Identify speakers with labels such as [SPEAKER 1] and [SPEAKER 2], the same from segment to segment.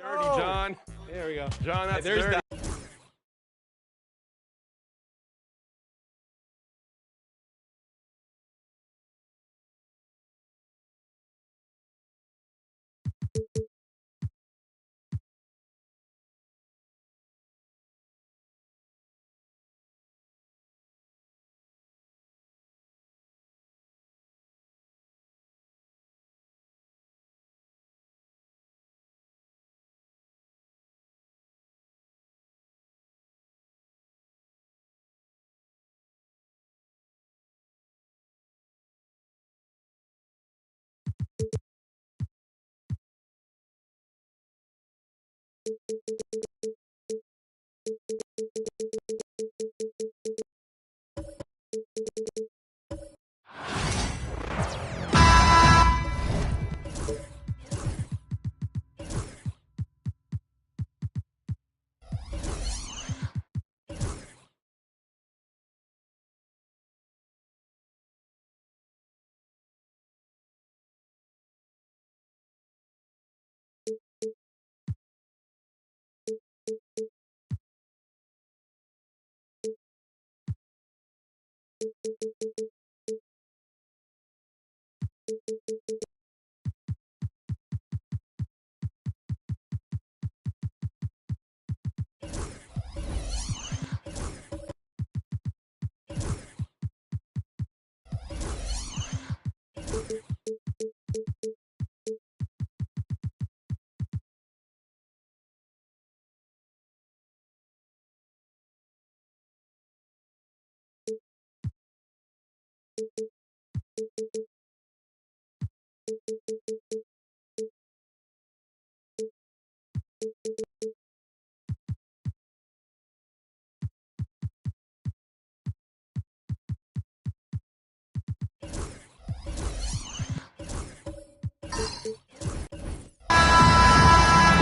[SPEAKER 1] Dirty, John.
[SPEAKER 2] There we go.
[SPEAKER 1] John, that's
[SPEAKER 2] There's
[SPEAKER 1] dirty.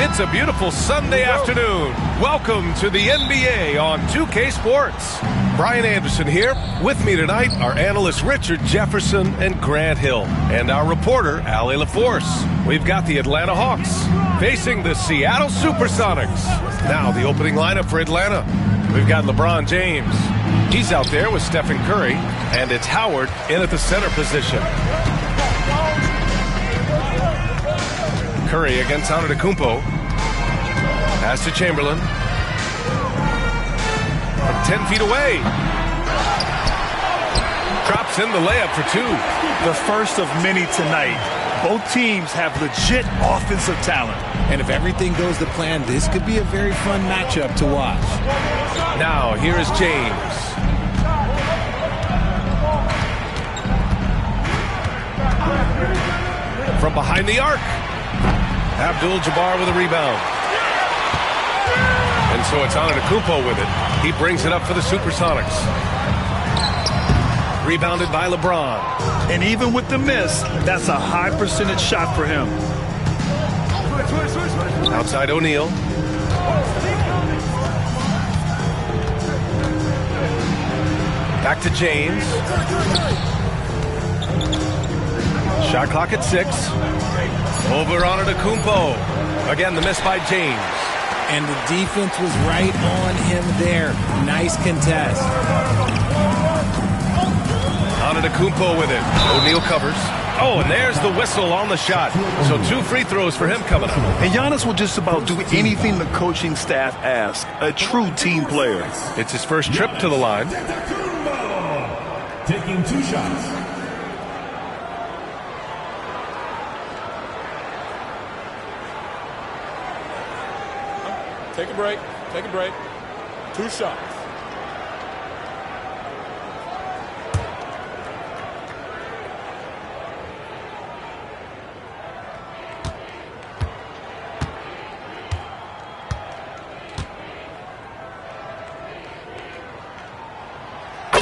[SPEAKER 1] It's a beautiful Sunday afternoon. Welcome to the NBA on 2K Sports. Brian Anderson here. With me tonight are analysts Richard Jefferson and Grant Hill, and our reporter, Allie LaForce. We've got the Atlanta Hawks facing the Seattle Supersonics. Now the opening lineup for Atlanta. We've got LeBron James. He's out there with Stephen Curry, and it's Howard in at the center position. Curry against Antetokounmpo. Pass to Chamberlain. From 10 feet away. Drops in the layup for two.
[SPEAKER 3] The first of many tonight. Both teams have legit offensive talent.
[SPEAKER 4] And if everything goes to plan, this could be a very fun matchup to watch.
[SPEAKER 1] Now, here is James. From behind the arc. Abdul-Jabbar with a rebound. And so it's Antetokounmpo with it. He brings it up for the Supersonics. Rebounded by LeBron.
[SPEAKER 3] And even with the miss, that's a high percentage shot for him.
[SPEAKER 1] Outside O'Neal. Back to James. Shot clock at 6. Over Antetokounmpo. Again, the miss by James.
[SPEAKER 4] And the defense was right on him there. Nice contest.
[SPEAKER 1] Antetokounmpo with it. O'Neal covers. Oh, and there's the whistle on the shot. So 2 free throws for him coming up.
[SPEAKER 3] And Giannis will just about do anything the coaching staff asks. A true team player.
[SPEAKER 1] It's his first trip to the line.
[SPEAKER 5] Taking 2 shots.
[SPEAKER 2] Take a break. Take a break. 2 shots.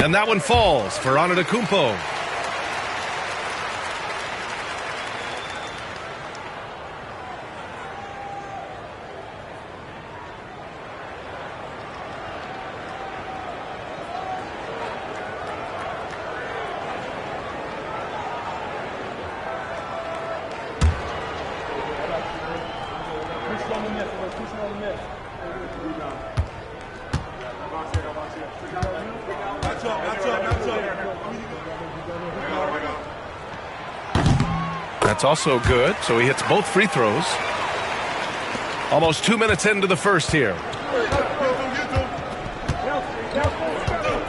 [SPEAKER 1] And that one falls for Antetokounmpo. That's also good, so he hits both free throws. Almost 2 minutes into the first here.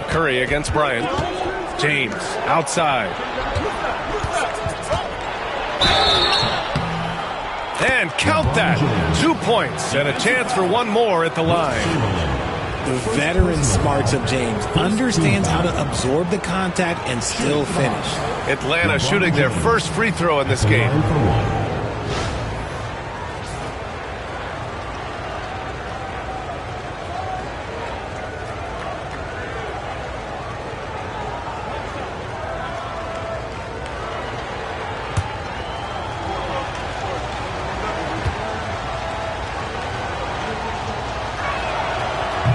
[SPEAKER 1] Curry against Bryant. James outside. And count that. 2 points and a chance for one more at the line.
[SPEAKER 4] The veteran smarts of James understands how to absorb the contact and still finish.
[SPEAKER 1] Atlanta shooting their first free throw in this game.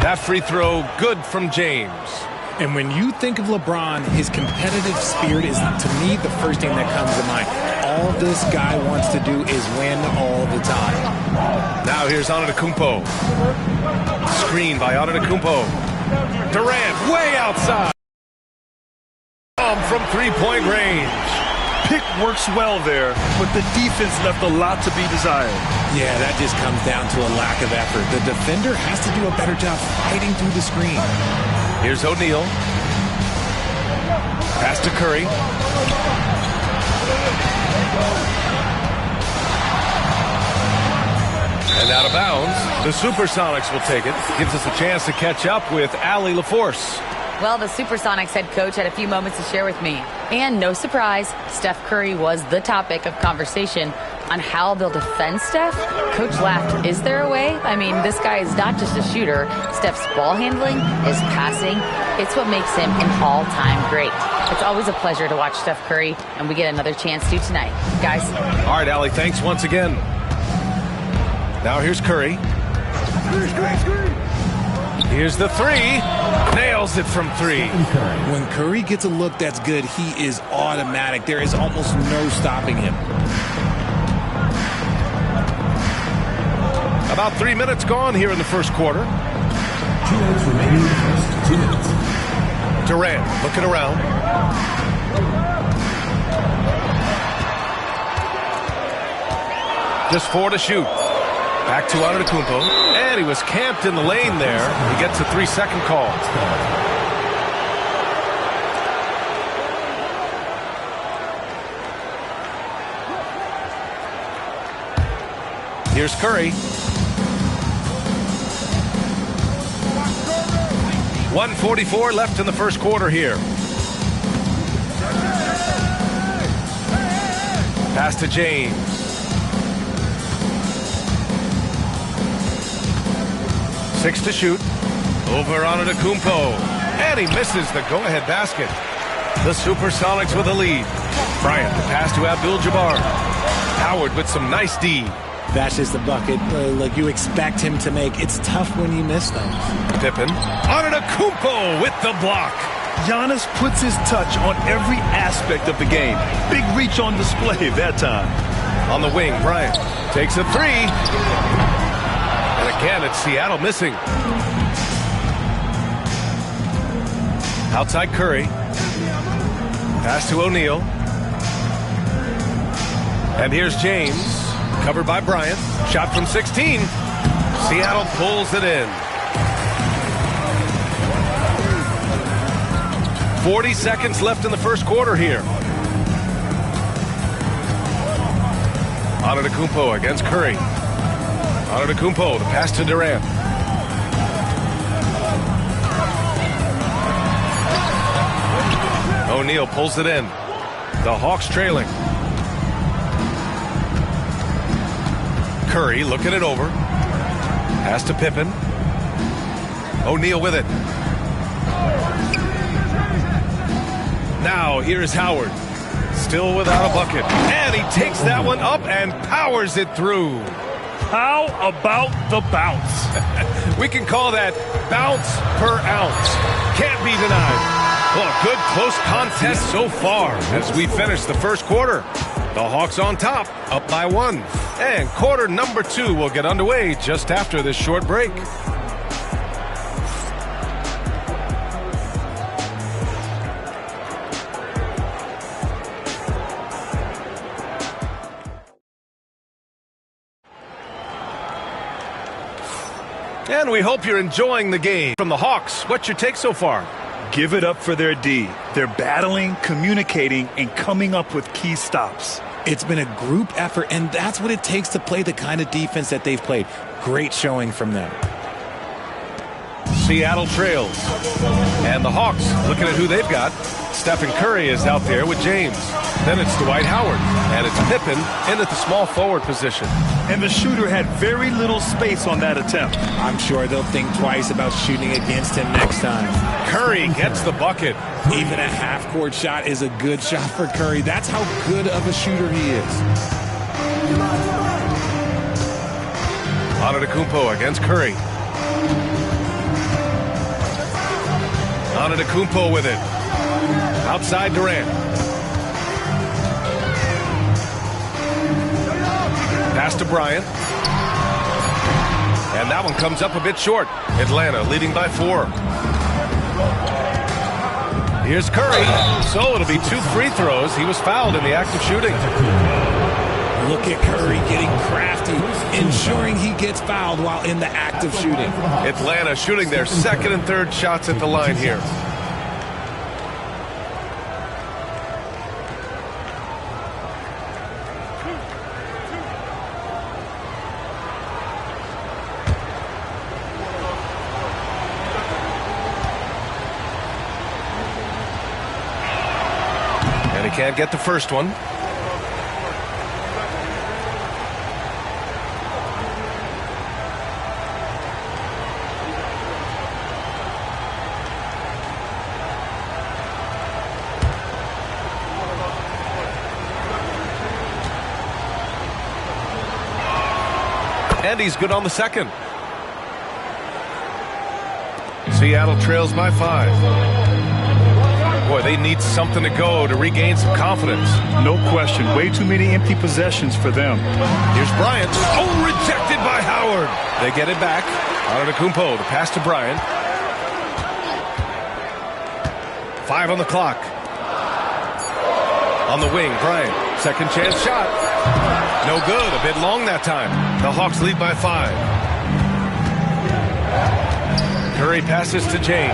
[SPEAKER 1] That free throw good from James.
[SPEAKER 4] And when you think of LeBron, his competitive spirit is, to me, the first thing that comes to mind. All this guy wants to do is win all the time.
[SPEAKER 1] Now here's Antetokounmpo. Screen by Antetokounmpo. Durant way outside. From three-point range.
[SPEAKER 3] Pick works well there, but the defense left a lot to be desired.
[SPEAKER 4] Yeah, that just comes down to a lack of effort. The defender has to do a better job fighting through the screen.
[SPEAKER 1] Here's O'Neal. Pass to Curry. And out of bounds. The Supersonics will take it. Gives us a chance to catch up with Allie LaForce.
[SPEAKER 5] Well, the Supersonics head coach had a few moments to share with me. And no surprise, Steph Curry was the topic of conversation on how they'll defend Steph. Coach laughed. Is there a way? I mean, this guy is not just a shooter. Steph's ball handling, his passing, it's what makes him an all-time great. It's always a pleasure to watch Steph Curry, and we get another chance to tonight. Guys. All
[SPEAKER 1] right, Allie, thanks once again. Now here's Curry. Here's the three. Nails it from three.
[SPEAKER 4] When Curry gets a look that's good, he is automatic. There is almost no stopping him.
[SPEAKER 1] About 3 minutes gone here in the first quarter.
[SPEAKER 6] 2 minutes remaining in the first. 2 minutes.
[SPEAKER 1] Durant looking around. Just 4 to shoot. Back to Antetokounmpo. And he was camped in the lane there. He gets a 3-second call. Here's Curry. 1:44 left in the first quarter here. Pass to James. Six to shoot. Over Antetokounmpo. And he misses the go-ahead basket. The Supersonics with a lead. Bryant, the pass to Abdul-Jabbar. Howard with some nice D.
[SPEAKER 4] That's just the bucket like you expect him to make. It's tough when you miss those.
[SPEAKER 1] Pippen. Antetokounmpo with the block.
[SPEAKER 3] Giannis puts his touch on every aspect of the game. Big reach on display that time.
[SPEAKER 1] On the wing, Bryant takes a three. And again, it's Seattle missing. Outside Curry. Pass to O'Neal. And here's James. Covered by Bryant. Shot from 16. Seattle pulls it in. 40 seconds left in the first quarter here. Antetokounmpo against Curry. Antetokounmpo, the pass to Durant. O'Neal pulls it in. The Hawks trailing. Curry looking it over. Pass to Pippen. O'Neal with it. Now here is Howard. Still without a bucket. And he takes that one up and powers it through.
[SPEAKER 3] How about the bounce?
[SPEAKER 1] We can call that bounce per ounce. Can't be denied. Well, a good close contest so far as we finish the first quarter. The Hawks on top, up by 1. And quarter number 2 will get underway just after this short break. And we hope you're enjoying the game. From the Hawks, what's your take so far?
[SPEAKER 3] Give it up for their D. They're battling, communicating, and coming up with key stops.
[SPEAKER 4] It's been a group effort, and that's what it takes to play the kind of defense that they've played. Great showing from them.
[SPEAKER 1] Seattle trails. And the Hawks, looking at who they've got. Stephen Curry is out there with James. Then it's Dwight Howard. And it's Pippen in at the small forward position.
[SPEAKER 3] And the shooter had very little space on that attempt.
[SPEAKER 4] I'm sure they'll think twice about shooting against him next time.
[SPEAKER 1] Curry gets the bucket.
[SPEAKER 4] Even a half-court shot is a good shot for Curry. That's how good of a shooter he is.
[SPEAKER 1] Antetokounmpo against Curry. Antetokounmpo with it. Outside Durant. Pass to Bryant. And that one comes up a bit short. Atlanta leading by 4. Here's Curry. So it'll be 2 free throws. He was fouled in the act of shooting.
[SPEAKER 4] Look at Curry getting crafty, ensuring he gets fouled while in the act of shooting.
[SPEAKER 1] Atlanta shooting their second and third shots at the line here. And he can't get the first one. And he's good on the second. Seattle trails by 5. Boy, they need something to go to regain some confidence.
[SPEAKER 3] No question. Way too many empty possessions for them.
[SPEAKER 1] Here's Bryant. Oh, rejected by Howard. They get it back. Antetokounmpo, the pass to Bryant. 5 on the clock. On the wing, Bryant. Second chance shot. No good. A bit long that time. The Hawks lead by 5. Curry passes to James.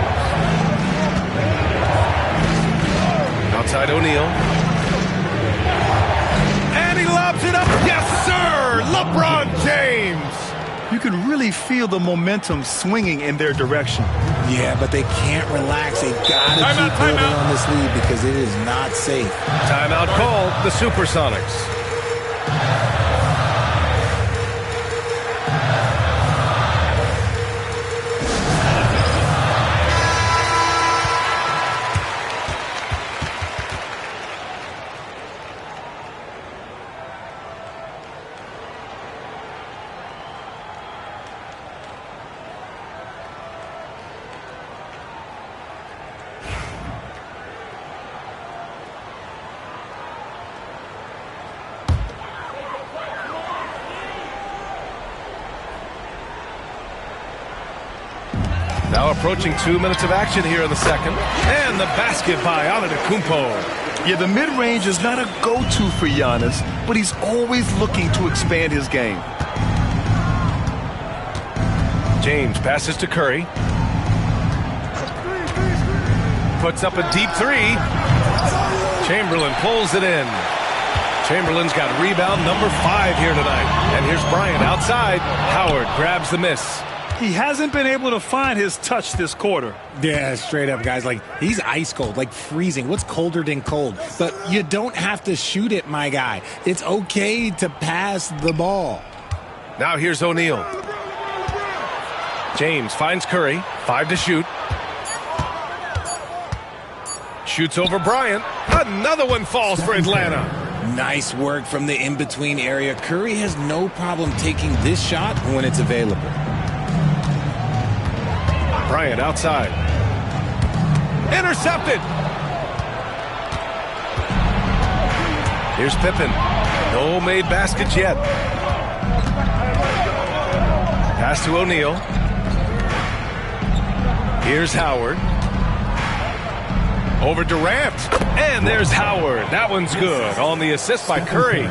[SPEAKER 1] Outside O'Neal. And he lobs it up. Yes, sir! LeBron James!
[SPEAKER 3] You can really feel the momentum swinging in their direction.
[SPEAKER 4] Yeah, but they can't relax. They've got to keep building on this lead because it is not safe.
[SPEAKER 1] Timeout called. The Supersonics. Now approaching 2 minutes of action here in the second. And the basket by Antetokounmpo.
[SPEAKER 3] Yeah, the mid-range is not a go-to for Giannis, but he's always looking to expand his game.
[SPEAKER 1] James passes to Curry. Puts up a deep 3. Chamberlain pulls it in. Chamberlain's got rebound number 5 here tonight. And here's Bryant outside. Howard grabs the miss.
[SPEAKER 3] He hasn't been able to find his touch this quarter.
[SPEAKER 4] Yeah, straight up, guys. Like, he's ice cold, like freezing. What's colder than cold? But you don't have to shoot it, my guy. It's okay to pass the ball.
[SPEAKER 1] Now here's O'Neal. James finds Curry. 5 to shoot. Shoots over Bryant. Another one falls for Atlanta.
[SPEAKER 4] Nice work from the in-between area. Curry has no problem taking this shot when it's available.
[SPEAKER 1] Bryant outside. Intercepted. Here's Pippen. No made baskets yet. Pass to O'Neal. Here's Howard. Over Durant. And there's Howard. That one's good on the assist by Curry.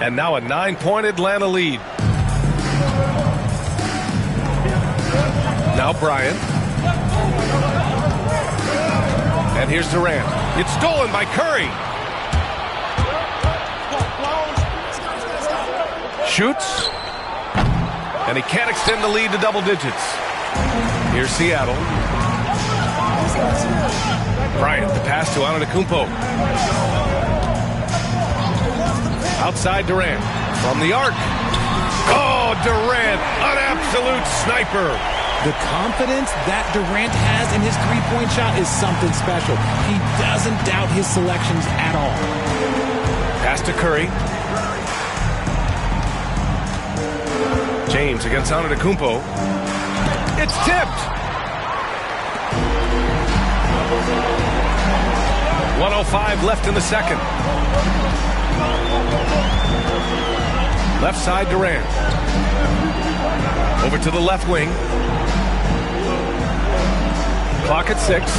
[SPEAKER 1] And now a 9-point Atlanta lead. Now Bryant. And here's Durant. It's stolen by Curry. Shoots. And he can't extend the lead to double digits. Here's Seattle. Bryant, the pass to Antetokounmpo. Outside Durant. From the arc. Oh, Durant, an absolute sniper.
[SPEAKER 4] The confidence that Durant has in his three-point shot is something special. He doesn't doubt his selections at all.
[SPEAKER 1] Pass to Curry. James against Antetokounmpo. It's tipped. 1:05 left in the second. Left side Durant. Over to the left wing. Clock at 6.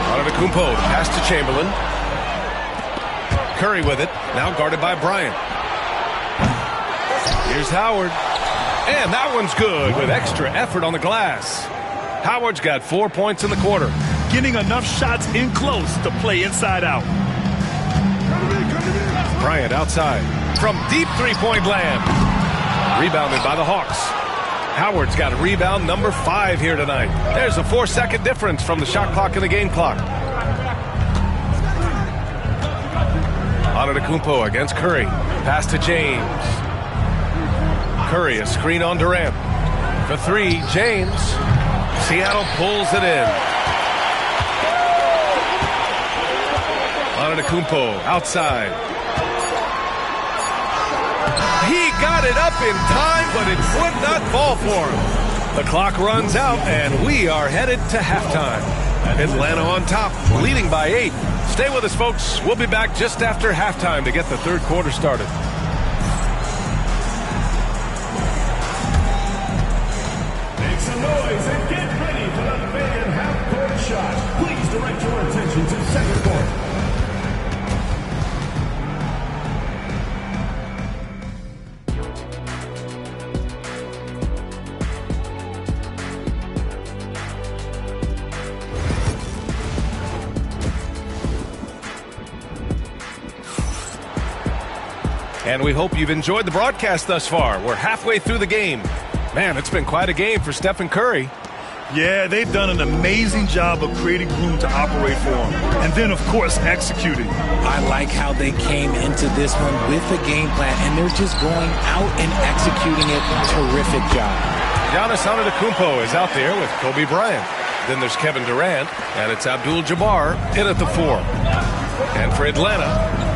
[SPEAKER 1] Antetokounmpo, pass to Chamberlain. Curry with it, now guarded by Bryant. Here's Howard. And that one's good with extra effort on the glass. Howard's got 4 points in the quarter.
[SPEAKER 3] Getting enough shots in close to play inside out.
[SPEAKER 1] Bryant outside. From deep three-point land. Rebounded by the Hawks. Howard's got rebound number 5 here tonight. There's a 4-second difference from the shot clock and the game clock. Antetokounmpo against Curry. Pass to James. Curry, a screen on Durant. For 3, James. Seattle pulls it in. Antetokounmpo outside. He got it up in time, but it would not fall for him. The clock runs out, and we are headed to halftime. Atlanta on top, leading by 8. Stay with us, folks. We'll be back just after halftime to get the third quarter started.
[SPEAKER 6] Make some noise and get ready for the big and half-court shot. Please direct your attention to second court.
[SPEAKER 1] And we hope you've enjoyed the broadcast thus far. We're halfway through the game. Man, it's been quite a game for Stephen Curry.
[SPEAKER 3] Yeah, they've done an amazing job of creating room to operate for him. And then, of course, executing.
[SPEAKER 4] I like how they came into this one with a game plan, and they're just going out and executing it. Terrific job.
[SPEAKER 1] Giannis Antetokounmpo is out there with Kobe Bryant. Then there's Kevin Durant, and it's Abdul-Jabbar in at the 4. And for Atlanta,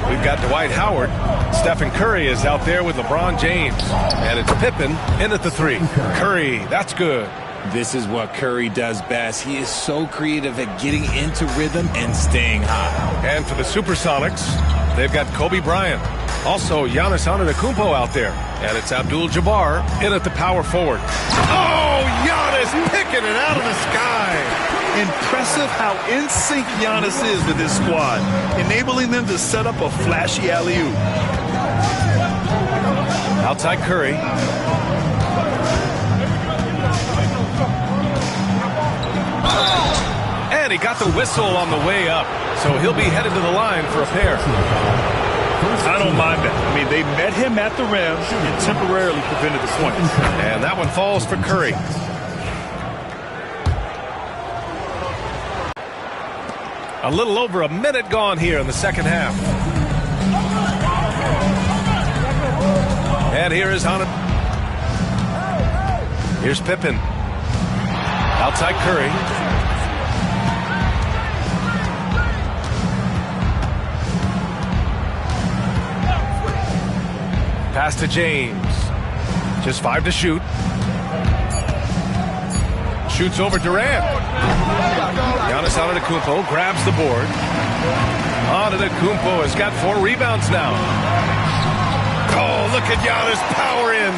[SPEAKER 1] we've got Dwight Howard. Stephen Curry is out there with LeBron James. And it's Pippen in at the 3. Curry, that's good.
[SPEAKER 4] This is what Curry does best. He is so creative at getting into rhythm and staying hot.
[SPEAKER 1] And for the Supersonics, they've got Kobe Bryant. Also, Giannis Antetokounmpo out there. And it's Abdul-Jabbar in at the power forward. Oh, Giannis picking it out of the sky.
[SPEAKER 3] Impressive how in sync Giannis is with his squad, enabling them to set up a flashy alley-oop.
[SPEAKER 1] Outside Curry. And he got the whistle on the way up, so he'll be headed to the line for a pair.
[SPEAKER 3] I don't mind that. I mean, they met him at the rim and temporarily prevented the point.
[SPEAKER 1] And that one falls for Curry. A little over a minute gone here in the second half. And here is Hana. Here's Pippen. Outside Curry. Pass to James. Just 5 to shoot. Shoots over Durant. Giannis Antetokounmpo grabs the board. Antetokounmpo has got 4 rebounds now. Oh, look at Giannis power in.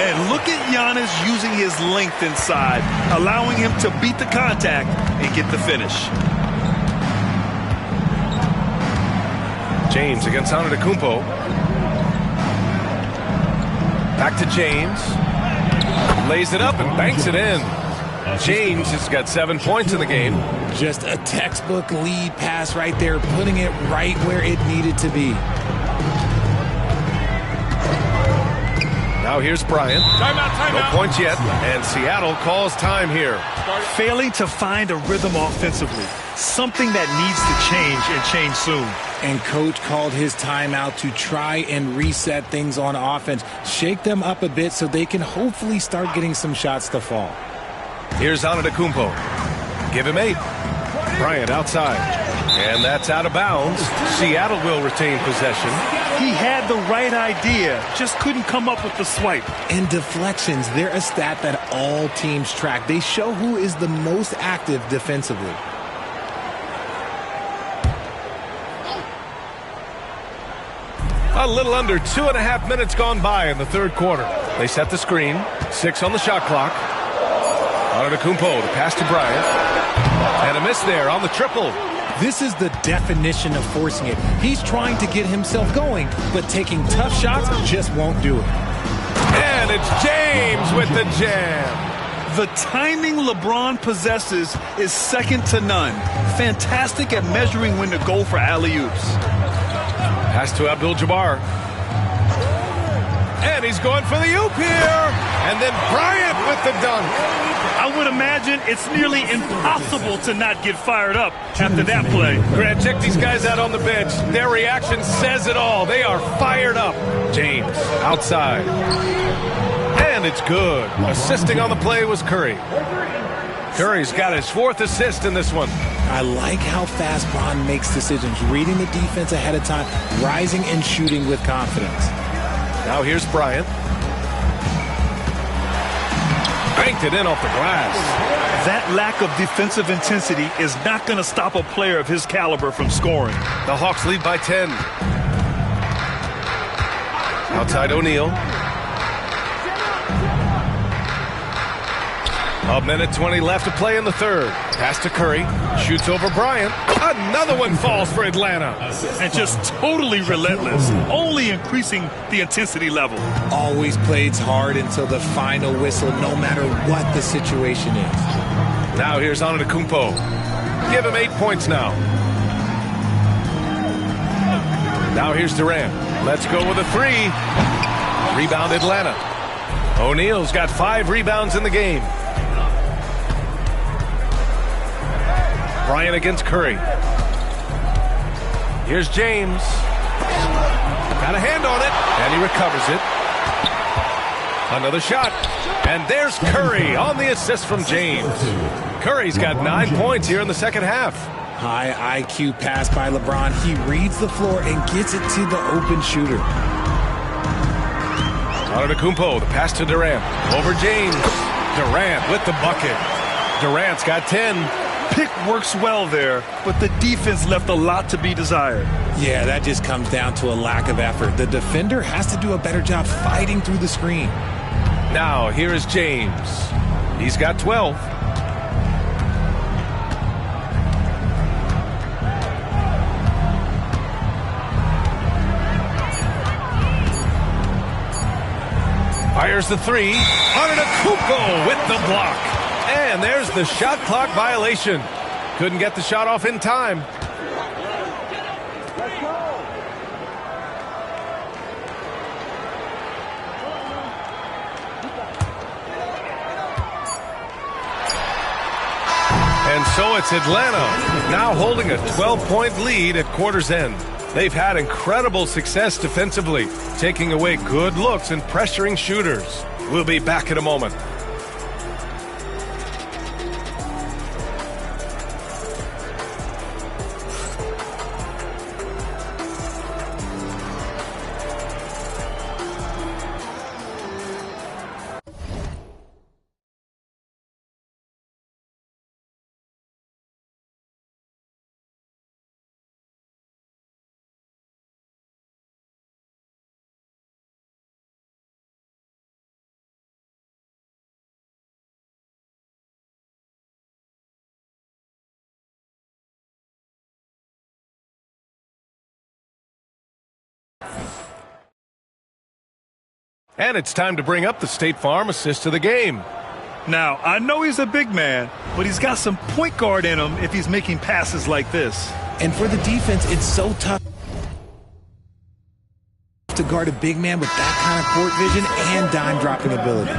[SPEAKER 3] And look at Giannis using his length inside, allowing him to beat the contact and get the finish.
[SPEAKER 1] James against Antetokounmpo. Back to James. Lays it up and banks it in. James has got 7 points in the game.
[SPEAKER 4] Just a textbook lead pass right there, putting it right where it needed to be.
[SPEAKER 1] Now here's Bryant.
[SPEAKER 2] Timeout.
[SPEAKER 1] No points yet, and Seattle calls time here.
[SPEAKER 3] Failing to find a rhythm offensively, something that needs to change and change soon.
[SPEAKER 4] And coach called his timeout to try and reset things on offense, shake them up a bit so they can hopefully start getting some shots to fall.
[SPEAKER 1] Here's Antetokounmpo. Give him 8. Bryant outside. And that's out of bounds. Seattle will retain possession.
[SPEAKER 3] He had the right idea, just couldn't come up with the swipe.
[SPEAKER 4] And deflections, they're a stat that all teams track. They show who is the most active defensively.
[SPEAKER 1] A little under 2.5 minutes gone by in the third quarter. They set the screen. 6 on the shot clock. Antetokounmpo, the pass to Bryant. And a miss there on the triple.
[SPEAKER 4] This is the definition of forcing it. He's trying to get himself going, but taking tough shots just won't do it.
[SPEAKER 1] And it's James with the jam.
[SPEAKER 3] The timing LeBron possesses is second to none. Fantastic at measuring when to go for alley-oops.
[SPEAKER 1] Pass to Abdul-Jabbar. And he's going for the oop here. And then Bryant with the dunk.
[SPEAKER 3] I would imagine it's nearly impossible to not get fired up after that play.
[SPEAKER 1] Grant, check these guys out on the bench. Their reaction says it all. They are fired up. James outside. And it's good. Assisting on the play was Curry. Curry's got his 4th assist in this one.
[SPEAKER 4] I like how fast Bron makes decisions, reading the defense ahead of time, rising and shooting with confidence.
[SPEAKER 1] Now here's Bryant. Banked it in off the glass.
[SPEAKER 3] That lack of defensive intensity is not going to stop a player of his caliber from scoring.
[SPEAKER 1] The Hawks lead by 10. Outside O'Neal. A minute 20 left to play in the third. Pass to Curry. Shoots over Bryant. Another one falls for Atlanta.
[SPEAKER 3] And just totally relentless, only increasing the intensity level.
[SPEAKER 4] Always plays hard until the final whistle, no matter what the situation is.
[SPEAKER 1] Now here's Antetokounmpo. Give him 8 points now. Now here's Durant. Let's go with a 3. Rebound Atlanta. O'Neal's got 5 rebounds in the game. Bryant against Curry. Here's James. Got a hand on it, and he recovers it. Another shot. And there's Curry on the assist from James. Curry's got 9 points here in the second half.
[SPEAKER 4] High IQ pass by LeBron. He reads the floor and gets it to the open shooter.
[SPEAKER 1] Antetokounmpo, the pass to Durant. Over James. Durant with the bucket. Durant's got 10.
[SPEAKER 3] Pick works well there, but the defense left a lot to be desired.
[SPEAKER 4] Yeah, that just comes down to a lack of effort. The defender has to do a better job fighting through the screen.
[SPEAKER 1] Now, here is James. He's got 12. Fires the 3. Antetokounmpo with the block. And there's the shot clock violation. Couldn't get the shot off in time. And so it's Atlanta, now holding a 12-point lead at quarter's end. They've had incredible success defensively, taking away good looks and pressuring shooters. We'll be back in a moment. And it's time to bring up the State Farm assist to the game.
[SPEAKER 3] Now, I know he's a big man, but he's got some point guard in him if he's making passes like this.
[SPEAKER 4] And for the defense, it's so tough to guard a big man with that kind of court vision and dime-dropping ability.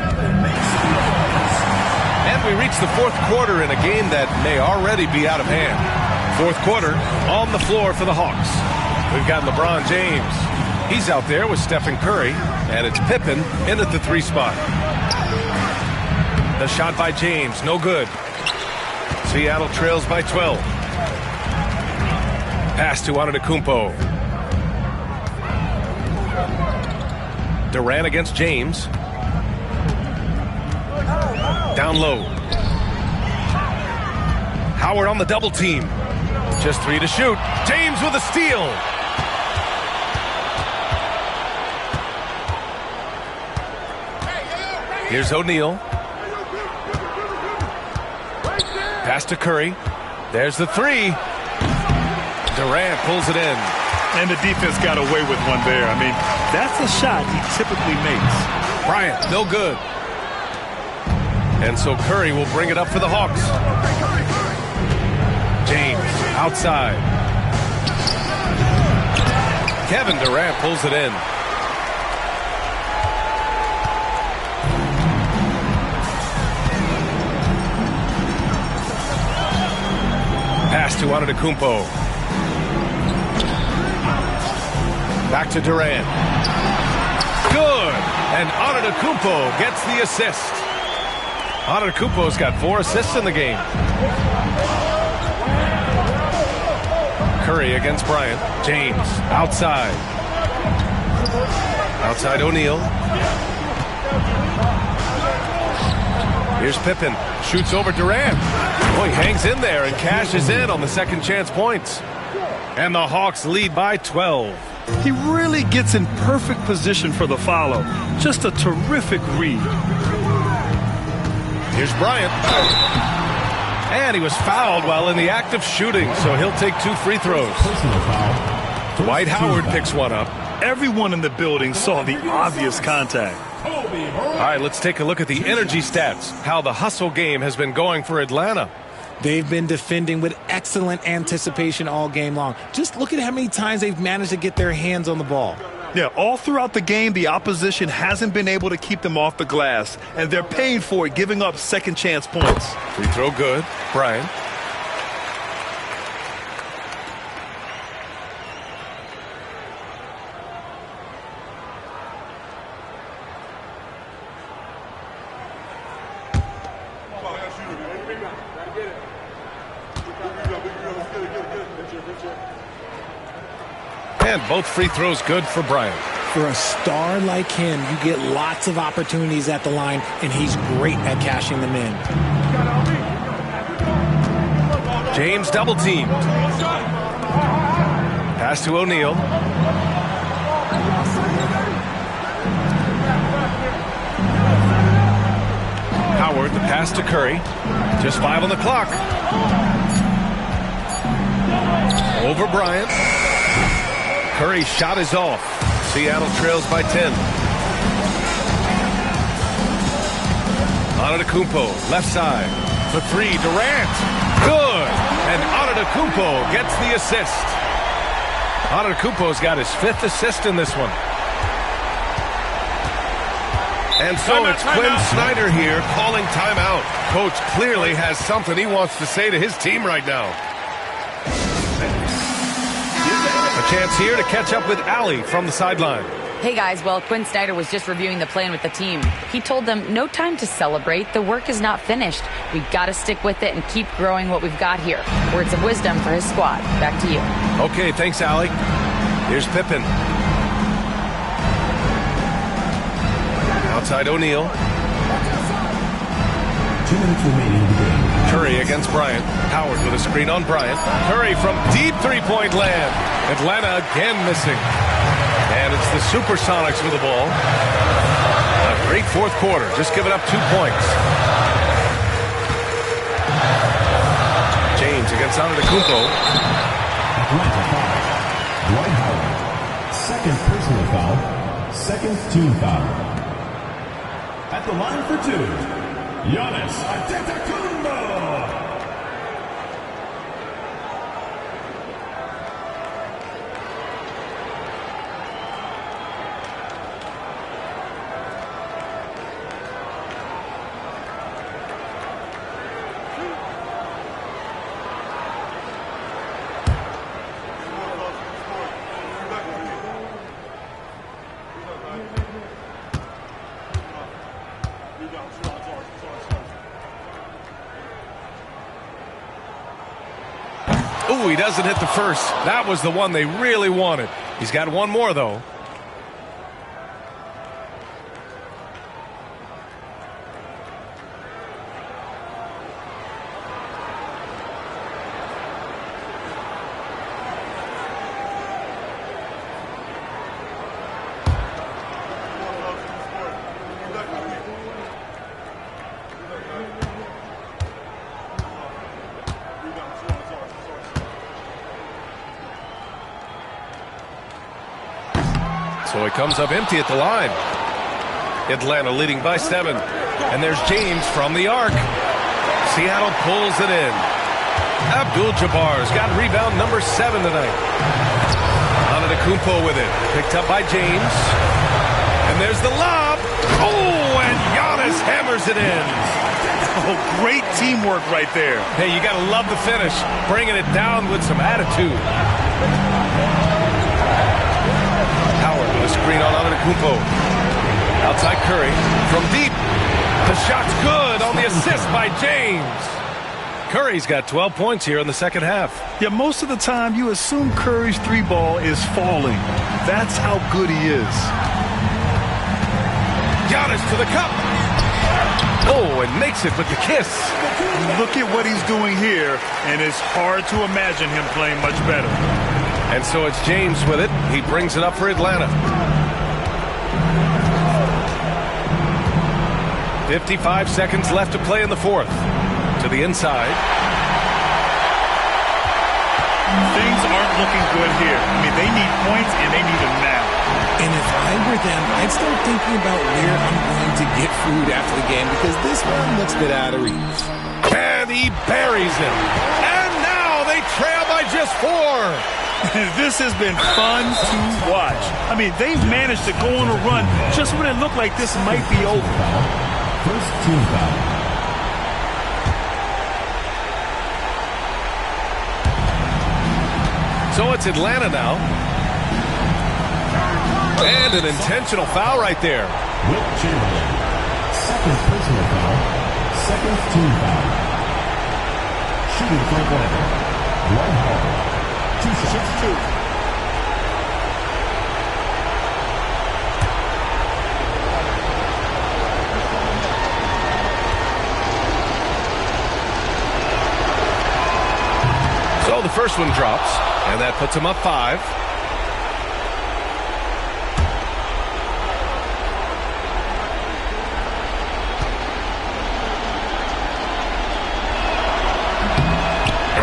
[SPEAKER 1] And we reach the fourth quarter in a game that may already be out of hand. Fourth quarter on the floor for the Hawks. We've got LeBron James. He's out there with Stephen Curry, and it's Pippen in at the 3 spot. The shot by James, no good. Seattle trails by 12. Pass to Antetokounmpo. Durant against James. Down low. Howard on the double team. Just 3 to shoot. James with a steal. Here's O'Neal. Pass to Curry. There's the 3. Durant pulls it in.
[SPEAKER 3] And the defense got away with one there. I mean, that's a shot he typically makes.
[SPEAKER 1] Bryant, no good. And so Curry will bring it up for the Hawks. James, outside. Kevin Durant pulls it in. Pass to Antetokounmpo. Back to Durant. Good! And Antetokounmpo gets the assist. Antetokounmpo's got 4 assists in the game. Curry against Bryant. James, outside. Outside O'Neal. Here's Pippen. Shoots over Durant. Oh, he hangs in there and cashes in on the second chance points. And the Hawks lead by 12.
[SPEAKER 3] He really gets in perfect position for the follow. Just a terrific read.
[SPEAKER 1] Here's Bryant. And he was fouled while in the act of shooting, so he'll take 2 free throws. Dwight Howard picks one up.
[SPEAKER 3] Everyone in the building saw the obvious contact.
[SPEAKER 1] All right, let's take a look at the energy stats, how the hustle game has been going for Atlanta.
[SPEAKER 4] They've been defending with excellent anticipation all game long. Just look at how many times they've managed to get their hands on the ball.
[SPEAKER 3] Yeah, all throughout the game, the opposition hasn't been able to keep them off the glass, and they're paying for it, giving up second chance points.
[SPEAKER 1] Free throw good. Bryant. And both free throws good for Bryant.
[SPEAKER 4] For a star like him, you get lots of opportunities at the line, and he's great at cashing them in.
[SPEAKER 1] James double teamed. Pass to O'Neal. Howard, the pass to Curry. Just 5 on the clock. Over Bryant. Curry's shot is off. Seattle trails by 10. Antetokounmpo, left side. The 3, Durant. Good! And Antetokounmpo gets the assist. Antetokounmpo's got his 5th assist in this one. And so it's Quinn Snyder here calling timeout. Coach clearly has something he wants to say to his team right now. A chance here to catch up with Allie from the sideline.
[SPEAKER 5] Hey guys, well, Quinn Snyder was just reviewing the plan with the team. He told them no time to celebrate. The work is not finished. We've got to stick with it and keep growing what we've got here. Words of wisdom for his squad. Back to you.
[SPEAKER 1] Okay, thanks, Allie. Here's Pippen. Outside O'Neal.
[SPEAKER 6] 2 minutes remaining in the game.
[SPEAKER 1] Curry against Bryant. Howard with a screen on Bryant. Curry from deep three-point land. Atlanta again missing. And it's the Supersonics with the ball. A great fourth quarter, just giving up 2 points. James against Antetokounmpo.
[SPEAKER 6] Atlanta foul. Dwight Howard. Second personal foul. Second team foul. At the line for two, Giannis Antetokounmpo.
[SPEAKER 1] Ooh, he doesn't hit the first. That was the one they really wanted. He's got one more, though. So he comes up empty at the line. Atlanta leading by 7. And there's James from the arc. Seattle pulls it in. Abdul-Jabbar's got rebound number 7 tonight. Antetokounmpo with it. Picked up by James. And there's the lob. Oh, and Giannis hammers it in.
[SPEAKER 3] Oh, great teamwork right there.
[SPEAKER 1] Hey, you got to love the finish. Bringing it down with some attitude. Howard with a screen on Antetokounmpo. Outside Curry. From deep. The shot's good on the assist by James. Curry's got 12 points here in the second half.
[SPEAKER 3] Yeah, most of the time you assume Curry's three ball is falling. That's how good he is.
[SPEAKER 1] Giannis to the cup. Oh, and makes it with the kiss.
[SPEAKER 3] Look at what he's doing here, and it's hard to imagine him playing much better.
[SPEAKER 1] And so it's James with it. He brings it up for Atlanta. 55 seconds left to play in the fourth. To the inside.
[SPEAKER 3] Things aren't looking good here. I mean, they need points, and they need them now.
[SPEAKER 4] And if I were them, I'd start thinking about where I'm going to get food after the game because this one looks a bit out of reach.
[SPEAKER 1] And he buries him. And now they trail by just 4.
[SPEAKER 3] This has been fun to watch. I mean, they've managed to go on a run just when it looked like this might be over.
[SPEAKER 6] First team foul.
[SPEAKER 1] So it's Atlanta now. And an intentional foul right there.
[SPEAKER 6] Wilt Chamberlain. Second personal foul. Second team foul. Shooting for Atlanta. One ball. 2 shots.
[SPEAKER 1] So the first one drops, and that puts him up 5.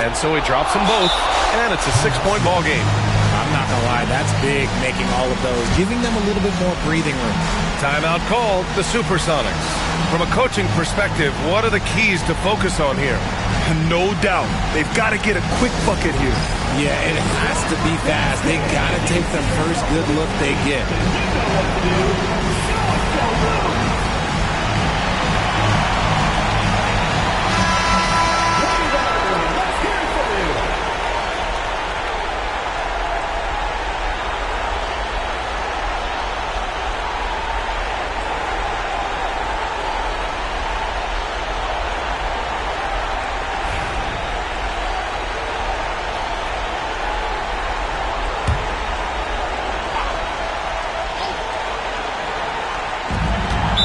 [SPEAKER 1] And so he drops them both, and it's a 6-point ball game.
[SPEAKER 4] I'm not going to lie, that's big, making all of those, giving them a little bit more breathing room.
[SPEAKER 1] Timeout called, the Supersonics. From a coaching perspective, what are the keys to focus on here?
[SPEAKER 3] No doubt. They've got to get a quick bucket here.
[SPEAKER 4] Yeah, it has to be fast. They got to take the first good look they get.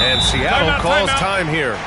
[SPEAKER 1] And Seattle calls time here.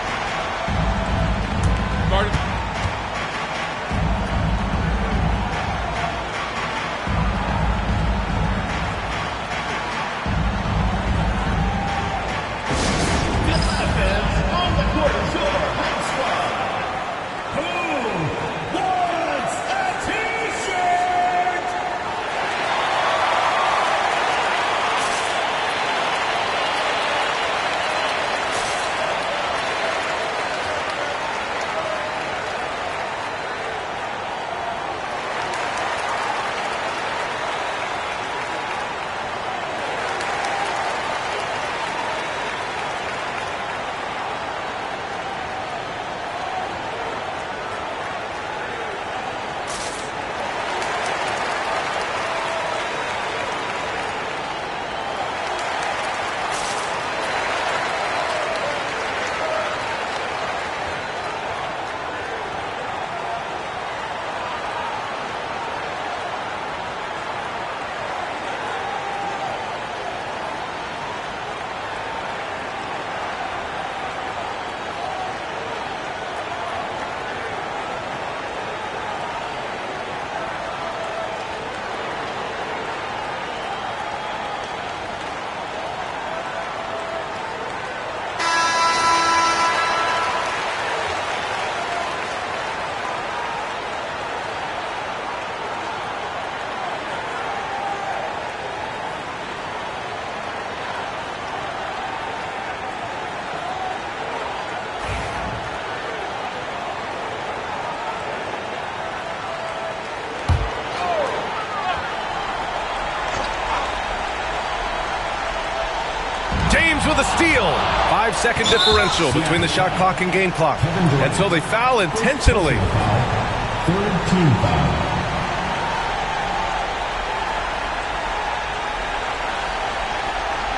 [SPEAKER 1] with a steal. 5-second differential between the shot clock and game clock. And so they foul intentionally.
[SPEAKER 6] Third team foul.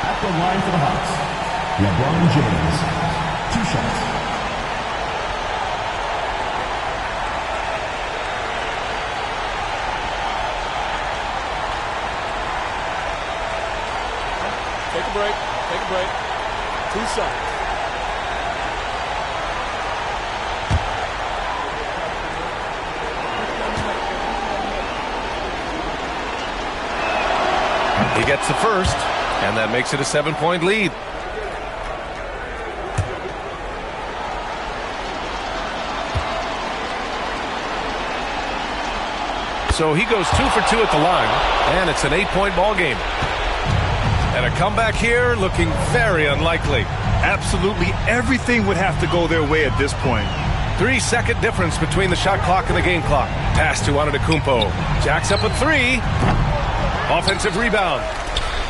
[SPEAKER 6] At the line for the Hawks, LeBron James. 2 shots.
[SPEAKER 2] Take a break. Take a break. 2 shots.
[SPEAKER 1] He gets the first, and that makes it a 7-point lead. So he goes 2 for 2 at the line, and it's an 8-point ball game. And a comeback here looking very unlikely.
[SPEAKER 3] Absolutely everything would have to go their way at this point.
[SPEAKER 1] 3-second difference between the shot clock and the game clock. Pass to Antetokounmpo. Jacks up a 3. Offensive rebound.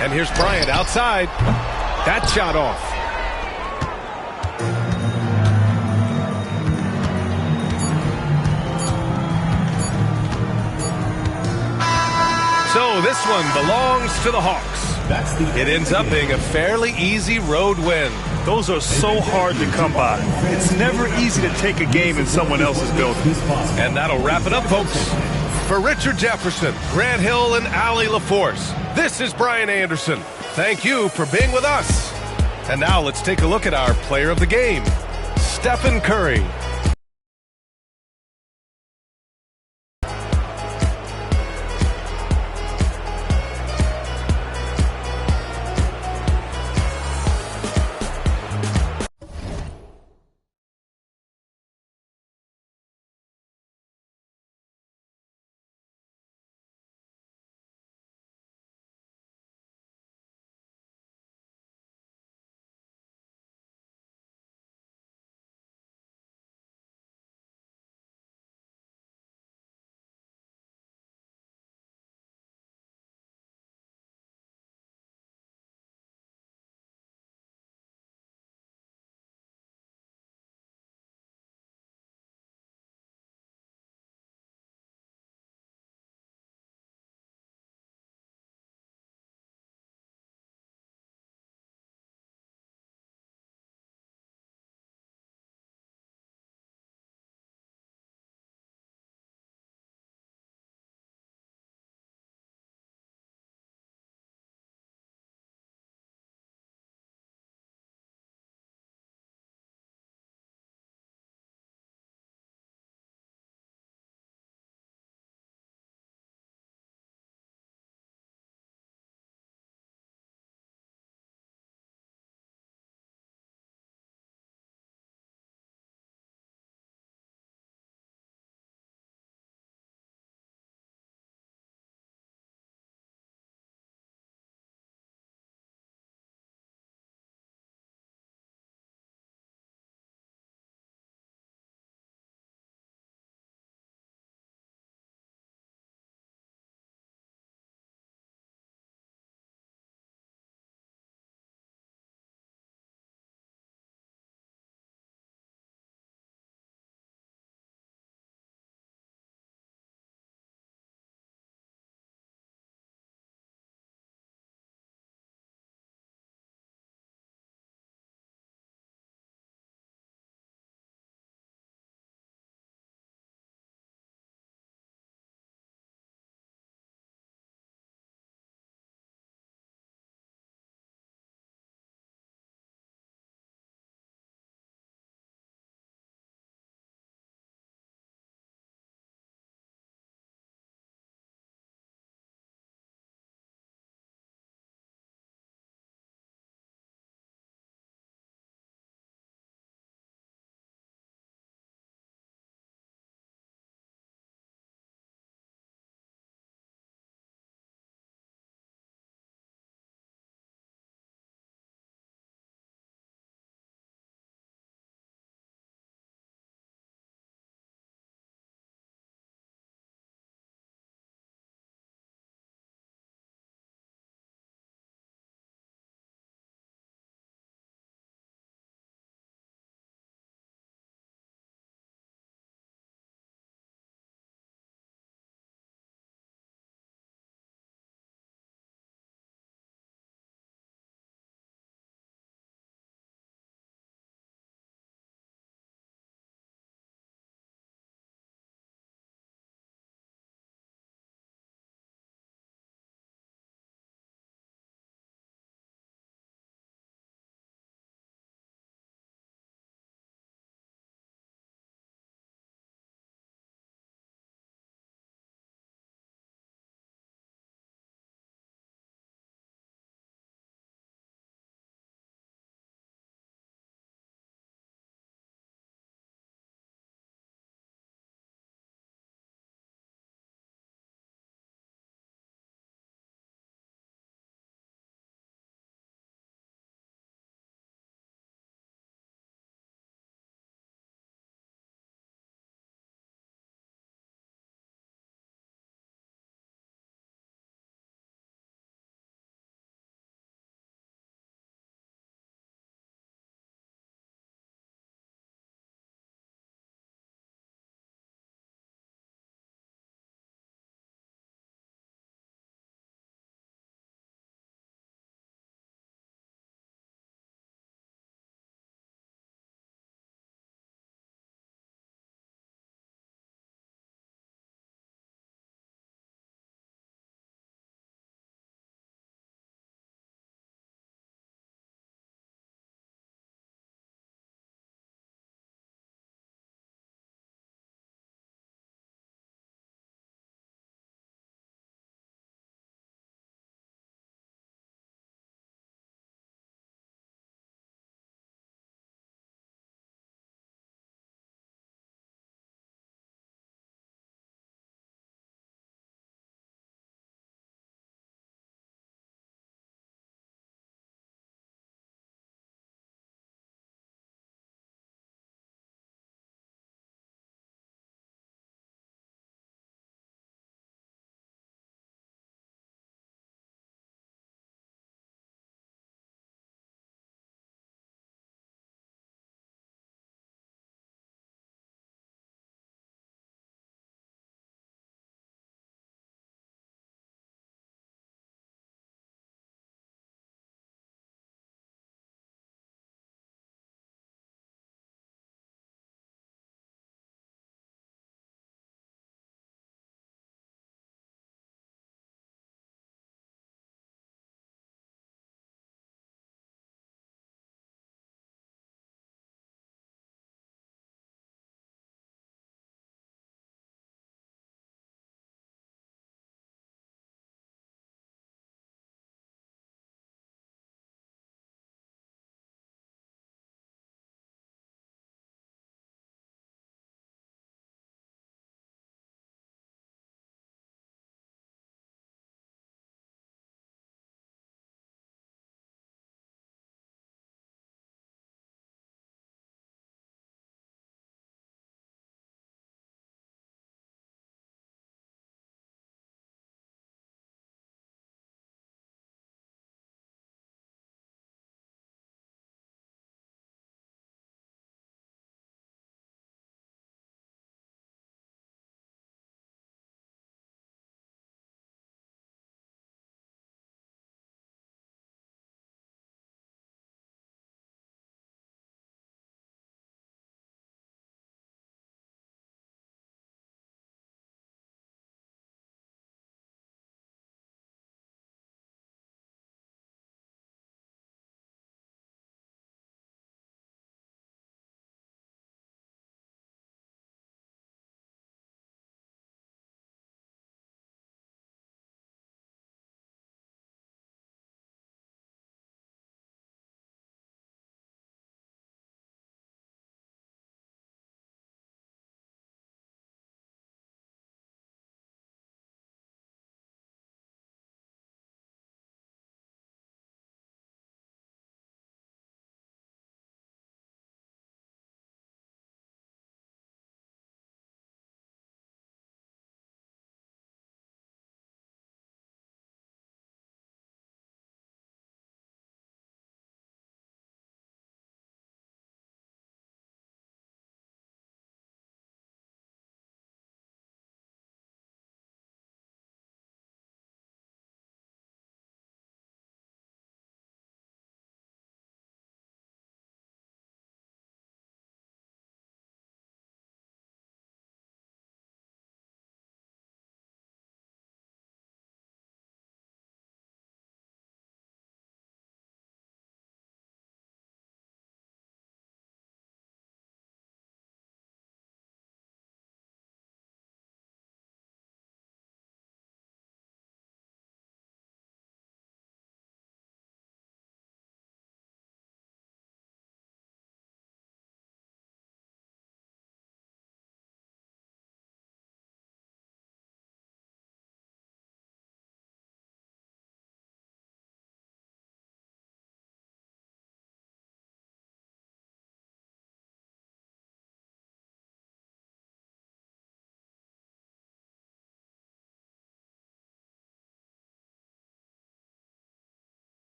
[SPEAKER 1] And here's Bryant outside. That shot off. So this one belongs to the Hawks. It ends up being a fairly easy road win.
[SPEAKER 3] Those are so hard to come by. It's never easy to take a game in someone else's building.
[SPEAKER 1] And that'll wrap it up, folks. For Richard Jefferson, Grant Hill, and Allie LaForce, this is Brian Anderson. Thank you for being with us. And now let's take a look at our player of the game, Stephen Curry.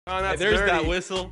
[SPEAKER 2] Oh, that's
[SPEAKER 7] There's
[SPEAKER 2] dirty.
[SPEAKER 7] that whistle.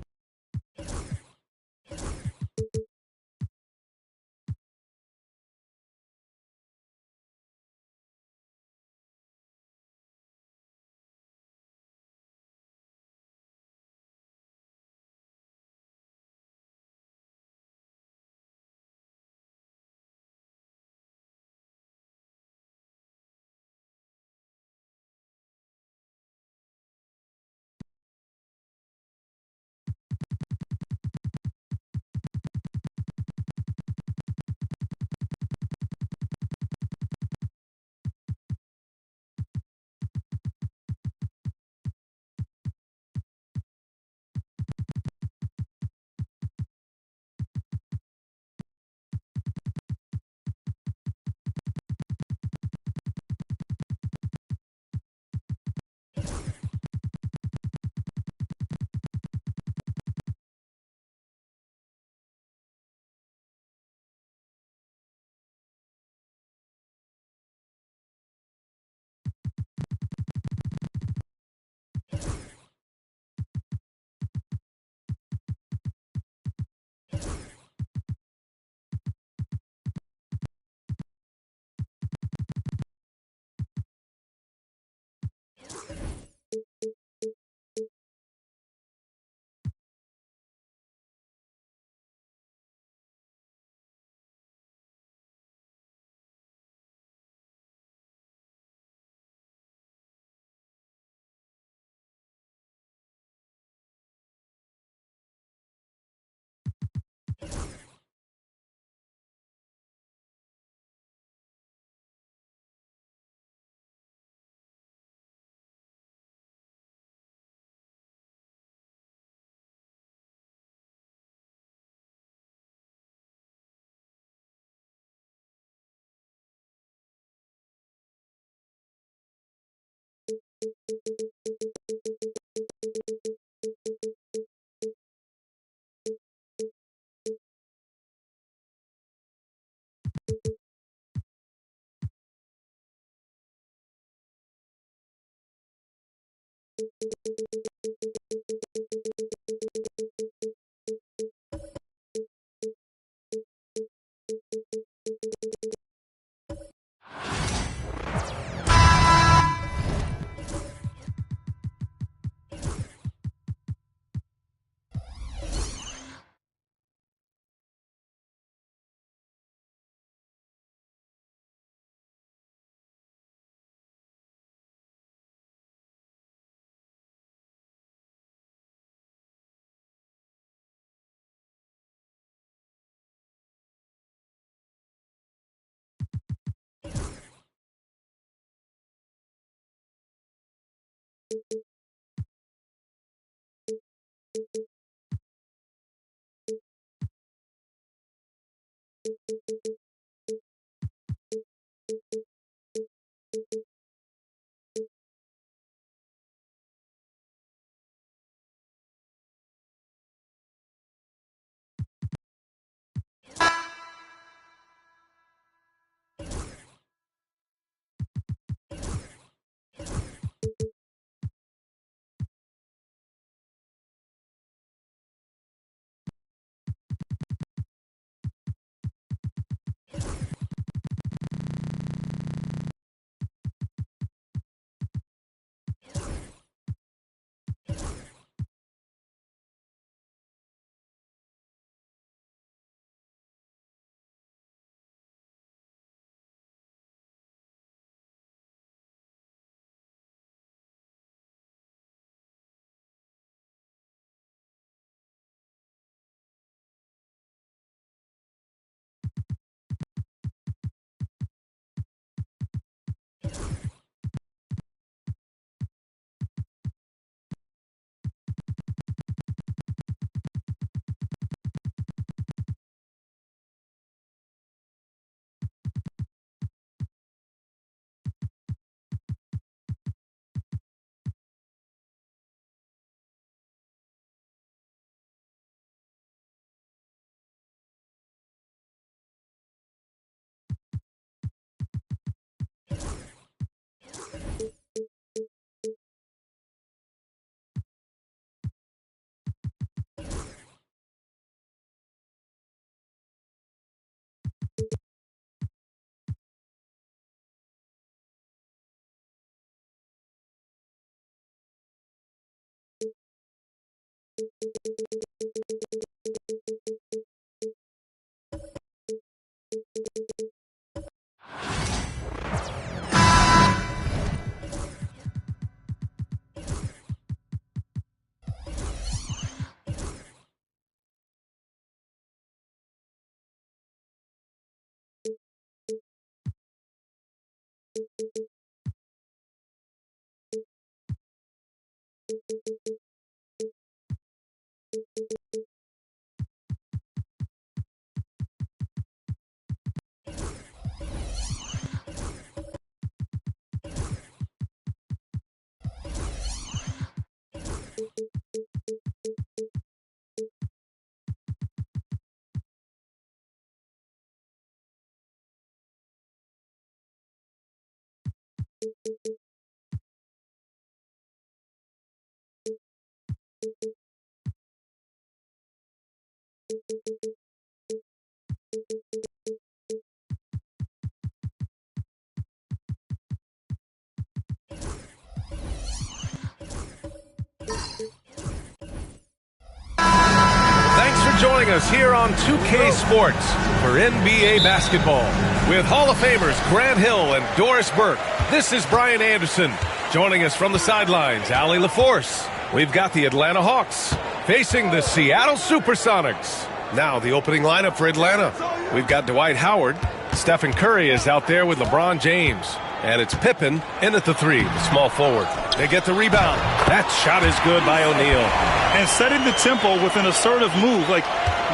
[SPEAKER 1] Thanks for joining us here on 2K Sports for NBA basketball. With Hall of Famers Grant Hill and Doris Burke, this is Brian Anderson. Joining us from the sidelines, Allie LaForce. We've got the Atlanta Hawks facing the Seattle Supersonics. Now the opening lineup for Atlanta. We've got Dwight Howard. Stephen Curry is out there with LeBron James. And it's Pippen in at the 3, the small forward. They get the rebound. That shot is good by O'Neal.
[SPEAKER 3] And setting the tempo with an assertive move. Like,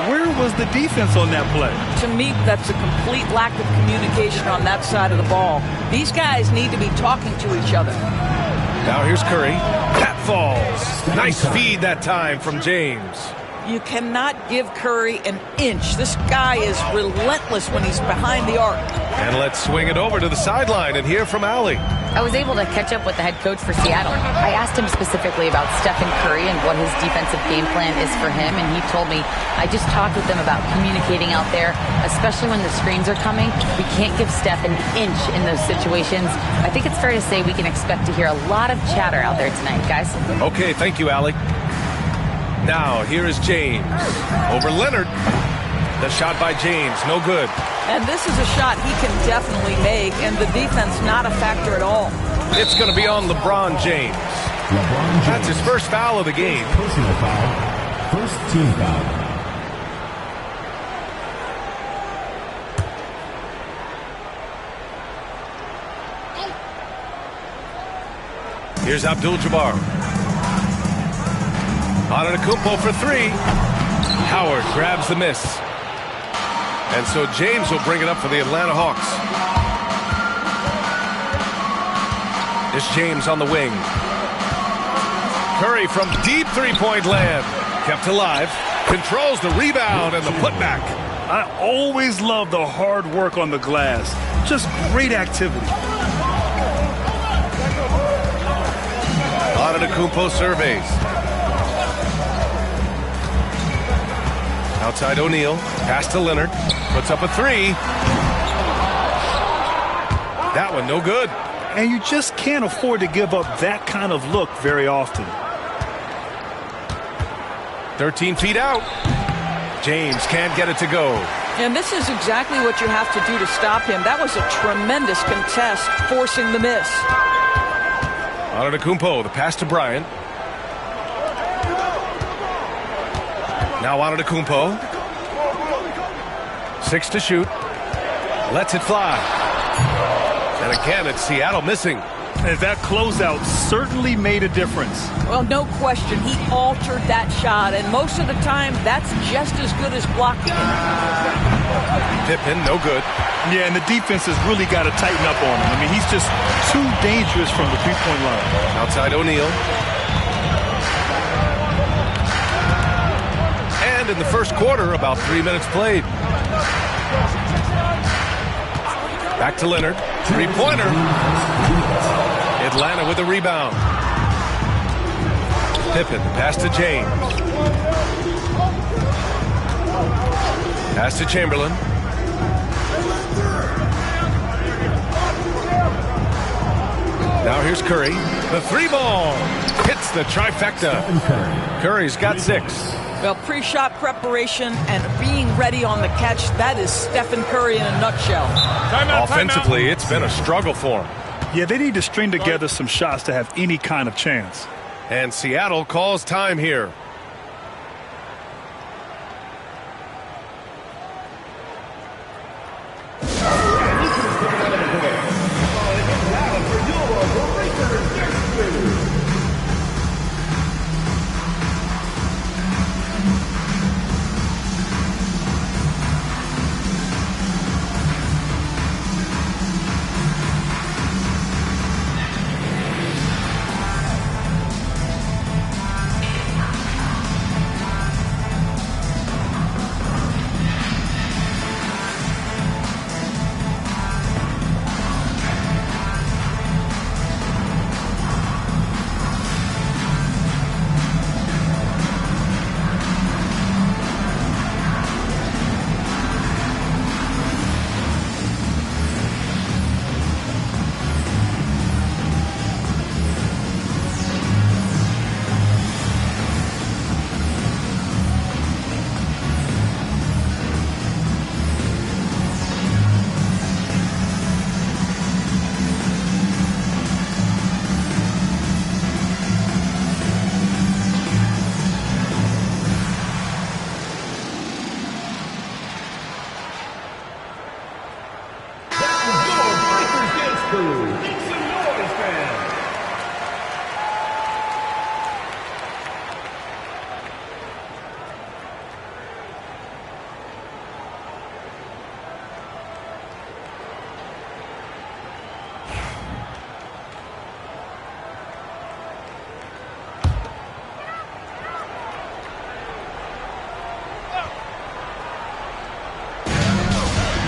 [SPEAKER 3] where was the defense on that play?
[SPEAKER 7] To me, that's a complete lack of communication on that side of the ball. These guys need to be talking to each other.
[SPEAKER 1] Now here's Curry. That falls. Nice feed that time from James.
[SPEAKER 7] You cannot give Curry an inch. This guy is relentless when he's behind the arc.
[SPEAKER 1] And let's swing it over to the sideline and hear from Allie.
[SPEAKER 5] I was able to catch up with the head coach for Seattle. I asked him specifically about Stephen Curry and what his defensive game plan is for him, and he told me, I just talked with them about communicating out there, especially when the screens are coming. We can't give Steph an inch in those situations. I think it's fair to say we can expect to hear a lot of chatter out there tonight, guys.
[SPEAKER 1] Okay, thank you, Allie. Now, here is James. Over Leonard. The shot by James, no good.
[SPEAKER 7] And this is a shot he can definitely make, and the defense not a factor at all.
[SPEAKER 1] It's going to be on LeBron James. That's his first foul of the game.
[SPEAKER 6] Personal foul. First team foul.
[SPEAKER 1] Here's Abdul-Jabbar. Antetokounmpo for 3. Howard grabs the miss. And so James will bring it up for the Atlanta Hawks. It's James on the wing. Curry from deep three-point land. Kept alive. Controls the rebound and the putback.
[SPEAKER 3] I always love the hard work on the glass. Just great activity.
[SPEAKER 1] Antetokounmpo surveys. Outside O'Neal, pass to Leonard, puts up a 3. That one no good.
[SPEAKER 3] And you just can't afford to give up that kind of look very often.
[SPEAKER 1] 13 feet out. James can't get it to go.
[SPEAKER 7] And this is exactly what you have to do to stop him. That was a tremendous contest, forcing the miss.
[SPEAKER 1] Antetokounmpo, the pass to Bryant. Now Antetokounmpo. 6 to shoot. Lets it fly. And again, it's Seattle missing.
[SPEAKER 3] And that closeout certainly made a difference.
[SPEAKER 7] Well, no question. He altered that shot, and most of the time, that's just as good as blocking it.
[SPEAKER 1] Pippen, no good.
[SPEAKER 3] Yeah, and the defense has really got to tighten up on him. I mean, he's just too dangerous from the three-point line.
[SPEAKER 1] Outside O'Neal. And in the first quarter, about 3 minutes played. Back to Leonard. Three-pointer. Atlanta with a rebound. Pippen, pass to James. Pass to Chamberlain. Now here's Curry. The 3-ball hits the trifecta. Curry's got 6.
[SPEAKER 7] Well, pre-shot preparation and being ready on the catch, that is Stephen Curry in a nutshell.
[SPEAKER 1] Offensively, it's been a struggle for him.
[SPEAKER 3] Yeah, they need to string together some shots to have any kind of chance.
[SPEAKER 1] And Seattle calls time here.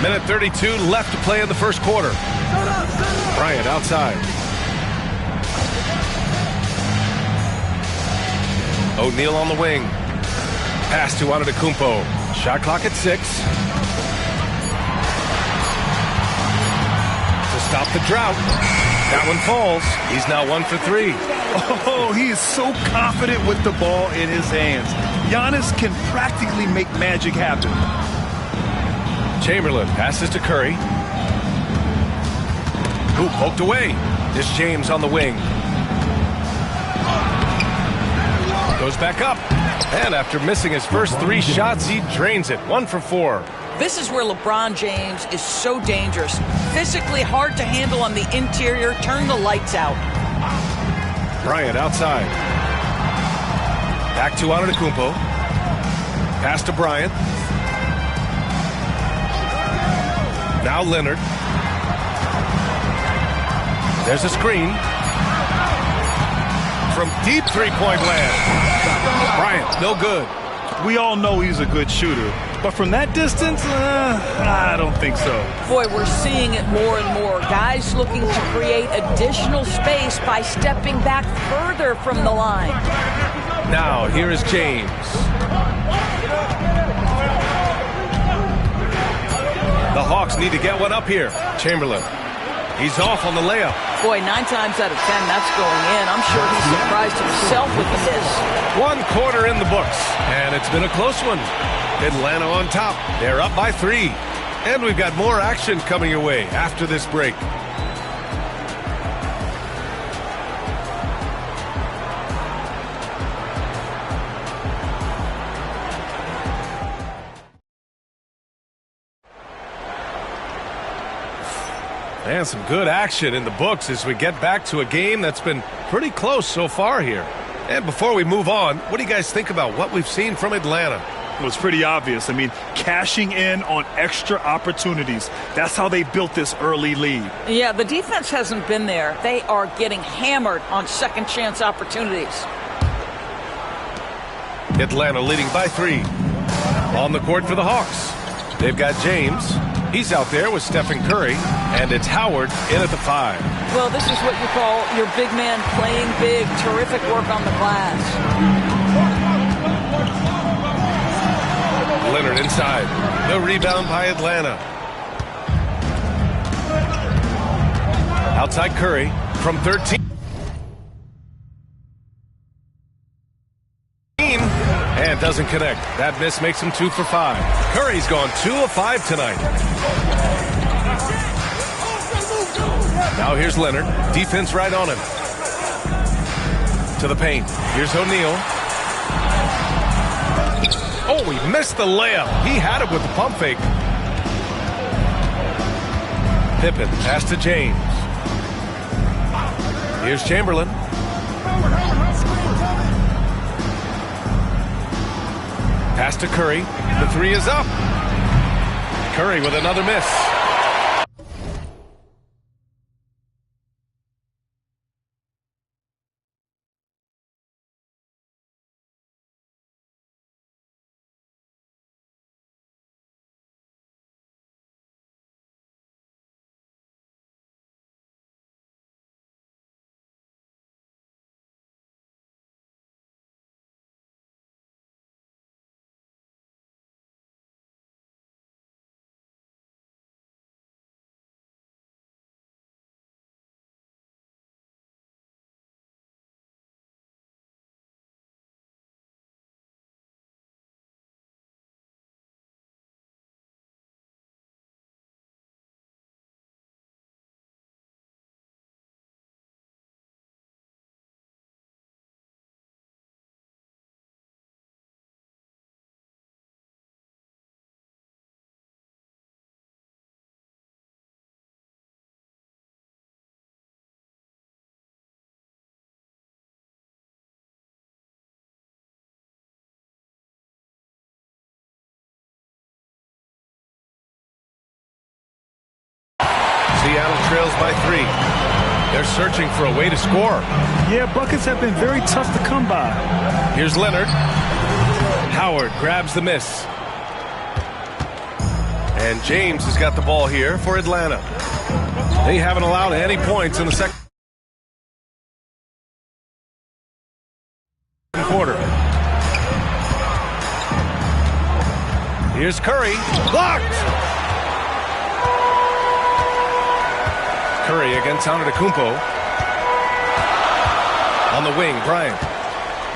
[SPEAKER 1] Minute 32 left to play in the first quarter. Bryant outside. O'Neal on the wing. Pass to Antetokounmpo. Shot clock at 6. To stop the drought. That one falls. He's now 1 for 3.
[SPEAKER 3] Oh, he is so confident with the ball in his hands. Giannis can practically make magic happen.
[SPEAKER 1] Chamberlain passes to Curry. Who poked away. This James on the wing. Goes back up. And after missing his first 3 shots, he drains it. 1 for 4.
[SPEAKER 7] This is where LeBron James is so dangerous. Physically hard to handle on the interior. Turn the lights out.
[SPEAKER 1] Bryant outside. Back to Antetokounmpo. Pass to Bryant. Now Leonard. There's a screen. From deep three-point land. Bryant, no good.
[SPEAKER 3] We all know he's a good shooter. But from that distance, I don't think so.
[SPEAKER 7] Boy, we're seeing it more and more. Guys looking to create additional space by stepping back further from the line.
[SPEAKER 1] Now, here is James. The Hawks need to get one up here. Chamberlain. He's off on the layup.
[SPEAKER 7] Boy, 9 times out of 10, that's going in. I'm sure he's surprised himself with the miss.
[SPEAKER 1] 1 quarter in the books, and it's been a close one. Atlanta on top. They're up by 3. And we've got more action coming your way after this break. And some good action in the books as we get back to a game that's been pretty close so far here. And before we move on, what do you guys think about what we've seen from Atlanta?
[SPEAKER 3] It was pretty obvious. I mean, cashing in on extra opportunities. That's how they built this early lead.
[SPEAKER 7] Yeah, the defense hasn't been there. They are getting hammered on second chance opportunities.
[SPEAKER 1] Atlanta leading by 3. On the court for the Hawks. They've got James. He's out there with Stephen Curry. And it's Howard in at the 5.
[SPEAKER 7] Well, this is what you call your big man playing big. Terrific work on the glass.
[SPEAKER 1] Leonard inside. The rebound by Atlanta. Outside Curry from 13. And doesn't connect. That miss makes him 2 for 5. Curry's gone 2 of 5 tonight. Now here's Leonard. Defense right on him. To the paint. Here's O'Neal. Oh, he missed the layup. He had it with the pump fake. Pippen, pass to James. Here's Chamberlain. Pass to Curry. The 3 is up. Curry with another miss. Seattle trails by 3. They're searching for a way to score.
[SPEAKER 8] Yeah, buckets have been very tough to come by.
[SPEAKER 1] Here's Leonard. Howard grabs the miss. And James has got the ball here for Atlanta. They haven't allowed any points in the second quarter. Here's Curry. Blocked! Curry against Antetokounmpo. On the wing, Bryant.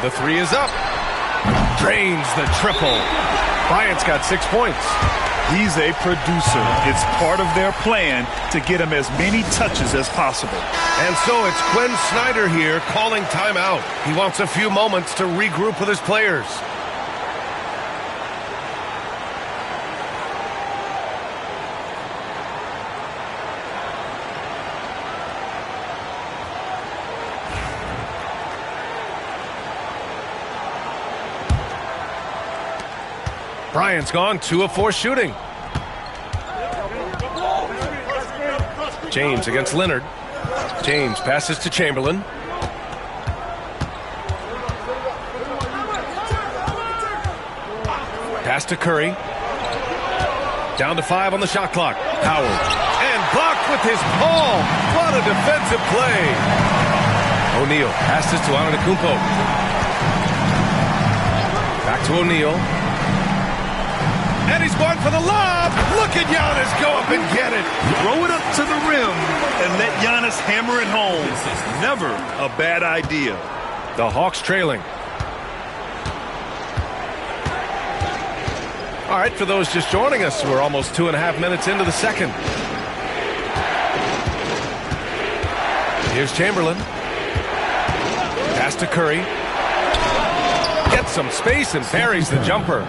[SPEAKER 1] The 3 is up. Drains the triple. Bryant's got 6 points.
[SPEAKER 3] He's a producer. It's part of their plan to get him as many touches as possible.
[SPEAKER 1] And so it's Quinn Snyder here calling timeout. He wants a few moments to regroup with his players. Bryant's gone 2 of 4 shooting. James against Leonard. James passes to Chamberlain. Pass to Curry. Down to 5 on the shot clock. Howard. And blocked with his palm. What a defensive play. O'Neal passes to Antetokounmpo. Back to O'Neal. And he's going for the lob. Look at Giannis go up and get it.
[SPEAKER 3] Throw it up to the rim and let Giannis hammer it home. Never a bad idea.
[SPEAKER 1] The Hawks trailing. All right, for those just joining us, we're almost 2.5 minutes into the second. Here's Chamberlain. Pass to Curry. Gets some space and buries the jumper.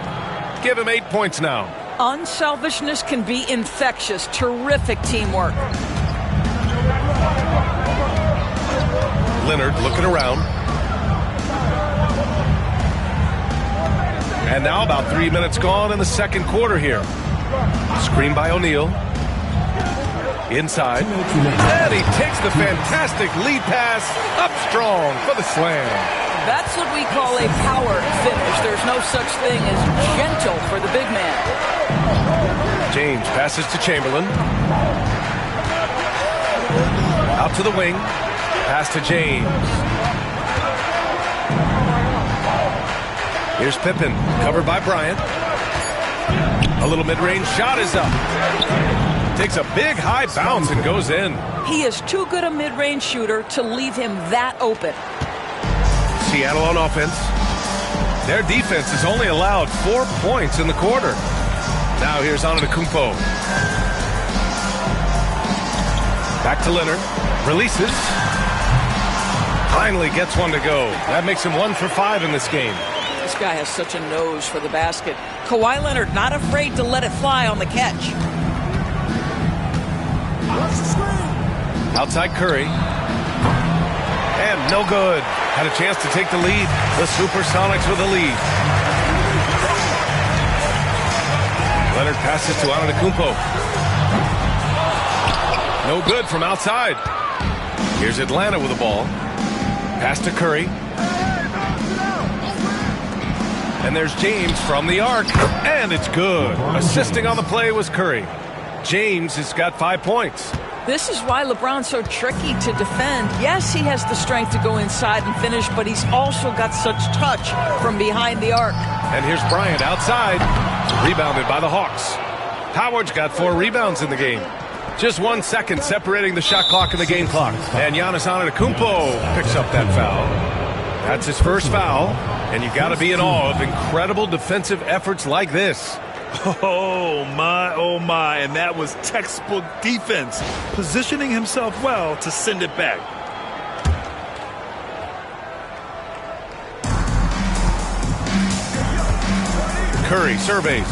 [SPEAKER 1] Give him 8 points now.
[SPEAKER 7] Unselfishness can be infectious. Terrific teamwork.
[SPEAKER 1] Leonard looking around. And now about 3 minutes gone in the second quarter here. Screen by O'Neal. Inside. And he takes the fantastic lead pass up strong for the slam.
[SPEAKER 7] That's what we call a power finish. There's no such thing as gentle for the big man.
[SPEAKER 1] James passes to Chamberlain. Out to the wing. Pass to James. Here's Pippen, covered by Bryant. A little mid-range shot is up. Takes a big high bounce and goes in.
[SPEAKER 7] He is too good a mid-range shooter to leave him that open.
[SPEAKER 1] Seattle on offense. Their defense has only allowed 4 points in the quarter. Now here's Antetokounmpo. Back to Leonard. Releases. Finally gets one to go. That makes him 1 for 5 in this game.
[SPEAKER 7] This guy has such a nose for the basket. Kawhi Leonard not afraid to let it fly on the catch.
[SPEAKER 1] Outside Curry. And no good. Had a chance to take the lead. The Supersonics with the lead. Leonard passes to Antetokounmpo. No good from outside. Here's Atlanta with the ball. Pass to Curry. And there's James from the arc. And it's good. Assisting on the play was Curry. James has got 5 points.
[SPEAKER 7] This is why LeBron's so tricky to defend. Yes, he has the strength to go inside and finish, but he's also got such touch from behind the arc.
[SPEAKER 1] And here's Bryant outside. Rebounded by the Hawks. Howard's got 4 rebounds in the game. Just 1 second separating the shot clock and the game clock. And Giannis Antetokounmpo picks up that foul. That's his first foul. And you got to be in awe of incredible defensive efforts like this.
[SPEAKER 3] Oh, my. And that was textbook defense. Positioning himself well to send it back.
[SPEAKER 1] Curry surveys.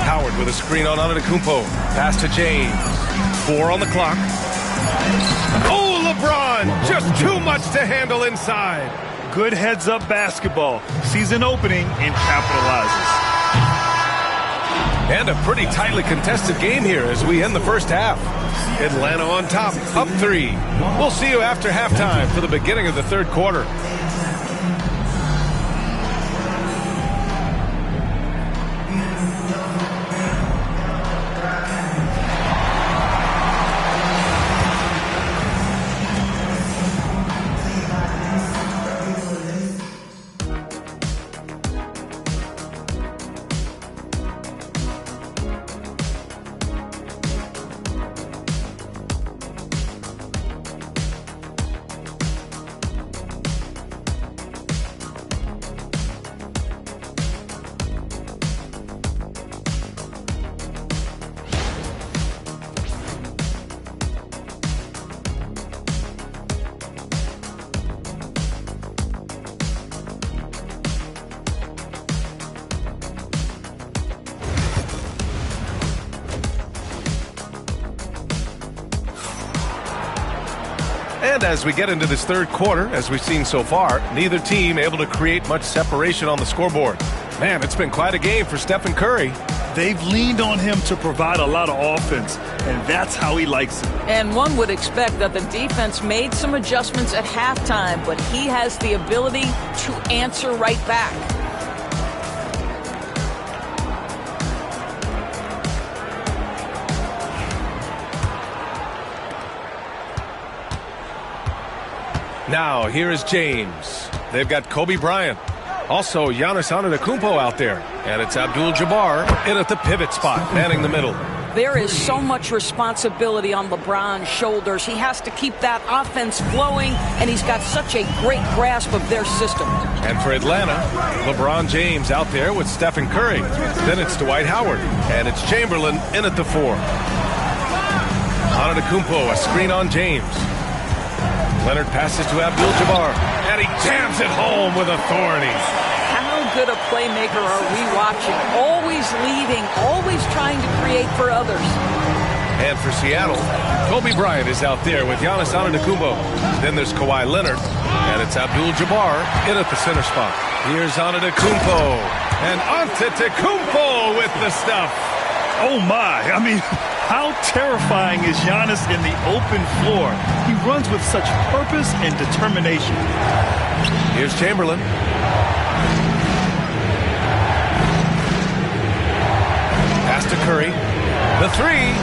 [SPEAKER 1] Howard with a screen on Antetokounmpo. Pass to James. 4 on the clock. Oh, LeBron! Just too much to handle inside.
[SPEAKER 3] Good heads-up basketball. Sees an opening and capitalizes.
[SPEAKER 1] And a pretty tightly contested game here as we end the first half. Atlanta on top, up 3. We'll see you after halftime for the beginning of the third quarter. And as we get into this third quarter, as we've seen so far, neither team able to create much separation on the scoreboard. Man, it's been quite a game for Stephen Curry.
[SPEAKER 3] They've leaned on him to provide a lot of offense, and that's how he likes it.
[SPEAKER 7] And one would expect that the defense made some adjustments at halftime, but he has the ability to answer right back.
[SPEAKER 1] Now, here is James. They've got Kobe Bryant. Also, Giannis Antetokounmpo out there. And it's Abdul-Jabbar in at the pivot spot, manning the middle.
[SPEAKER 7] There is so much responsibility on LeBron's shoulders. He has to keep that offense flowing, and he's got such a great grasp of their system.
[SPEAKER 1] And for Atlanta, LeBron James out there with Stephen Curry. Then it's Dwight Howard. And it's Chamberlain in at the 4. Antetokounmpo, a screen on James. Leonard passes to Abdul-Jabbar, and he jams it home with authority.
[SPEAKER 7] How good a playmaker are we watching? Always leading, always trying to create for others.
[SPEAKER 1] And for Seattle, Kobe Bryant is out there with Giannis Antetokounmpo. Then there's Kawhi Leonard, and it's Abdul-Jabbar in at the center spot. Here's Antetokounmpo, and Antetokounmpo with the stuff.
[SPEAKER 3] Oh, my. I mean, how terrifying is Giannis in the open floor? He runs with such purpose and determination.
[SPEAKER 1] Here's Chamberlain. Pass to Curry. The 3.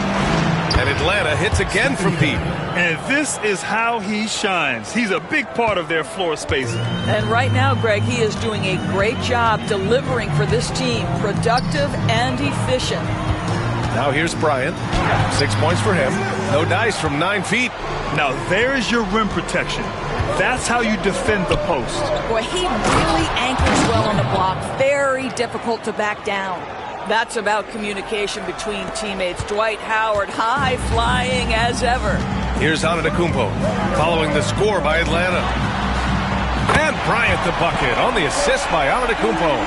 [SPEAKER 1] And Atlanta hits again from deep.
[SPEAKER 3] And this is how he shines. He's a big part of their floor spacing.
[SPEAKER 7] And right now, Greg, he is doing a great job delivering for this team. Productive and efficient.
[SPEAKER 1] Now here's Bryant. 6 points for him. No dice from 9 feet.
[SPEAKER 3] Now there's your rim protection. That's how you defend the post.
[SPEAKER 7] Boy, he really anchors well on the block. Very difficult to back down. That's about communication between teammates. Dwight Howard, high flying as ever.
[SPEAKER 1] Here's Antetokounmpo, following the score by Atlanta. And Bryant the bucket on the assist by Antetokounmpo.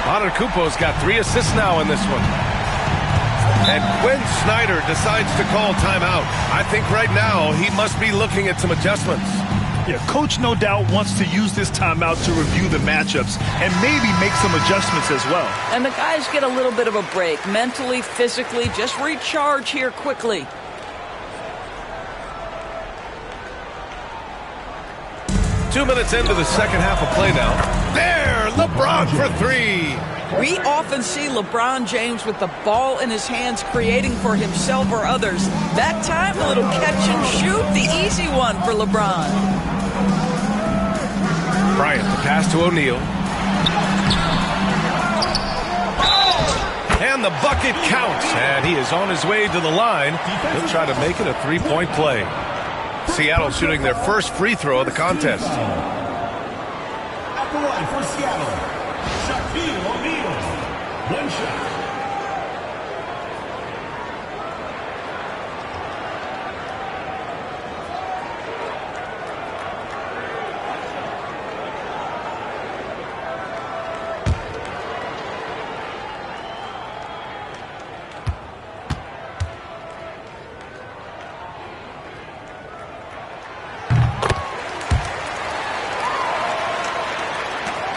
[SPEAKER 1] Antetokounmpo's got 3 assists now in this one. And Quinn Snyder decides to call timeout. I think right now he must be looking at some adjustments.
[SPEAKER 3] Yeah, coach no doubt wants to use this timeout to review the matchups and maybe make some adjustments as well.
[SPEAKER 7] And the guys get a little bit of a break, mentally, physically, just recharge here quickly.
[SPEAKER 1] Two minutes into the second half of play now. There, LeBron for 3.
[SPEAKER 7] We often see LeBron James with the ball in his hands creating for himself or others. That time, a little catch and shoot, the easy one for LeBron.
[SPEAKER 1] Bryant, the pass to O'Neal. And the bucket counts, and he is on his way to the line. He'll try to make it a 3-point play. Seattle shooting their first free throw of the contest.
[SPEAKER 6] At the line for Seattle, Shaquille O'Neal. 1 shot.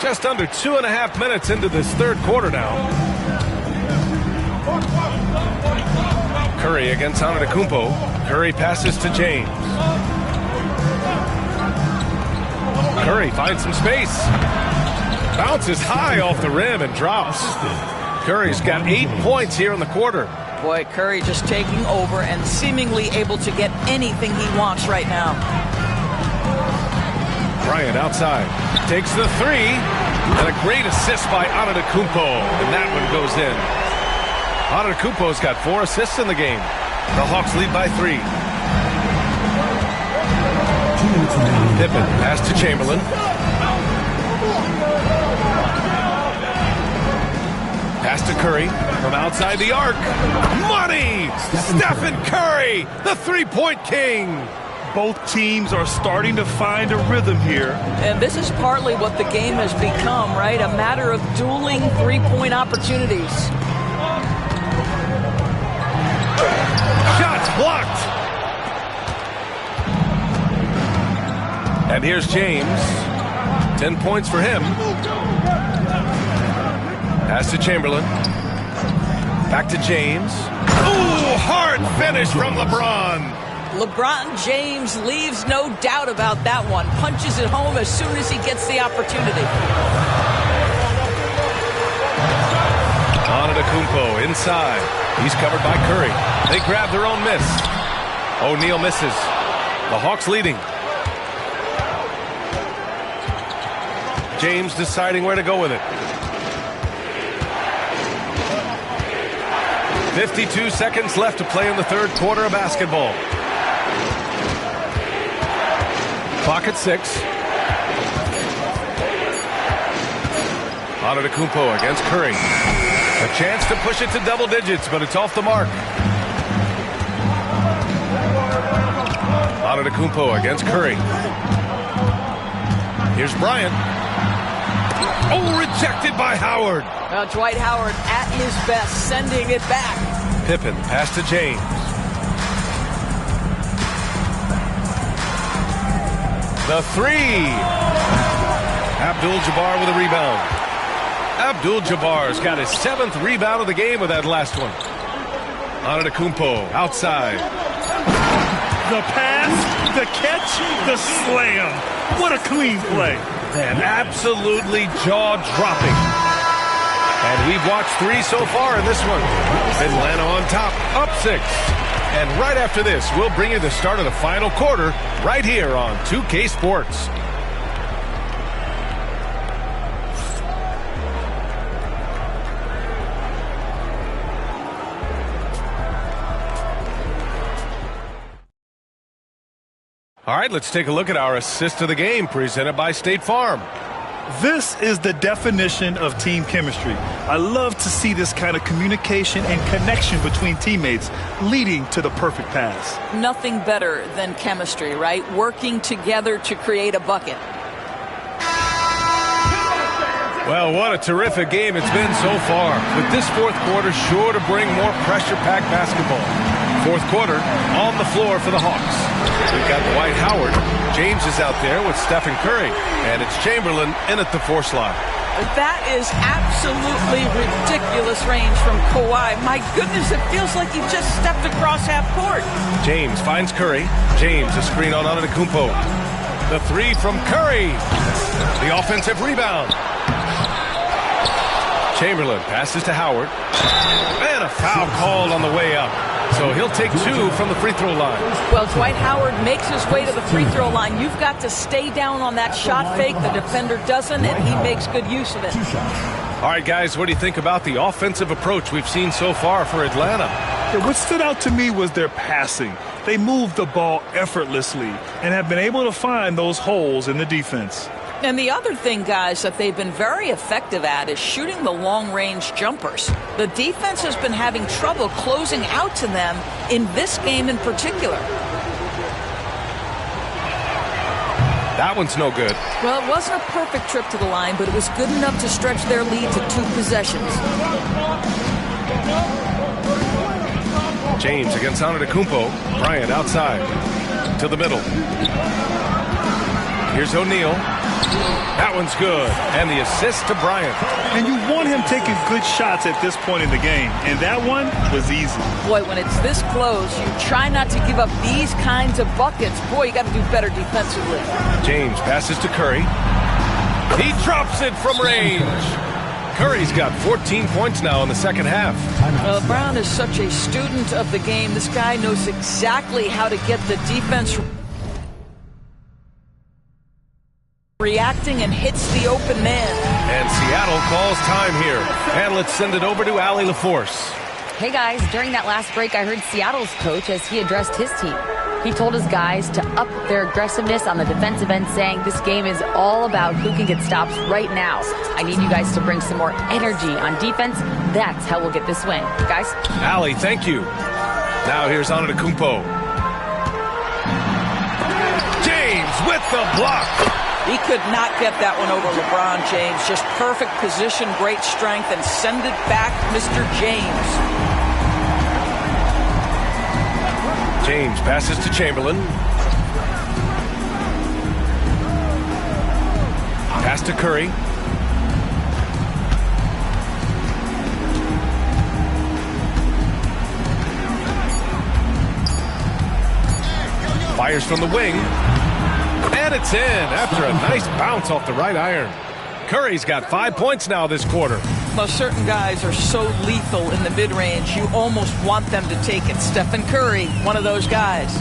[SPEAKER 1] Just under 2.5 minutes into this third quarter now. Curry against Antetokounmpo. Curry passes to James. Curry finds some space. Bounces high off the rim and drops. Curry's got 8 points here in the quarter.
[SPEAKER 7] Boy, Curry just taking over and seemingly able to get anything he wants right now.
[SPEAKER 1] Bryant outside. Takes the 3. And a great assist by Antetokounmpo. And that one goes in. Antetokounmpo's got 4 assists in the game. The Hawks lead by 3. Pippen pass to Chamberlain. Pass to Curry from outside the arc. Money! Stephen Curry, the 3-point king.
[SPEAKER 3] Both teams are starting to find a rhythm here.
[SPEAKER 7] And this is partly what the game has become, right? A matter of dueling 3-point opportunities.
[SPEAKER 1] Shots blocked. And here's James. 10 points for him. Pass to Chamberlain. Back to James. Ooh, hard finish from LeBron.
[SPEAKER 7] LeBron James leaves no doubt about that one. Punches it home as soon as he gets the opportunity.
[SPEAKER 1] Antetokounmpo inside. He's covered by Curry. They grab their own miss. O'Neal misses. The Hawks leading. James deciding where to go with it. 52 seconds left to play in the third quarter of basketball. Clock at 6. Antetokounmpo against Curry. A chance to push it to double digits, but it's off the mark. Antetokounmpo against Curry. Here's Bryant. Oh, rejected by Howard.
[SPEAKER 7] Well, Dwight Howard at his best, sending it back.
[SPEAKER 1] Pippen, pass to James. The 3. Abdul-Jabbar with a rebound. Abdul-Jabbar's got his 7th rebound of the game with that last one. Antetokounmpo outside.
[SPEAKER 3] The pass, the catch, the slam. What a clean play.
[SPEAKER 1] Man, absolutely jaw-dropping. And we've watched 3 so far in this one. Atlanta on top, up 6. And right after this, we'll bring you the start of the final quarter right here on 2K Sports. All right, let's take a look at our assist of the game presented by State Farm.
[SPEAKER 3] This is the definition of team chemistry. I love to see this kind of communication and connection between teammates leading to the perfect pass.
[SPEAKER 7] Nothing better than chemistry, right? Working together to create a bucket.
[SPEAKER 1] Well, what a terrific game it's been so far. With this fourth quarter sure to bring more pressure-packed basketball. Fourth quarter on the floor for the Hawks. We've got Dwight Howard. James is out there with Stephen Curry. And it's Chamberlain in at the 4 slot.
[SPEAKER 7] That is absolutely ridiculous range from Kawhi. My goodness, it feels like he just stepped across half court.
[SPEAKER 1] James finds Curry. James, a screen on Antetokounmpo. The 3 from Curry. The offensive rebound. Chamberlain passes to Howard. And a foul called on the way up. So he'll take 2 from the free throw line.
[SPEAKER 7] Well, Dwight Howard makes his way to the free throw line. You've got to stay down on that shot fake. The defender doesn't, and he makes good use of it.
[SPEAKER 1] All right, guys, what do you think about the offensive approach we've seen so far for Atlanta?
[SPEAKER 3] Yeah, what stood out to me was their passing. They moved the ball effortlessly and have been able to find those holes in the defense.
[SPEAKER 7] And the other thing, guys, that they've been very effective at is shooting the long-range jumpers. The defense has been having trouble closing out to them in this game in particular.
[SPEAKER 1] That one's no good.
[SPEAKER 7] Well, it wasn't a perfect trip to the line, but it was good enough to stretch their lead to 2 possessions.
[SPEAKER 1] James against Antetokounmpo. Bryant outside to the middle. Here's O'Neal. That one's good. And the assist to Bryant.
[SPEAKER 3] And you want him taking good shots at this point in the game. And that one was easy.
[SPEAKER 7] Boy, when it's this close, you try not to give up these kinds of buckets. Boy, you got to do better defensively.
[SPEAKER 1] James passes to Curry. He drops it from range. Curry's got 14 points now in the second half.
[SPEAKER 7] Well, Brown is such a student of the game. This guy knows exactly how to get the defense reacting and hits the open man.
[SPEAKER 1] And Seattle calls time here. And let's send it over to Allie LaForce.
[SPEAKER 5] Hey guys, during that last break, I heard Seattle's coach as he addressed his team. He told his guys to up their aggressiveness on the defensive end, saying this game is all about who can get stops right now. I need you guys to bring some more energy on defense. That's how we'll get this win. Guys?
[SPEAKER 1] Allie, thank you. Now here's Antetokounmpo. James with the block.
[SPEAKER 7] He could not get that one over LeBron James. Just perfect position, great strength, and send it back, Mr. James.
[SPEAKER 1] James passes to Chamberlain. Pass to Curry. Fires from the wing. And it's in after a nice bounce off the right iron. Curry's got 5 points now this quarter.
[SPEAKER 7] Well, certain guys are so lethal in the mid-range, you almost want them to take it. Stephen Curry, one of those guys.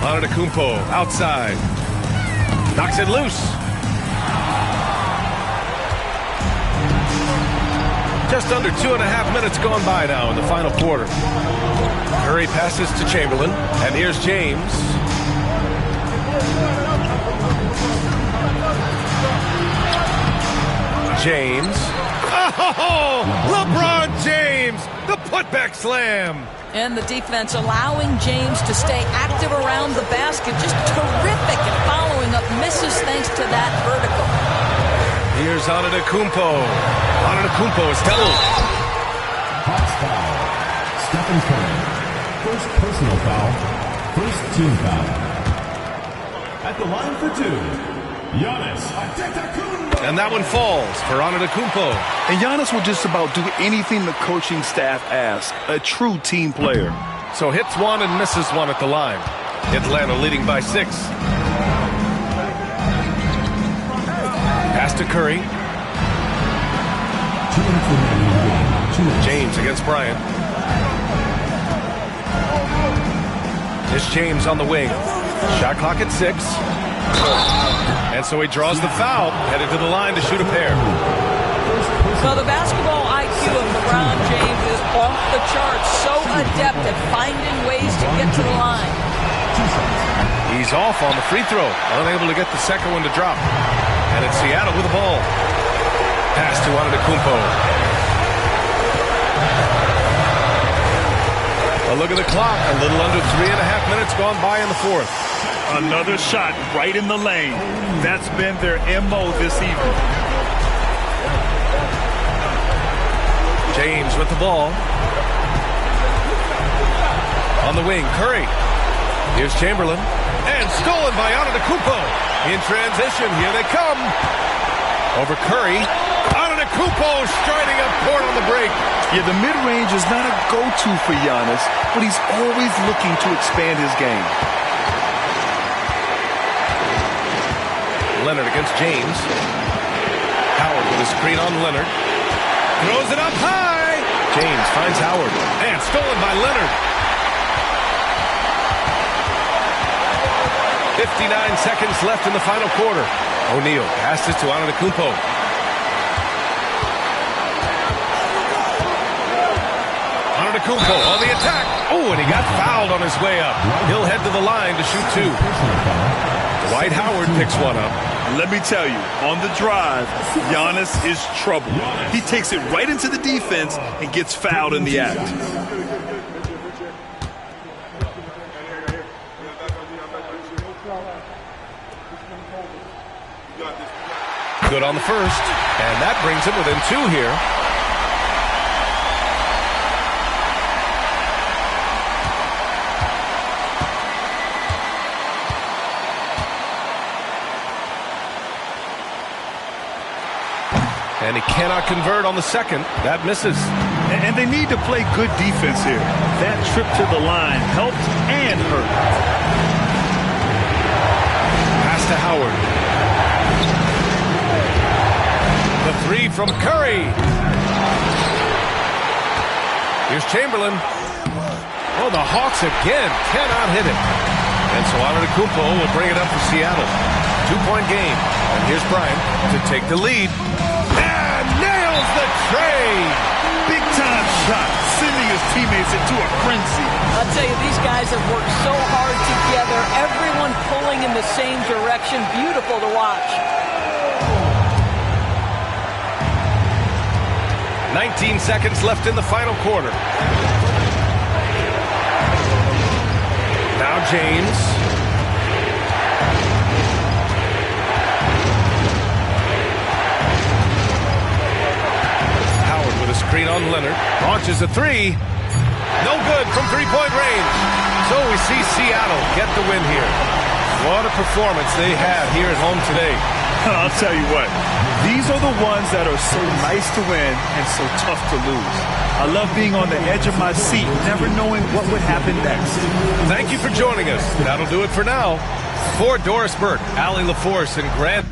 [SPEAKER 1] Antetokounmpo outside. Knocks it loose. Just under 2.5 minutes gone by now in the final quarter. Curry passes to Chamberlain, and here's James. James. Oh, LeBron James, the putback slam.
[SPEAKER 7] And the defense allowing James to stay active around the basket. Just terrific at following up misses thanks to that vertical.
[SPEAKER 1] Here's Antetokounmpo. Antetokounmpo is doubled.
[SPEAKER 6] Hawks foul. Stephen Curry. First personal foul. First team foul. At the line for 2, Giannis Antetokounmpo.
[SPEAKER 1] And that one falls for Antetokounmpo.
[SPEAKER 3] And Giannis will just about do anything the coaching staff asks. A true team player.
[SPEAKER 1] So hits one and misses one at the line. Atlanta leading by 6. Pass Pass to Curry.
[SPEAKER 6] 2 minutes remaining in the game. 2 minutes.
[SPEAKER 1] James against Bryant. It's James on the wing. Shot clock at 6. And so he draws the foul, headed to the line to shoot a pair.
[SPEAKER 7] So the basketball IQ of LeBron James is off the charts. So adept at finding ways to get to the line.
[SPEAKER 1] He's off on the free throw, unable to get the second one to drop. And it's Seattle with the ball. Pass to Antetokounmpo. A look at the clock. A little under 3.5 minutes gone by in the fourth.
[SPEAKER 3] Another shot right in the lane. That's been their MO this evening.
[SPEAKER 1] James with the ball. On the wing, Curry. Here's Chamberlain. And stolen by Antetokounmpo. In transition, here they come. Over Curry. Antetokounmpo striding up court on the break.
[SPEAKER 3] Yeah, the mid-range is not a go-to for Giannis, but he's always looking to expand his game.
[SPEAKER 1] Leonard against James. Howard with a screen on Leonard. Throws it up high. James finds Howard. And stolen by Leonard. 59 seconds left in the final quarter. O'Neal passes to Antetokounmpo. Antetokounmpo on the attack. Oh, and he got fouled on his way up. He'll head to the line to shoot 2. Dwight Howard picks one up.
[SPEAKER 3] Let me tell you, on the drive, Giannis is trouble. He takes it right into the defense and gets fouled in the act.
[SPEAKER 1] Good on the first, and that brings him within 2 here. And he cannot convert on the second. That misses.
[SPEAKER 3] And they need to play good defense here. That trip to the line helped and hurt.
[SPEAKER 1] Pass to Howard. The 3 from Curry. Here's Chamberlain. Oh, the Hawks again cannot hit it. And so Antetokounmpo will bring it up for Seattle. 2-point game. And here's Bryant to take the lead. And nails the trade.
[SPEAKER 3] Big time shot, sending his teammates into a frenzy.
[SPEAKER 7] I'll tell you, these guys have worked so hard together. Everyone pulling in the same direction. Beautiful to watch.
[SPEAKER 1] 19 seconds left in the final quarter. Now James. Howard with a screen on Leonard. Launches a 3. No good from 3-point range. So we see Seattle get the win here. What a performance they have here at home today.
[SPEAKER 3] I'll tell you what, these are the ones that are so nice to win and so tough to lose. I love being on the edge of my seat, never knowing what would happen next.
[SPEAKER 1] Thank you for joining us. That'll do it for now. For Doris Burke, Allie LaForce, and Grant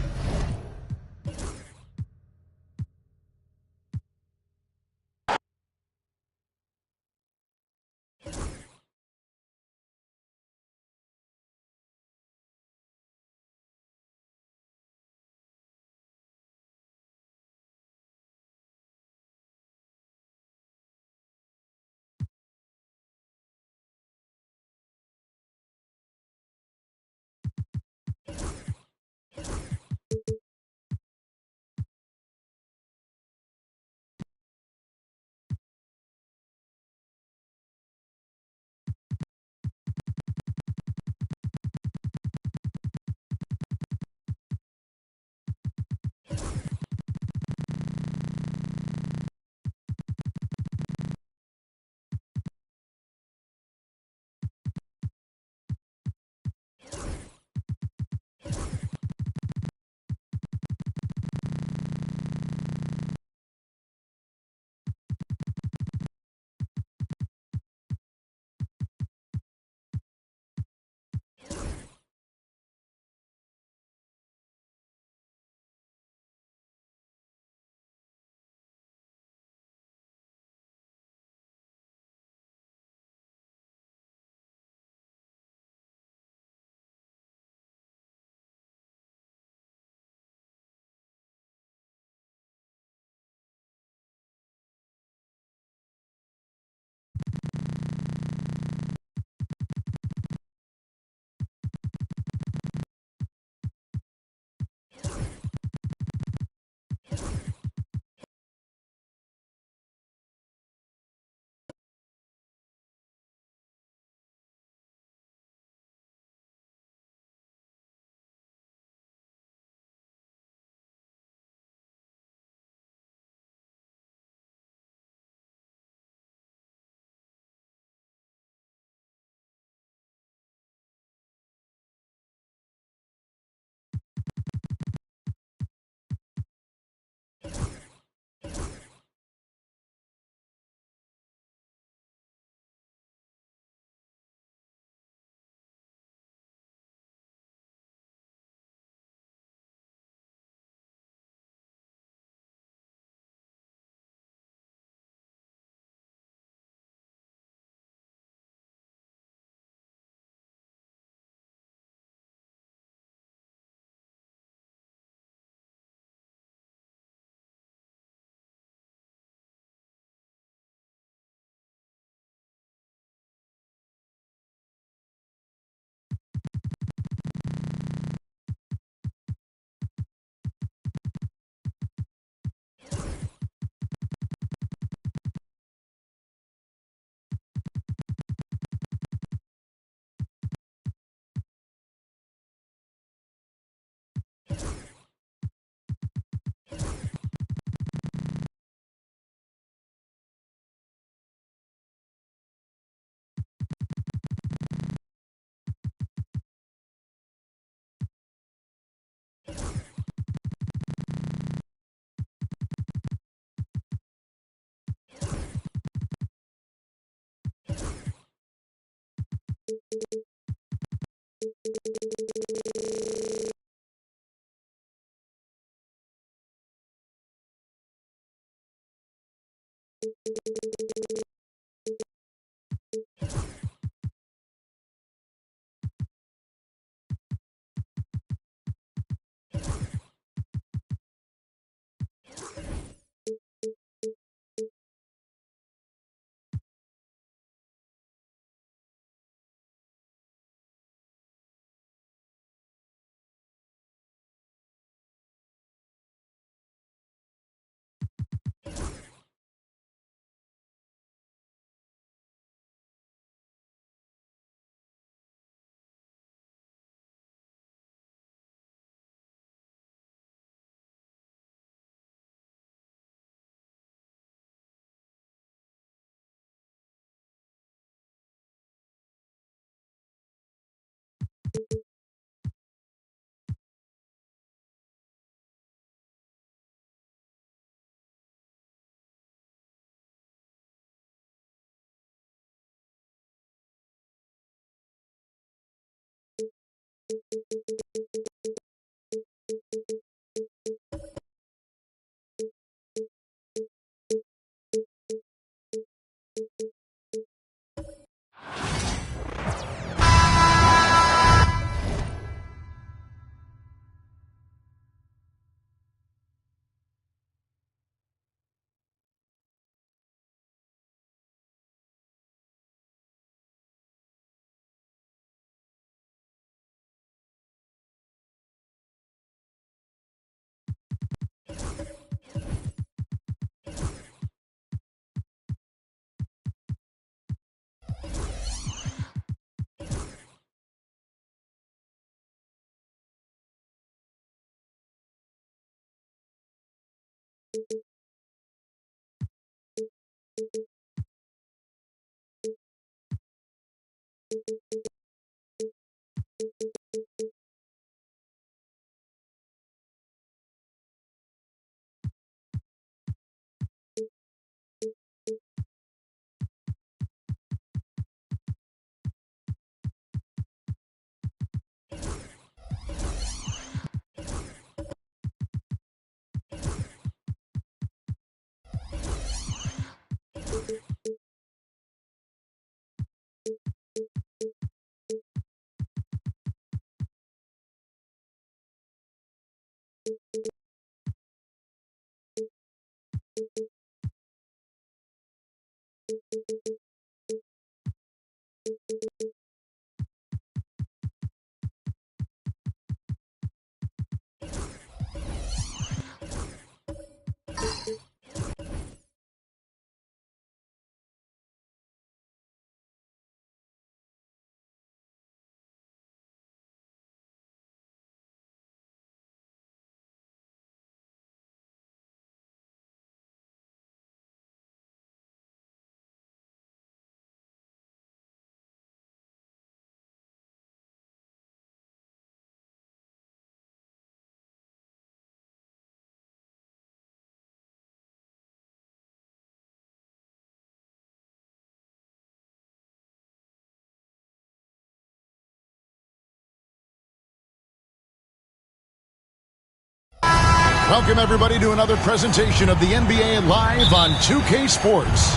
[SPEAKER 9] Welcome, everybody, to another presentation of the NBA live on 2K Sports.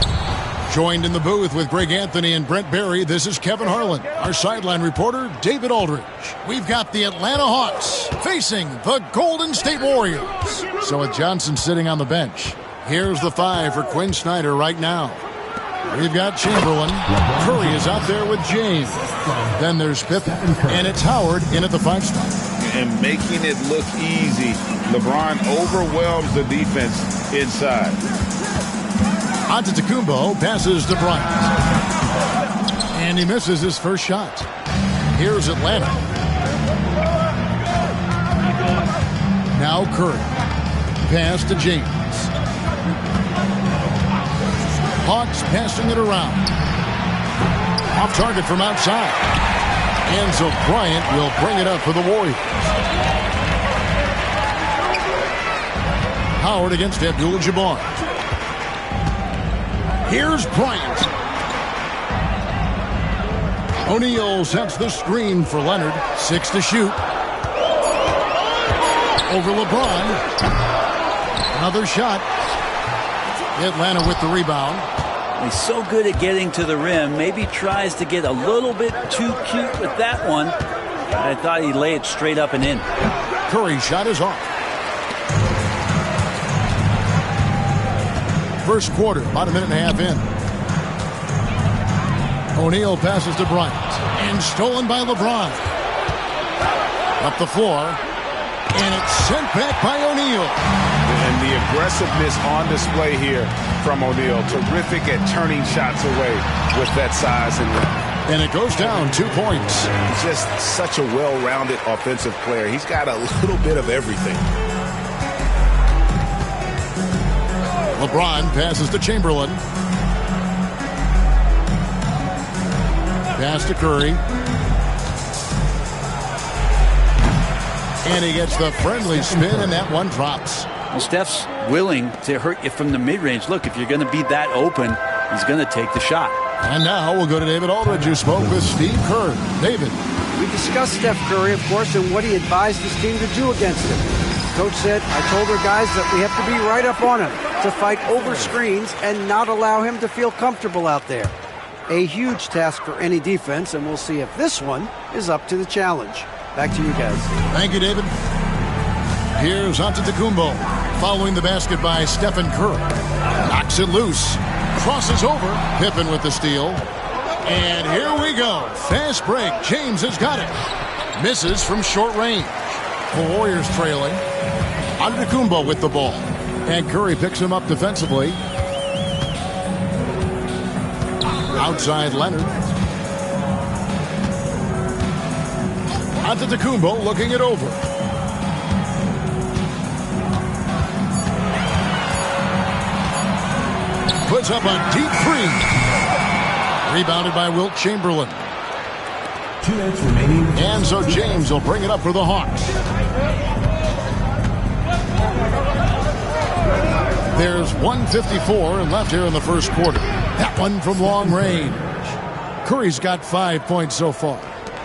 [SPEAKER 9] Joined in the booth with Greg Anthony and Brent Barry, this is Kevin Harlan. Our sideline reporter, David Aldridge. We've got the Atlanta Hawks facing the Golden State Warriors. So with Johnson sitting on the bench, here's the five for Quinn Snyder right now. We've got Chamberlain. Curry is out there with James. Then there's Pippen. And it's Howard in at the 5-spot.
[SPEAKER 10] And making it look easy. LeBron overwhelms the defense inside.
[SPEAKER 9] Antetokounmpo passes to Bryant. And he misses his first shot. Here's Atlanta. Now Curry. Pass to James. Hawks passing it around. Off target from outside. And so Bryant will bring it up for the Warriors. Howard against Abdul-Jabbar. Here's Bryant. O'Neal sets the screen for Leonard. 6 to shoot. Over LeBron. Another shot. Atlanta with the rebound.
[SPEAKER 11] He's so good at getting to the rim. Maybe tries to get a little bit too cute with that one. I thought he'd lay it straight up and in.
[SPEAKER 9] Curry's shot is off. First quarter, about a minute and a half in. O'Neal passes to Bryant. And stolen by LeBron. Up the floor. And it's sent back by O'Neal.
[SPEAKER 10] And the aggressiveness on display here from O'Neal. Terrific at turning shots away with that size and length.
[SPEAKER 9] And it goes down 2 points.
[SPEAKER 10] He's just such a well-rounded offensive player. He's got a little bit of everything.
[SPEAKER 9] LeBron passes to Chamberlain. Pass to Curry. And he gets the friendly spin, and that one drops.
[SPEAKER 11] Well, Steph's willing to hurt you from the mid-range. Look, if you're going to be that open, he's going to take the shot.
[SPEAKER 9] And now we'll go to David Aldridge, who spoke with Steve Kerr. David.
[SPEAKER 12] We discussed Steph Curry, of course, and what he advised his team to do against him. Coach said, I told our guys that we have to be right up on him, to fight over screens and not allow him to feel comfortable out there. A huge task for any defense, and we'll see if this one is up to the challenge. Back to you guys.
[SPEAKER 9] Thank you, David. Here's Antetokounmpo, following the basket by Stephen Curry. Knocks it loose. Crosses over. Pippen with the steal. And here we go. Fast break. James has got it. Misses from short range. The Warriors trailing. Antetokounmpo with the ball. And Curry picks him up defensively. Outside Leonard. Antetokounmpo looking it over. Puts up a deep three. Rebounded by Wilt Chamberlain.
[SPEAKER 6] 2 minutes remaining.
[SPEAKER 9] And so James will bring it up for the Hawks. There's 1:54 left here in the first quarter. That one from long range. Curry's got 5 points so far.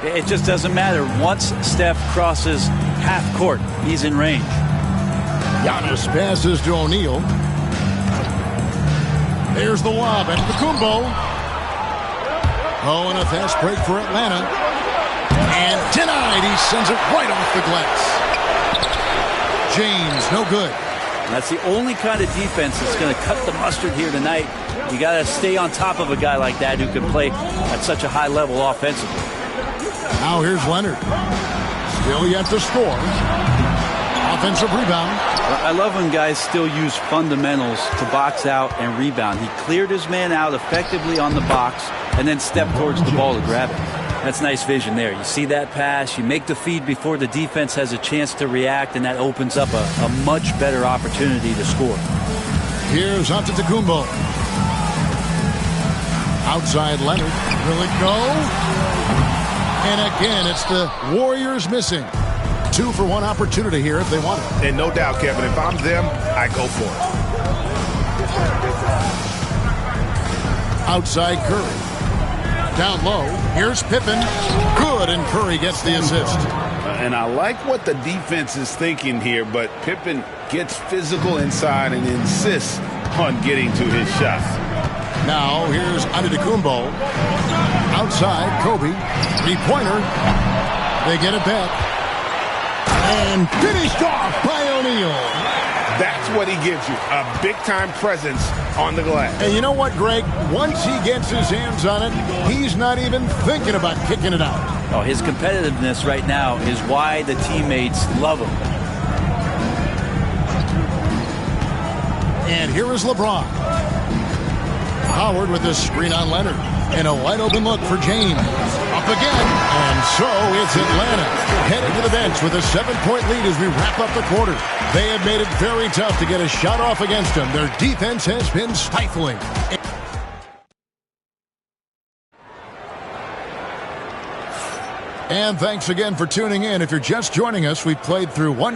[SPEAKER 11] It just doesn't matter. Once Steph crosses half court, he's in range.
[SPEAKER 9] Giannis passes to O'Neal. There's the lob at Antetokounmpo. Oh, and a fast break for Atlanta. And denied. He sends it right off the glass. James, no good.
[SPEAKER 11] That's the only kind of defense that's going to cut the mustard here tonight. You got to stay on top of a guy like that who can play at such a high level offensively.
[SPEAKER 9] Now here's Leonard. Still yet to score. Offensive rebound.
[SPEAKER 11] I love when guys still use fundamentals to box out and rebound. He cleared his man out effectively on the box and then stepped towards the ball to grab it. That's nice vision there. You see that pass, you make the feed before the defense has a chance to react, and that opens up a much better opportunity to score.
[SPEAKER 9] Here's Antetokounmpo. Outside Leonard. Will it go? And again, it's the Warriors missing. 2-for-1 opportunity here if they want it.
[SPEAKER 10] And no doubt, Kevin, if I'm them, I go for
[SPEAKER 9] it. Outside Curry. Down low. Here's Pippen. Good, and Curry gets the assist.
[SPEAKER 10] And I like what the defense is thinking here, but Pippen gets physical inside and insists on getting to his shot.
[SPEAKER 9] Now here's Antetokounmpo. Outside, Kobe. Three-pointer. They get it back. And finished off by O'Neal.
[SPEAKER 10] That's what he gives you, a big-time presence on the glass.
[SPEAKER 9] And you know what, Greg? Once he gets his hands on it, he's not even thinking about kicking it out.
[SPEAKER 11] Oh, his competitiveness right now is why the teammates love him.
[SPEAKER 9] And here is LeBron. Howard with this screen on Leonard. And a wide-open look for James. Up again. And so it's Atlanta heading to the bench with a 7-point lead as we wrap up the quarter. They have made it very tough to get a shot off against them. Their defense has been stifling. And thanks again for tuning in. If you're just joining us, we played through one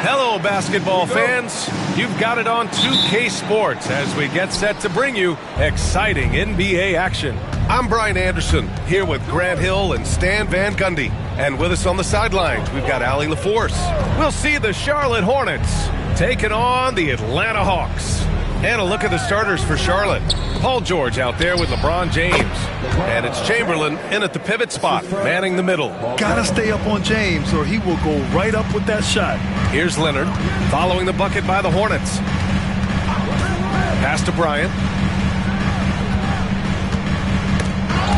[SPEAKER 1] Hello, basketball fans. You've got it on 2K Sports as we get set to bring you exciting NBA action. I'm Brian Anderson, here with Grant Hill and Stan Van Gundy. And with us on the sidelines, we've got Allie LaForce. We'll see the Charlotte Hornets taking on the Atlanta Hawks. And a look at the starters for Charlotte. Paul George out there with LeBron James. And it's Chamberlain in at the pivot spot, manning the middle.
[SPEAKER 3] Gotta stay up on James or he will go right up with that shot.
[SPEAKER 1] Here's Leonard following the bucket by the Hornets. Pass to Bryant.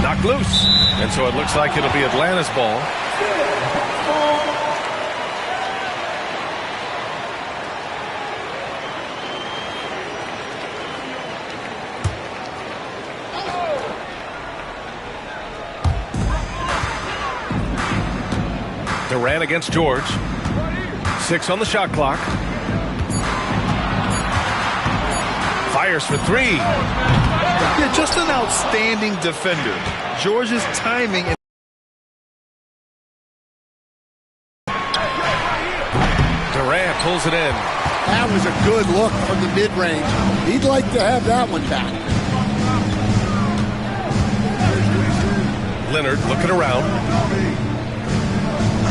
[SPEAKER 1] Knocked loose. And so it looks like it'll be Atlanta's ball. Durant against George. 6 on the shot clock. Fires for 3.
[SPEAKER 3] Yeah, just an outstanding defender. George's timing.
[SPEAKER 1] Durant pulls it in.
[SPEAKER 9] That was a good look from the mid-range. He'd like to have that one back.
[SPEAKER 1] Leonard looking around.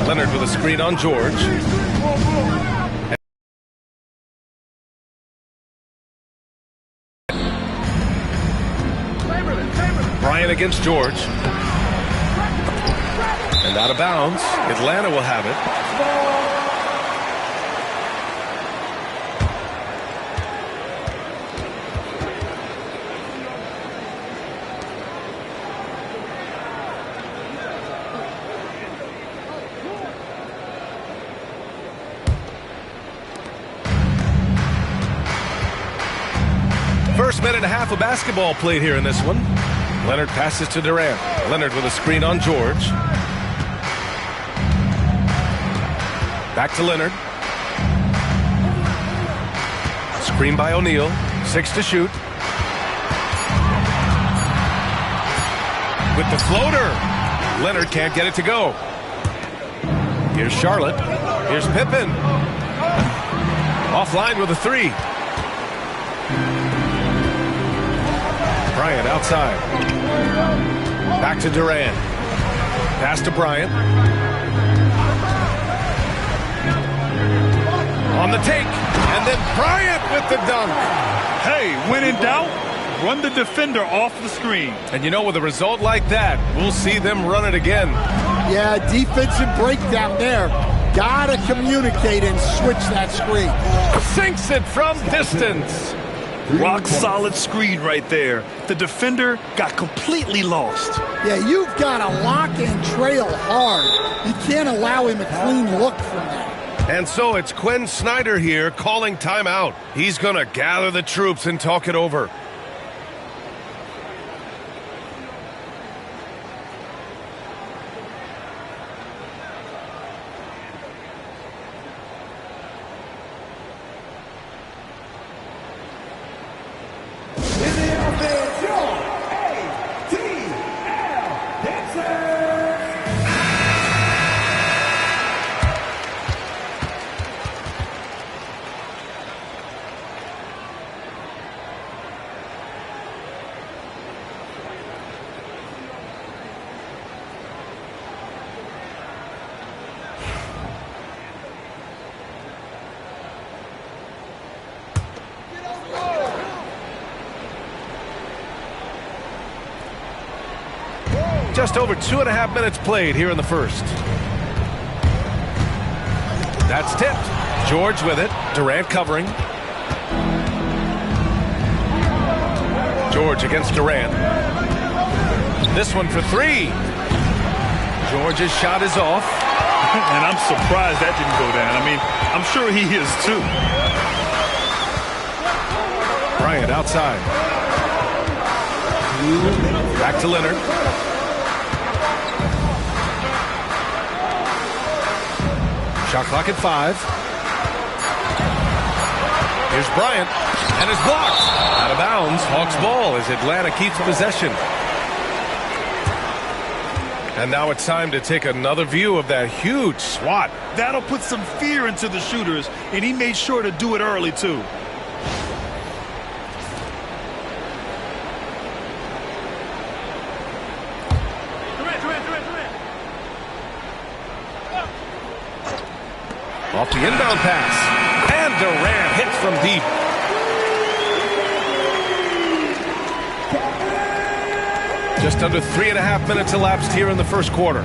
[SPEAKER 1] Leonard with a screen on George. Bryant against George. And out of bounds. Atlanta will have it. First minute and a half of basketball played here in this one. Leonard passes to Durant. Leonard with a screen on George. Back to Leonard. Screen by O'Neal. 6 to shoot. With the floater. Leonard can't get it to go. Here's Charlotte. Here's Pippen. Offline with a 3. Bryant outside. Back to Durant. Pass to Bryant. On the take. And then Bryant with the dunk.
[SPEAKER 3] Hey, when in doubt, run the defender off the screen.
[SPEAKER 1] And you know, with a result like that, we'll see them run it again.
[SPEAKER 9] Yeah, defensive breakdown there. Gotta communicate and switch that screen.
[SPEAKER 1] Sinks it from distance.
[SPEAKER 3] Rock solid screen right there. The defender got completely lost.
[SPEAKER 9] Yeah, you've got to lock and trail hard. You can't allow him a clean look from that.
[SPEAKER 1] And so it's Quinn Snyder here calling timeout. He's going to gather the troops and talk it over. Just over 2.5 minutes played here in the first. That's tipped. George with it. Durant covering. George against Durant. This one for 3. George's shot is off.
[SPEAKER 3] And I'm surprised that didn't go down. I mean, I'm sure he is too.
[SPEAKER 1] Bryant outside. Back to Leonard. Shot clock at 5. Here's Bryant, and it's blocked. Out of bounds, Hawks ball as Atlanta keeps possession. And now it's time to take another view of that huge swat.
[SPEAKER 3] That'll put some fear into the shooters, and he made sure to do it early, too.
[SPEAKER 1] Off the inbound pass. And Durant hits from deep. Just under 3.5 minutes elapsed here in the first quarter.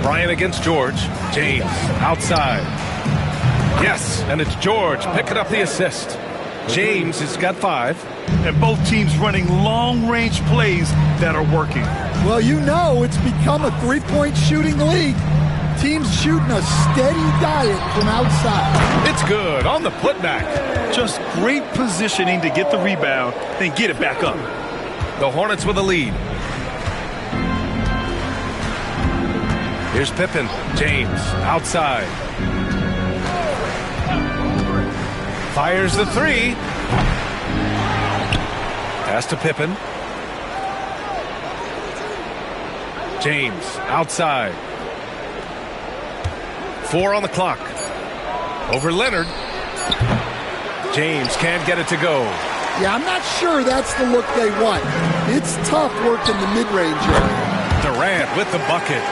[SPEAKER 1] Bryant against George. James outside. Yes, and it's George picking up the assist. James has got 5.
[SPEAKER 3] And both teams running long-range plays that are working.
[SPEAKER 13] Well, you know it's become a three-point shooting league. Teams shooting a steady diet from outside.
[SPEAKER 1] It's good on the putback.
[SPEAKER 3] Just great positioning to get the rebound, then get it back up.
[SPEAKER 1] The Hornets with a lead. Here's Pippen. James outside. Fires the 3. Pass to Pippen. James outside. 4 on the clock. Over Leonard. James can't get it to go.
[SPEAKER 13] Yeah, I'm not sure that's the look they want. It's tough work in the mid-range area.
[SPEAKER 1] Durant with the bucket.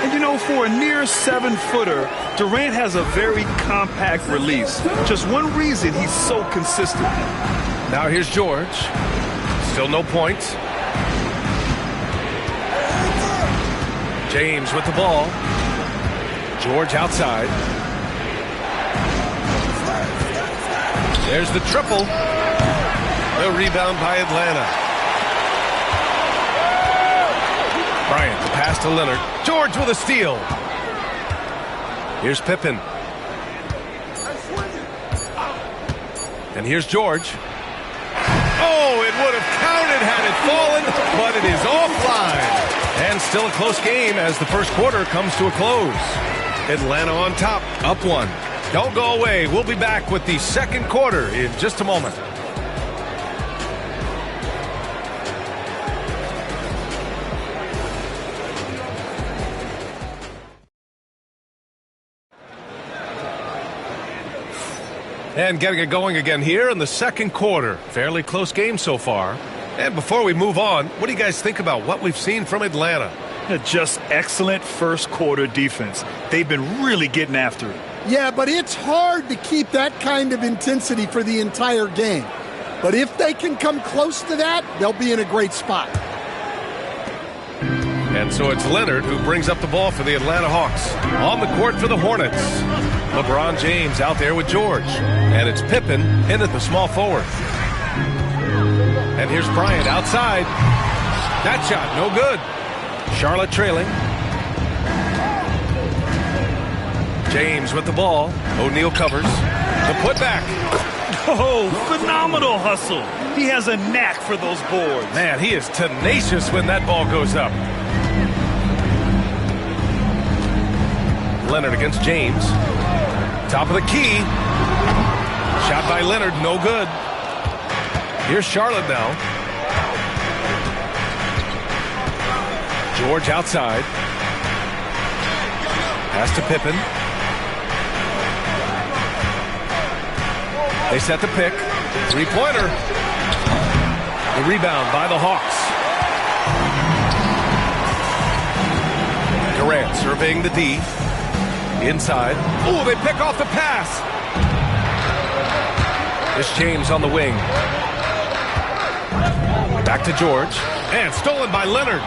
[SPEAKER 3] And you know, for a near 7-footer, Durant has a very compact release. Just one reason he's so consistent.
[SPEAKER 1] Now here's George. Still no points. James with the ball. George outside. There's the triple. The rebound by Atlanta. Bryant, the pass to Leonard. George with a steal. Here's Pippen. And here's George. Oh, it would have counted had it fallen, but it is offline. And still a close game as the first quarter comes to a close. Atlanta on top, up 1. Don't go away. We'll be back with the second quarter in just a moment. And getting it going again here in the second quarter. Fairly close game so far. And before we move on, what do you guys think about what we've seen from Atlanta?
[SPEAKER 3] Just excellent first quarter defense. They've been really getting after it.
[SPEAKER 13] Yeah, but it's hard to keep that kind of intensity for the entire game. But if they can come close to that, they'll be in a great spot.
[SPEAKER 1] And so it's Leonard who brings up the ball for the Atlanta Hawks. On the court for the Hornets. LeBron James out there with George. And it's Pippen in at the small forward. And here's Bryant outside. That shot, no good. Charlotte trailing. James with the ball. O'Neal covers. The putback.
[SPEAKER 3] Oh, phenomenal hustle. He has a knack for those boards.
[SPEAKER 1] Man, he is tenacious when that ball goes up. Leonard against James. Top of the key. Shot by Leonard, no good. Here's Charlotte now. George outside. Pass to Pippen. They set the pick. Three-pointer. The rebound by the Hawks. Durant surveying the D. Inside. Oh, they pick off the pass. It's James on the wing. Back to George. And stolen by Leonard.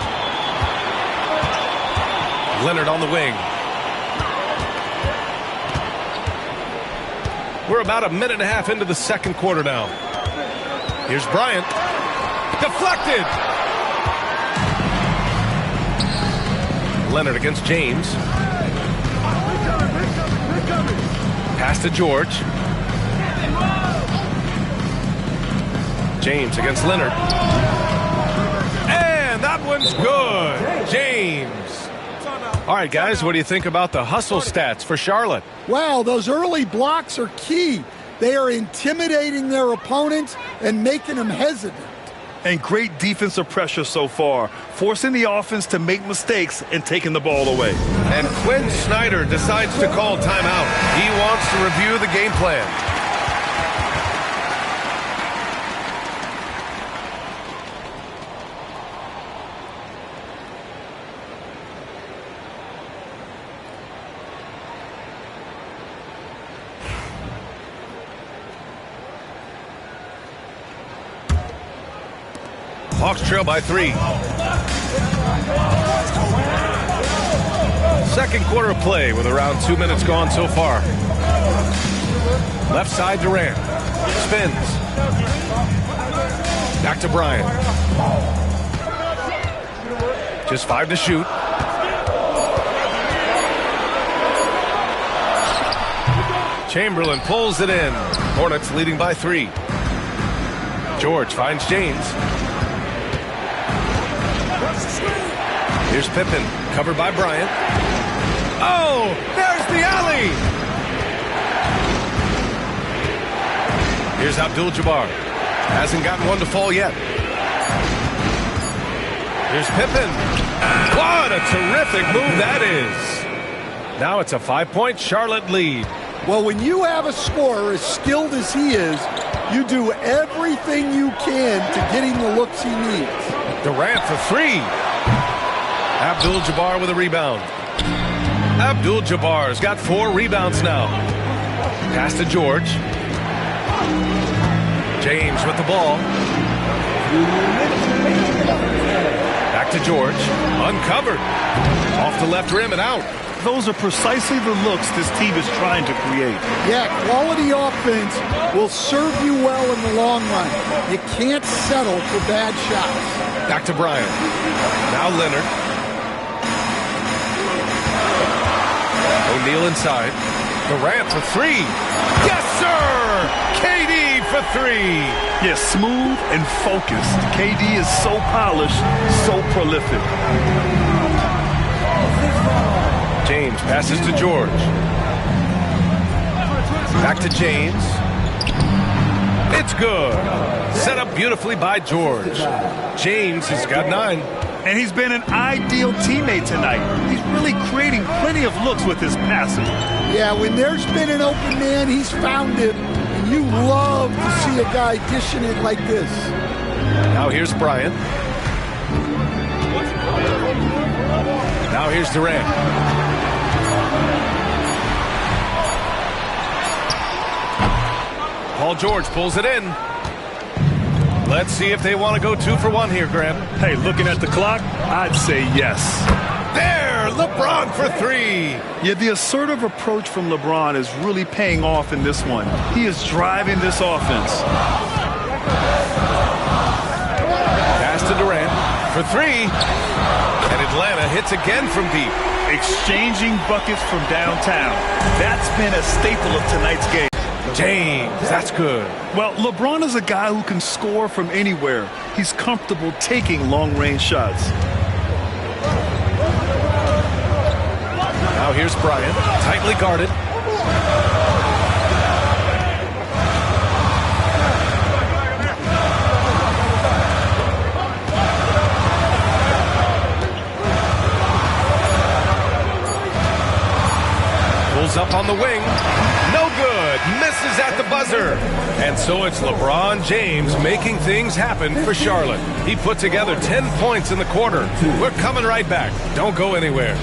[SPEAKER 1] Leonard on the wing. We're about a minute and a half into the second quarter now. Here's Bryant. Deflected. Leonard against James. Pass to George. James against Leonard. And that one's good. James. All right, guys, what do you think about the hustle stats for Charlotte?
[SPEAKER 13] Wow, those early blocks are key. They are intimidating their opponents and making them hesitant.
[SPEAKER 3] And great defensive pressure so far, forcing the offense to make mistakes and taking the ball away.
[SPEAKER 1] And Quinn Snyder decides to call timeout. He wants to review the game plan. Hawks trail by 3. Second quarter of play with around 2 minutes gone so far. Left side Durant. Spins. Back to Bryant. Just 5 to shoot. Chamberlain pulls it in. Hornets leading by 3. George finds James. Here's Pippen, covered by Bryant. Oh, there's the alley! Here's Abdul-Jabbar. Hasn't gotten one to fall yet. Here's Pippen. What a terrific move that is. Now it's a 5-point Charlotte lead.
[SPEAKER 13] Well, when you have a scorer as skilled as he is, you do everything you can to get him the looks he needs.
[SPEAKER 1] Durant for 3. Abdul-Jabbar with a rebound. Abdul-Jabbar's got 4 rebounds now. Pass to George. James with the ball. Back to George. Uncovered. Off the left rim and out.
[SPEAKER 3] Those are precisely the looks this team is trying to create.
[SPEAKER 13] Yeah, quality offense will serve you well in the long run. You can't settle for bad shots.
[SPEAKER 1] Back to Bryant. Now Leonard. O'Neal inside. Durant for 3. Yes, sir! KD for 3.
[SPEAKER 3] Yes, smooth and focused. KD is so polished, so prolific.
[SPEAKER 1] James passes to George. Back to James. It's good. Set up beautifully by George. James has got 9.
[SPEAKER 3] And he's been an ideal teammate tonight. He's really creating plenty of looks with his passing.
[SPEAKER 13] Yeah, when there's been an open man, he's found it. And you love to see a guy dishing it like this.
[SPEAKER 1] Now here's Bryant. Now here's Durant. Paul George pulls it in. Let's see if they want to go 2 for 1 here, Graham.
[SPEAKER 3] Hey, looking at the clock, I'd say yes.
[SPEAKER 1] There, LeBron for 3.
[SPEAKER 3] Yeah, the assertive approach from LeBron is really paying off in this one. He is driving this offense.
[SPEAKER 1] Pass to Durant for 3. And Atlanta hits again from deep.
[SPEAKER 3] Exchanging buckets from downtown. That's been a staple of tonight's game.
[SPEAKER 1] James, that's good.
[SPEAKER 3] Well, LeBron is a guy who can score from anywhere. He's comfortable taking long-range shots.
[SPEAKER 1] Now here's Bryant, tightly guarded. Pulls up on the wing. No good. Misses at the buzzer. And so it's LeBron James making things happen for Charlotte. He put together 10 points in the quarter. We're coming right back. Don't go anywhere.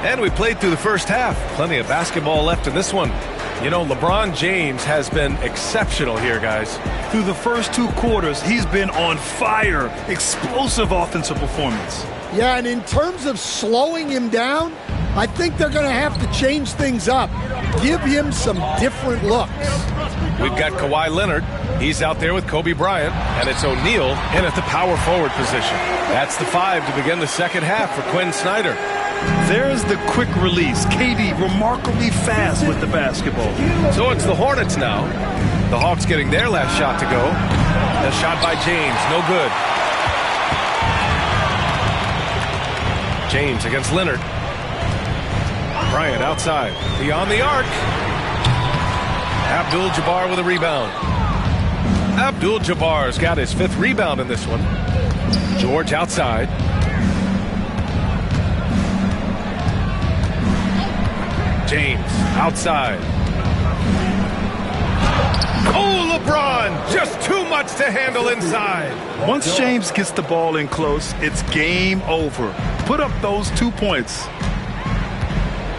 [SPEAKER 1] And we played through the first half. Plenty of basketball left in this one. You know, LeBron James has been exceptional here, guys.
[SPEAKER 3] Through the first 2 quarters, he's been on fire. Explosive offensive performance.
[SPEAKER 13] Yeah, and in terms of slowing him down, I think they're going to have to change things up. Give him some different looks.
[SPEAKER 1] We've got Kawhi Leonard. He's out there with Kobe Bryant, and it's O'Neal in at the power forward position. That's the 5 to begin the second half for Quinn Snyder.
[SPEAKER 3] There's the quick release. KD remarkably fast with the basketball.
[SPEAKER 1] So it's the Hornets now. The Hawks getting their last shot to go. A shot by James, no good. James against Leonard. Bryant outside, beyond the arc. Abdul-Jabbar with a rebound. Abdul-Jabbar's got his 5th rebound in this one. George outside. James outside. Oh, LeBron, just too much to handle inside.
[SPEAKER 3] Once James gets the ball in close, it's game over. Put up those 2 points.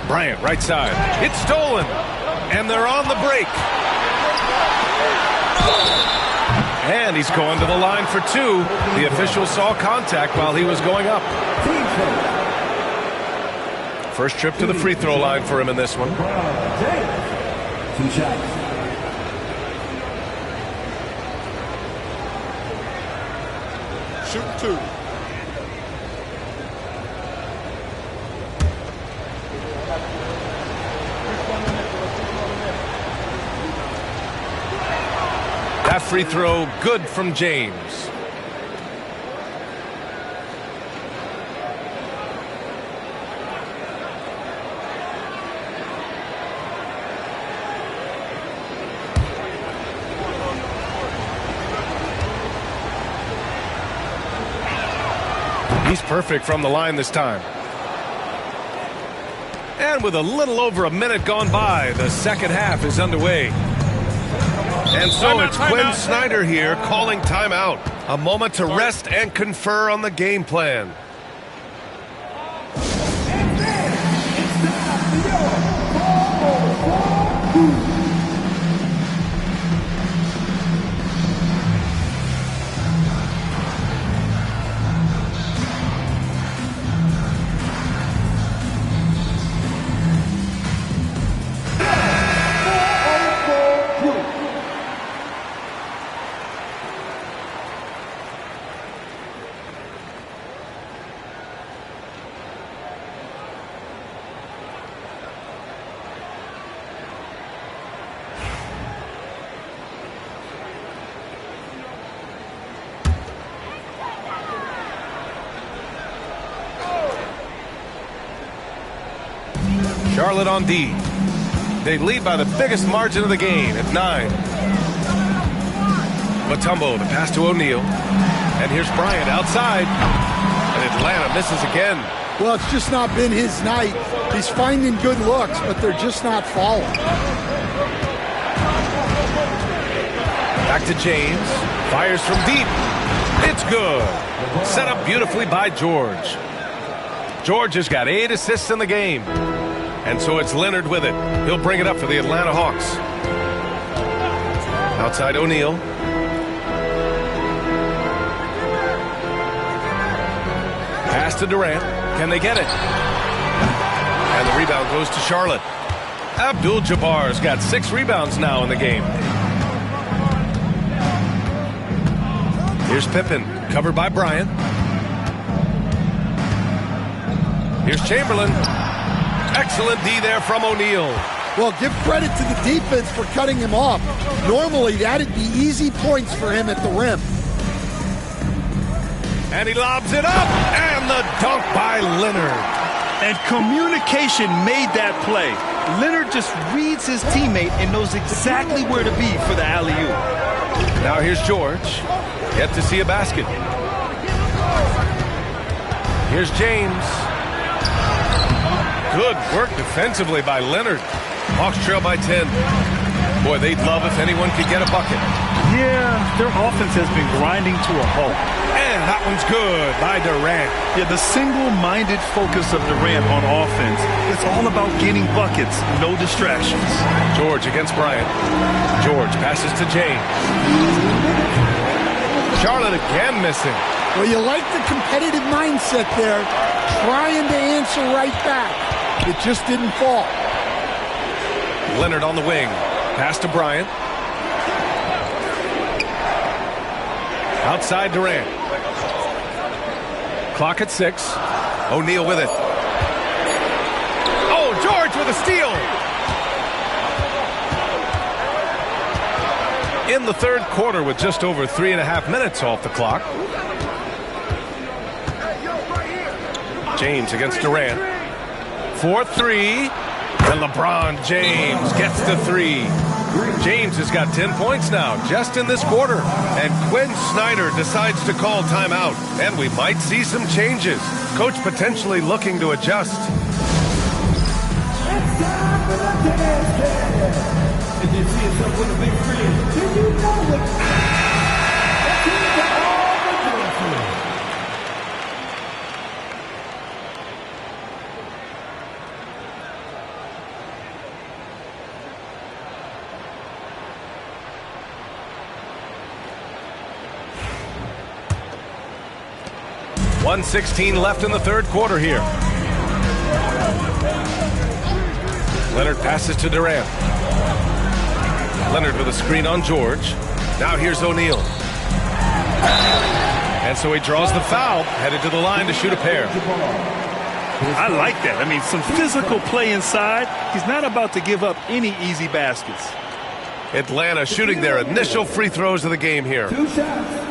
[SPEAKER 1] Bryant, right side. It's stolen. And they're on the break. And he's going to the line for 2. The official saw contact while he was going up. First trip to the free throw line for him in this one.
[SPEAKER 6] 2 shots.
[SPEAKER 13] Shoot 2.
[SPEAKER 1] That free throw good from James. He's perfect from the line this time. And with a little over a minute gone by, the second half is underway. And so it's Quinn Snyder here calling timeout. A moment to rest and confer on the game plan. Charlotte on D. They lead by the biggest margin of the game at 9. Mutombo, the pass to O'Neal. And here's Bryant outside. And Atlanta misses again.
[SPEAKER 13] Well, it's just not been his night. He's finding good looks, but they're just not falling.
[SPEAKER 1] Back to James. Fires from deep. It's good. Set up beautifully by George. George has got 8 assists in the game. And so it's Leonard with it. He'll bring it up for the Atlanta Hawks. Outside O'Neal. Pass to Durant. Can they get it? And the rebound goes to Charlotte. Abdul-Jabbar's got 6 rebounds now in the game. Here's Pippen, covered by Bryant. Here's Chamberlain. Excellent D there from O'Neal.
[SPEAKER 13] Well, give credit to the defense for cutting him off. Normally, that'd be easy points for him at the rim.
[SPEAKER 1] And he lobs it up, and the dunk by Leonard.
[SPEAKER 3] And communication made that play. Leonard just reads his teammate and knows exactly where to be for the alley-oop.
[SPEAKER 1] Now here's George. Yet to see a basket. Here's James. Good work defensively by Leonard. Hawks trail by 10. Boy, they'd love if anyone could get a bucket.
[SPEAKER 3] Yeah, their offense has been grinding to a halt.
[SPEAKER 1] And that one's good by Durant.
[SPEAKER 3] Yeah, the single-minded focus of Durant on offense, it's all about getting buckets, no distractions.
[SPEAKER 1] George against Bryant. George passes to James. Charlotte again missing.
[SPEAKER 13] Well, you like the competitive mindset there, trying to answer right back. It just didn't fall.
[SPEAKER 1] Leonard on the wing. Pass to Bryant. Outside Durant. Clock at 6. O'Neal with it. Oh, George with a steal. In the third quarter with just over 3.5 minutes off the clock. James against Durant. 4-3. And LeBron James gets the 3. James has got 10 points now just in this quarter. And Quinn Snyder decides to call timeout. And we might see some changes. Coach potentially looking to adjust.
[SPEAKER 6] If you see yourself with a big friend, then you know what
[SPEAKER 1] .116 left in the third quarter here. Leonard passes to Durant. Leonard with a screen on George. Now here's O'Neal. And so he draws the foul, headed to the line to shoot a pair.
[SPEAKER 3] I like that. I mean, some physical play inside. He's not about to give up any easy baskets.
[SPEAKER 1] Atlanta shooting their initial free throws of the game here.
[SPEAKER 6] 2 shots.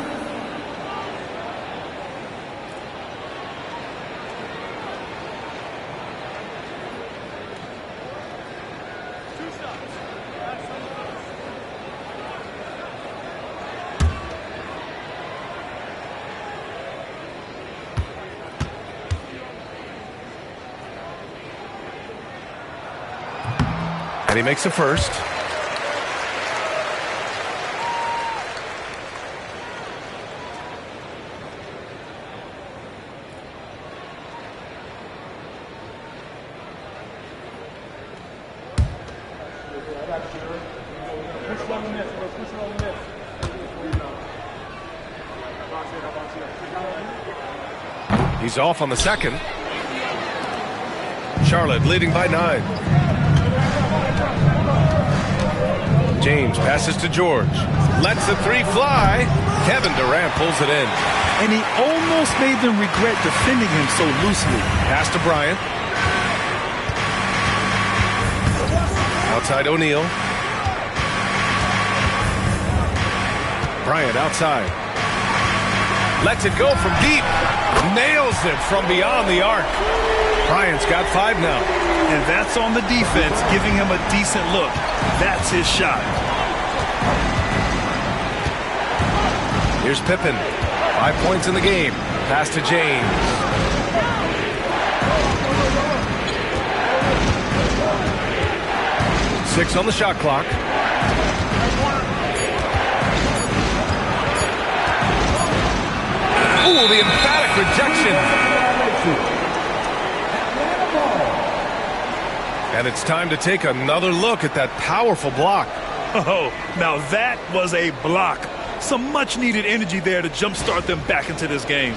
[SPEAKER 1] And he makes a first. He's off on the second. Charlotte leading by 9. James passes to George. Lets the 3 fly. Kevin Durant pulls it in.
[SPEAKER 3] And he almost made them regret defending him so loosely.
[SPEAKER 1] Pass to Bryant. Outside O'Neal. Bryant outside. Lets it go from deep. Nails it from beyond the arc. Bryant's got 5 now.
[SPEAKER 3] And that's on the defense, giving him a decent look. That's his shot.
[SPEAKER 1] Here's Pippen. 5 points in the game. Pass to James. Six on the shot clock. Ooh, the emphatic rejection. And it's time to take another look at that powerful block.
[SPEAKER 3] Oh, now that was a block. Some much-needed energy there to jumpstart them back into this game.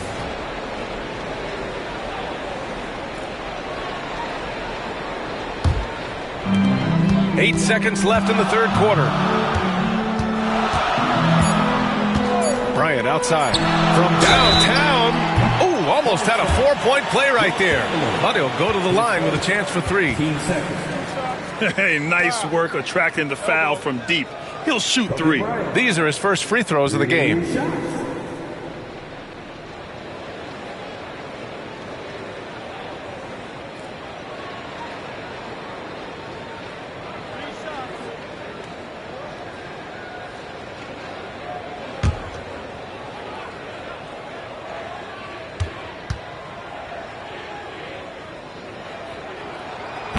[SPEAKER 1] Eight seconds left in the third quarter. Bryant outside. From downtown. Oh, almost had a 4-point play right there. But he'll go to the line with a chance for 3.
[SPEAKER 3] Hey, nice work attracting the foul from deep. He'll shoot 3.
[SPEAKER 1] These are his first free throws of the game.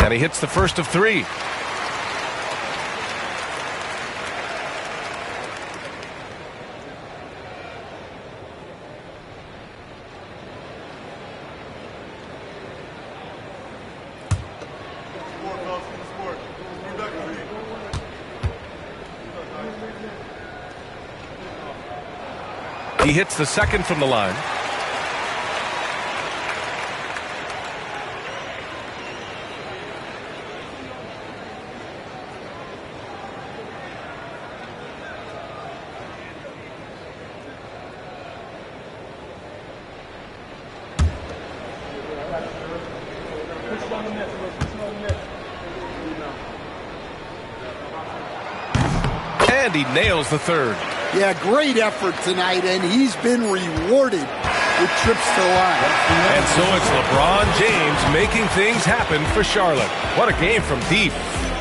[SPEAKER 1] And he hits the first of 3. He hits the second from the line. And he nails the third.
[SPEAKER 13] Yeah, great effort tonight, and he's been rewarded with trips to the line.
[SPEAKER 1] And so it's LeBron James making things happen for Charlotte. What a game from deep,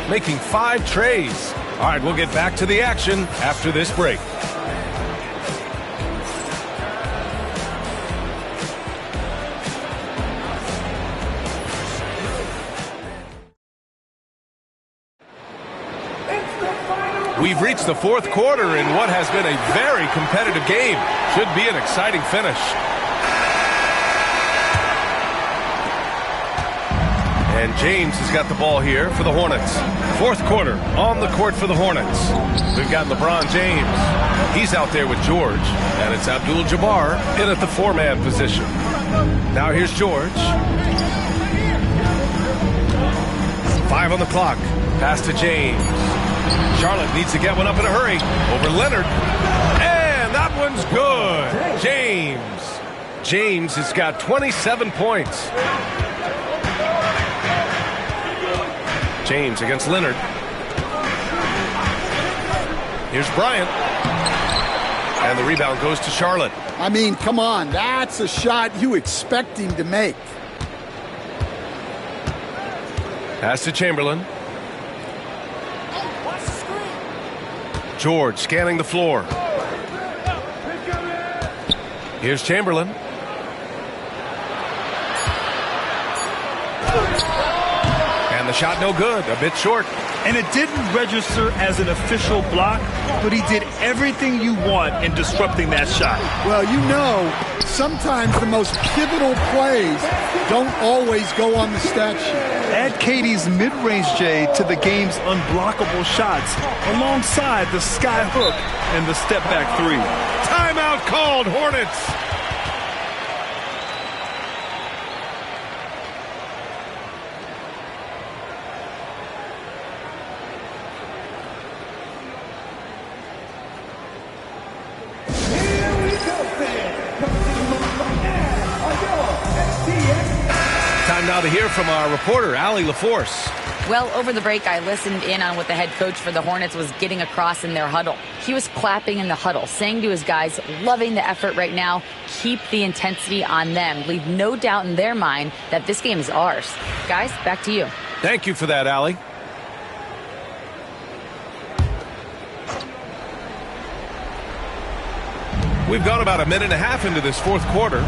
[SPEAKER 1] making 5 trays. All right, we'll get back to the action after this break. We've reached the fourth quarter in what has been a very competitive game. Should be an exciting finish. And James has got the ball here for the Hornets. Fourth quarter on the court for the Hornets. We've got LeBron James. He's out there with George. And it's Abdul-Jabbar in at the 4-man position. Now here's George. 5 on the clock. Pass to James. Charlotte needs to get one up in a hurry. Over Leonard. And that one's good. James has got 27 points. James against Leonard. Here's Bryant. And the rebound goes to Charlotte.
[SPEAKER 13] I mean, come on. That's a shot you expect him to make.
[SPEAKER 1] Pass to Chamberlain. George scanning the floor. Here's Chamberlain. And the shot no good, a bit short.
[SPEAKER 3] And it didn't register as an official block, but he did everything you want in disrupting that shot.
[SPEAKER 13] Well, you know, sometimes the most pivotal plays don't always go on the stat sheet.
[SPEAKER 3] Add Katie's mid-range J to the game's unblockable shots alongside the sky hook and the step-back 3.
[SPEAKER 1] Timeout called, Hornets. Time now to hear from our reporter, Allie LaForce.
[SPEAKER 5] Well, over the break, I listened in on what the head coach for the Hornets was getting across in their huddle. He was clapping in the huddle, saying to his guys, loving the effort right now, keep the intensity on them. Leave no doubt in their mind that this game is ours. Guys, back to you.
[SPEAKER 1] Thank you for that, Allie. We've gone about a minute and a half into this fourth quarter.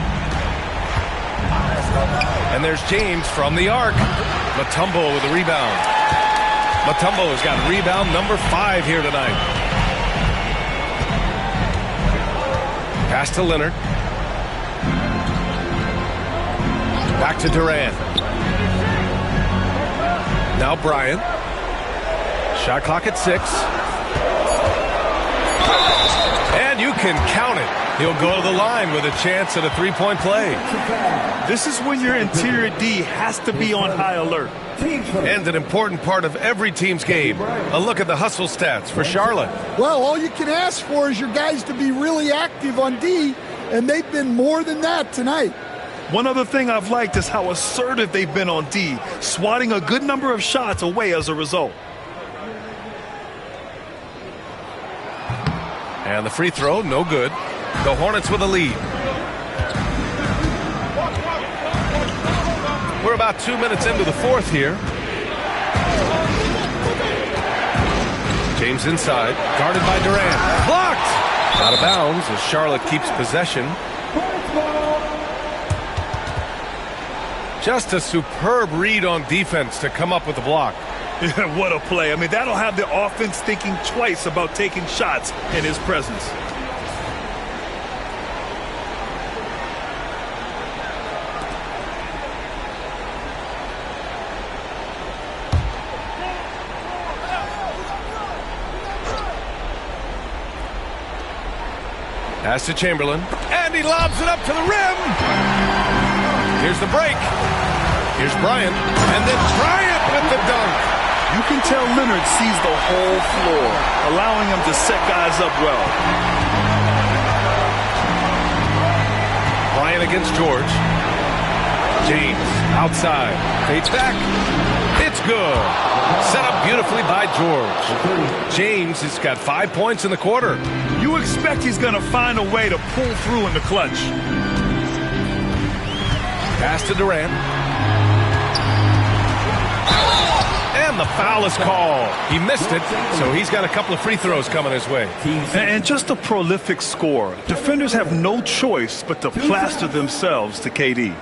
[SPEAKER 1] And there's James from the arc. Mutombo with a rebound. Mutombo's got rebound number 5 here tonight. Pass to Leonard. Back to Durant. Now Bryant. Shot clock at 6. And you can count it. He'll go to the line with a chance at a 3-point play.
[SPEAKER 3] This is when your interior D has to be on high alert.
[SPEAKER 1] And an important part of every team's game. A look at the hustle stats for Charlotte.
[SPEAKER 13] Well, all you can ask for is your guys to be really active on D, and they've been more than that tonight.
[SPEAKER 3] One other thing I've liked is how assertive they've been on D, swatting a good number of shots away as a result.
[SPEAKER 1] And the free throw, no good. The Hornets with a lead. We're about 2 minutes into the fourth here. James inside, guarded by Durant. Blocked! Out of bounds as Charlotte keeps possession. Just a superb read on defense to come up with the block.
[SPEAKER 3] What a play. I mean, that'll have the offense thinking twice about taking shots in his presence.
[SPEAKER 1] Pass to Chamberlain. And he lobs it up to the rim. Here's the break. Here's Bryant. And then Bryant with the dunk.
[SPEAKER 3] You can tell Leonard sees the whole floor, allowing him to set guys up well.
[SPEAKER 1] Bryant against George. James outside. Fades back. It's good. Set up beautifully by George. James has got 5 points in the quarter.
[SPEAKER 3] You expect he's going to find a way to pull through in the clutch.
[SPEAKER 1] Pass to Durant. And the foul is called. He missed it, so he's got a couple of free throws coming his way.
[SPEAKER 3] And just a prolific scorer. Defenders have no choice but to plaster themselves to KD.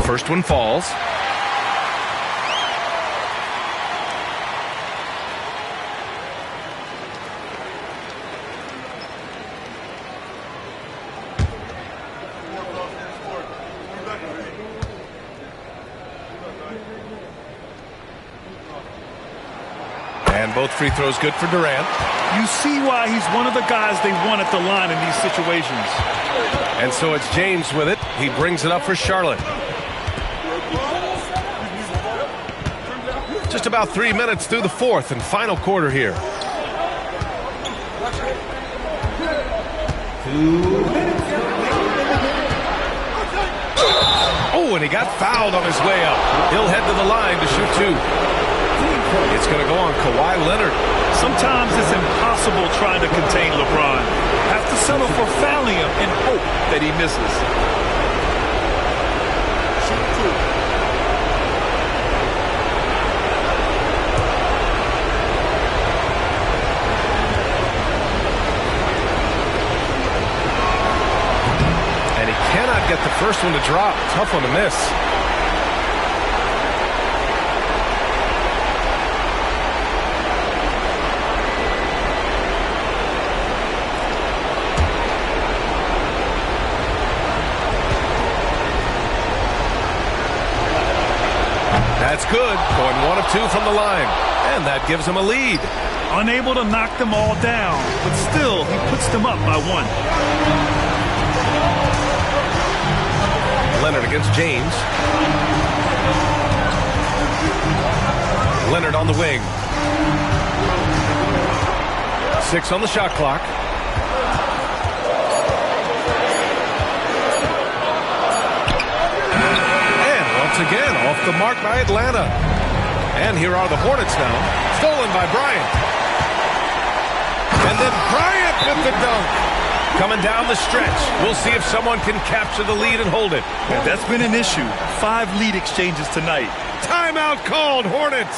[SPEAKER 1] First one falls. And both free throws good for Durant.
[SPEAKER 3] You see why he's one of the guys they want at the line in these situations.
[SPEAKER 1] And so it's James with it. He brings it up for Charlotte. Just about 3 minutes through the fourth and final quarter here. Oh, and he got fouled on his way up. He'll head to the line to shoot two. It's going to go on Kawhi Leonard.
[SPEAKER 3] Sometimes it's impossible trying to contain LeBron. Have to settle for fouling him and hope that he misses.
[SPEAKER 1] Cannot get the first one to drop. Tough one to miss. That's good. Going 1 of 2 from the line. And that gives him a lead.
[SPEAKER 3] Unable to knock them all down, but still, he puts them up by 1.
[SPEAKER 1] Leonard against James. Leonard on the wing. 6 on the shot clock. And once again, off the mark by Atlanta. And here are the Hornets now. Stolen by Bryant. And then Bryant with the dunk. Coming down the stretch. We'll see if someone can capture the lead and hold it.
[SPEAKER 3] That's been an issue. 5 lead exchanges tonight.
[SPEAKER 1] Timeout called, Hornets.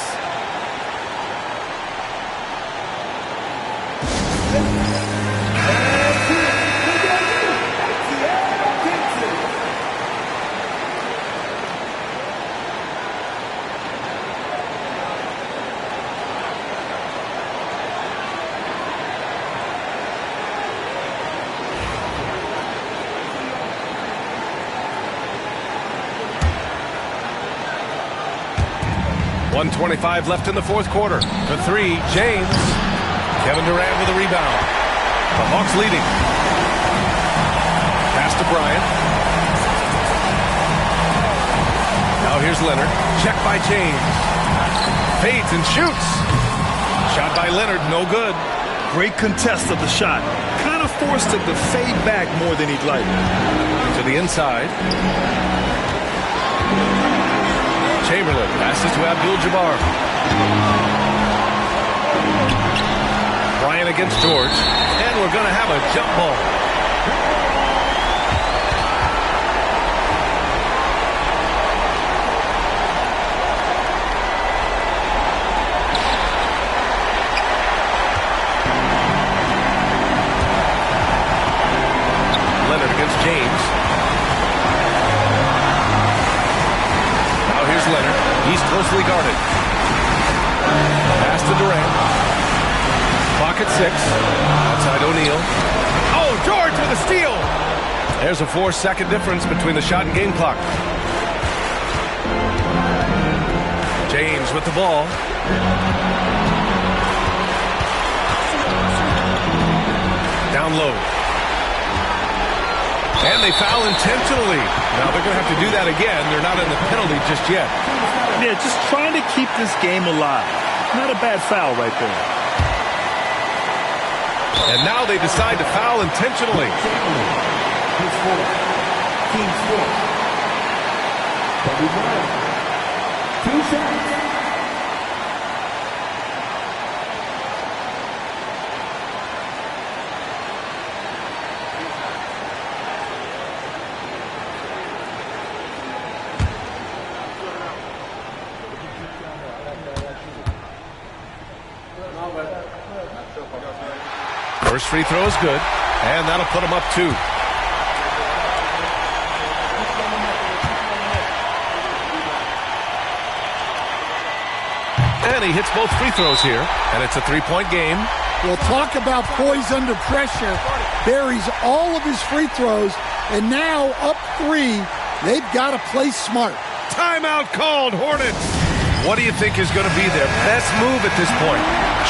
[SPEAKER 1] .125 left in the fourth quarter. For 3, James. Kevin Durant with a rebound. The Hawks leading. Pass to Bryant. Now here's Leonard. Check by James. Fades and shoots. Shot by Leonard, no good.
[SPEAKER 3] Great contest of the shot. Kind of forced him to fade back more than he'd like.
[SPEAKER 1] To the inside. Chamberlain passes to Abdul-Jabbar. Bryant against George. And we're going to have a jump ball. Leonard against James. Leonard. He's closely guarded. Pass to Durant. Clock at 6. Outside O'Neal. Oh, George with a steal. There's a 4-second difference between the shot and game clock. James with the ball. Down low. And they foul intentionally. Now they're going to have to do that again. They're not in the penalty just yet.
[SPEAKER 3] Yeah, just trying to keep this game alive. Not a bad foul right there.
[SPEAKER 1] And now they decide to foul intentionally.
[SPEAKER 6] Team's four. Kobe Bryant. 2 shots.
[SPEAKER 1] First free throw is good, and that'll put him up 2. And he hits both free throws here, and it's a 3-point game.
[SPEAKER 13] We'll talk about poise under pressure. Buries all of his free throws, and now up 3. They've got to play smart.
[SPEAKER 1] Timeout called, Hornets. What do you think is going to be their best move at this point?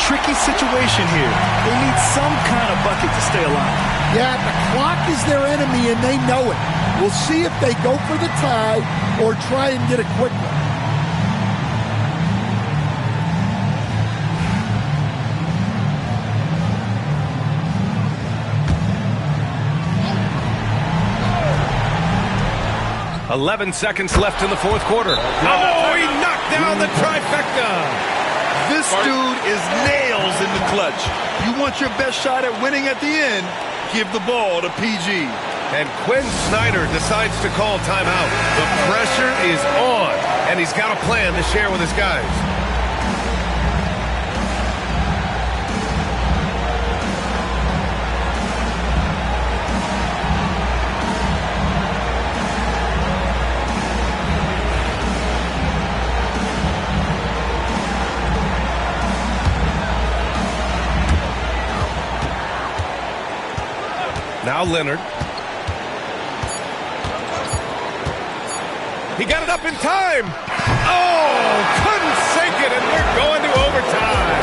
[SPEAKER 3] Tricky situation here. They need some kind of bucket to stay alive.
[SPEAKER 13] Yeah, the clock is their enemy, and they know it. We'll see if they go for the tie or try and get a quick one.
[SPEAKER 1] .11 seconds left in the fourth quarter. Oh, he knocked down the trifecta.
[SPEAKER 3] This dude is nails in the clutch. You want your best shot at winning at the end, give the ball to PG.
[SPEAKER 1] And Quinn Snyder decides to call timeout. The pressure is on, and he's got a plan to share with his guys. Now Leonard. He got it up in time. Oh, couldn't sink it, and we're going to overtime.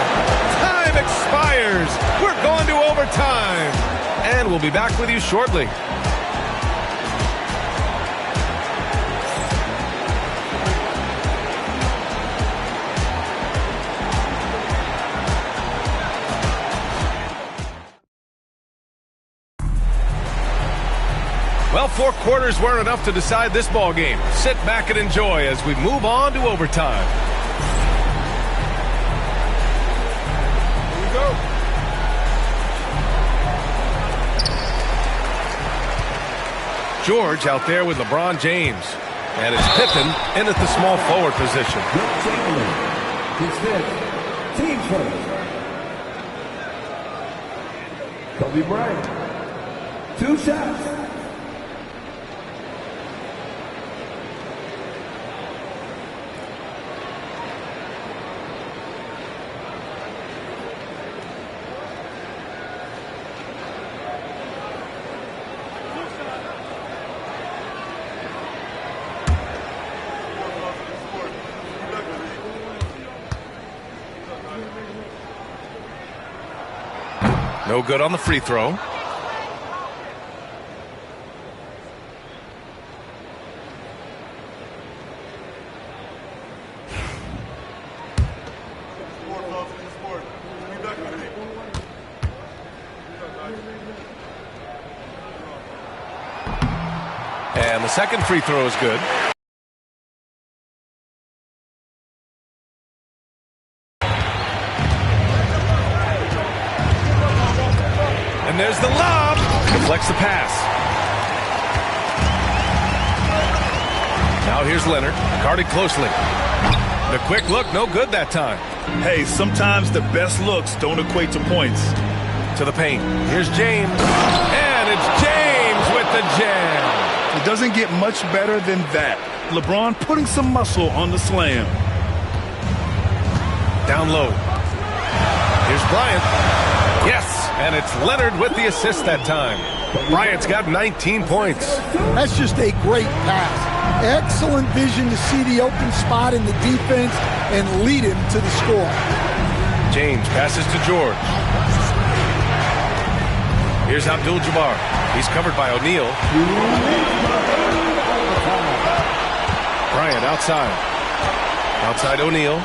[SPEAKER 1] Time expires. We're going to overtime. And we'll be back with you shortly. Well, 4 quarters weren't enough to decide this ball game. Sit back and enjoy as we move on to overtime. Here we go. George out there with LeBron James. And it's Pippen in at the small forward position.
[SPEAKER 6] His fifth. Team first. Kobe Bryant. 2 shots.
[SPEAKER 1] No good on the free throw. And the second free throw is good. And there's the lob. Deflects the pass. Now here's Leonard. Guarded closely. The quick look, no good that time.
[SPEAKER 3] Hey, sometimes the best looks don't equate to points.
[SPEAKER 1] To the paint. Here's James. And it's James with the jam.
[SPEAKER 3] It doesn't get much better than that. LeBron putting some muscle on the slam.
[SPEAKER 1] Down low. Here's Bryant. Yes, and it's Leonard with the assist that time. Bryant's got 19 points.
[SPEAKER 13] That's just a great pass. Excellent vision to see the open spot in the defense and lead him to the score.
[SPEAKER 1] James passes to George. Here's Abdul-Jabbar. He's covered by O'Neal. Bryant outside. Outside O'Neal.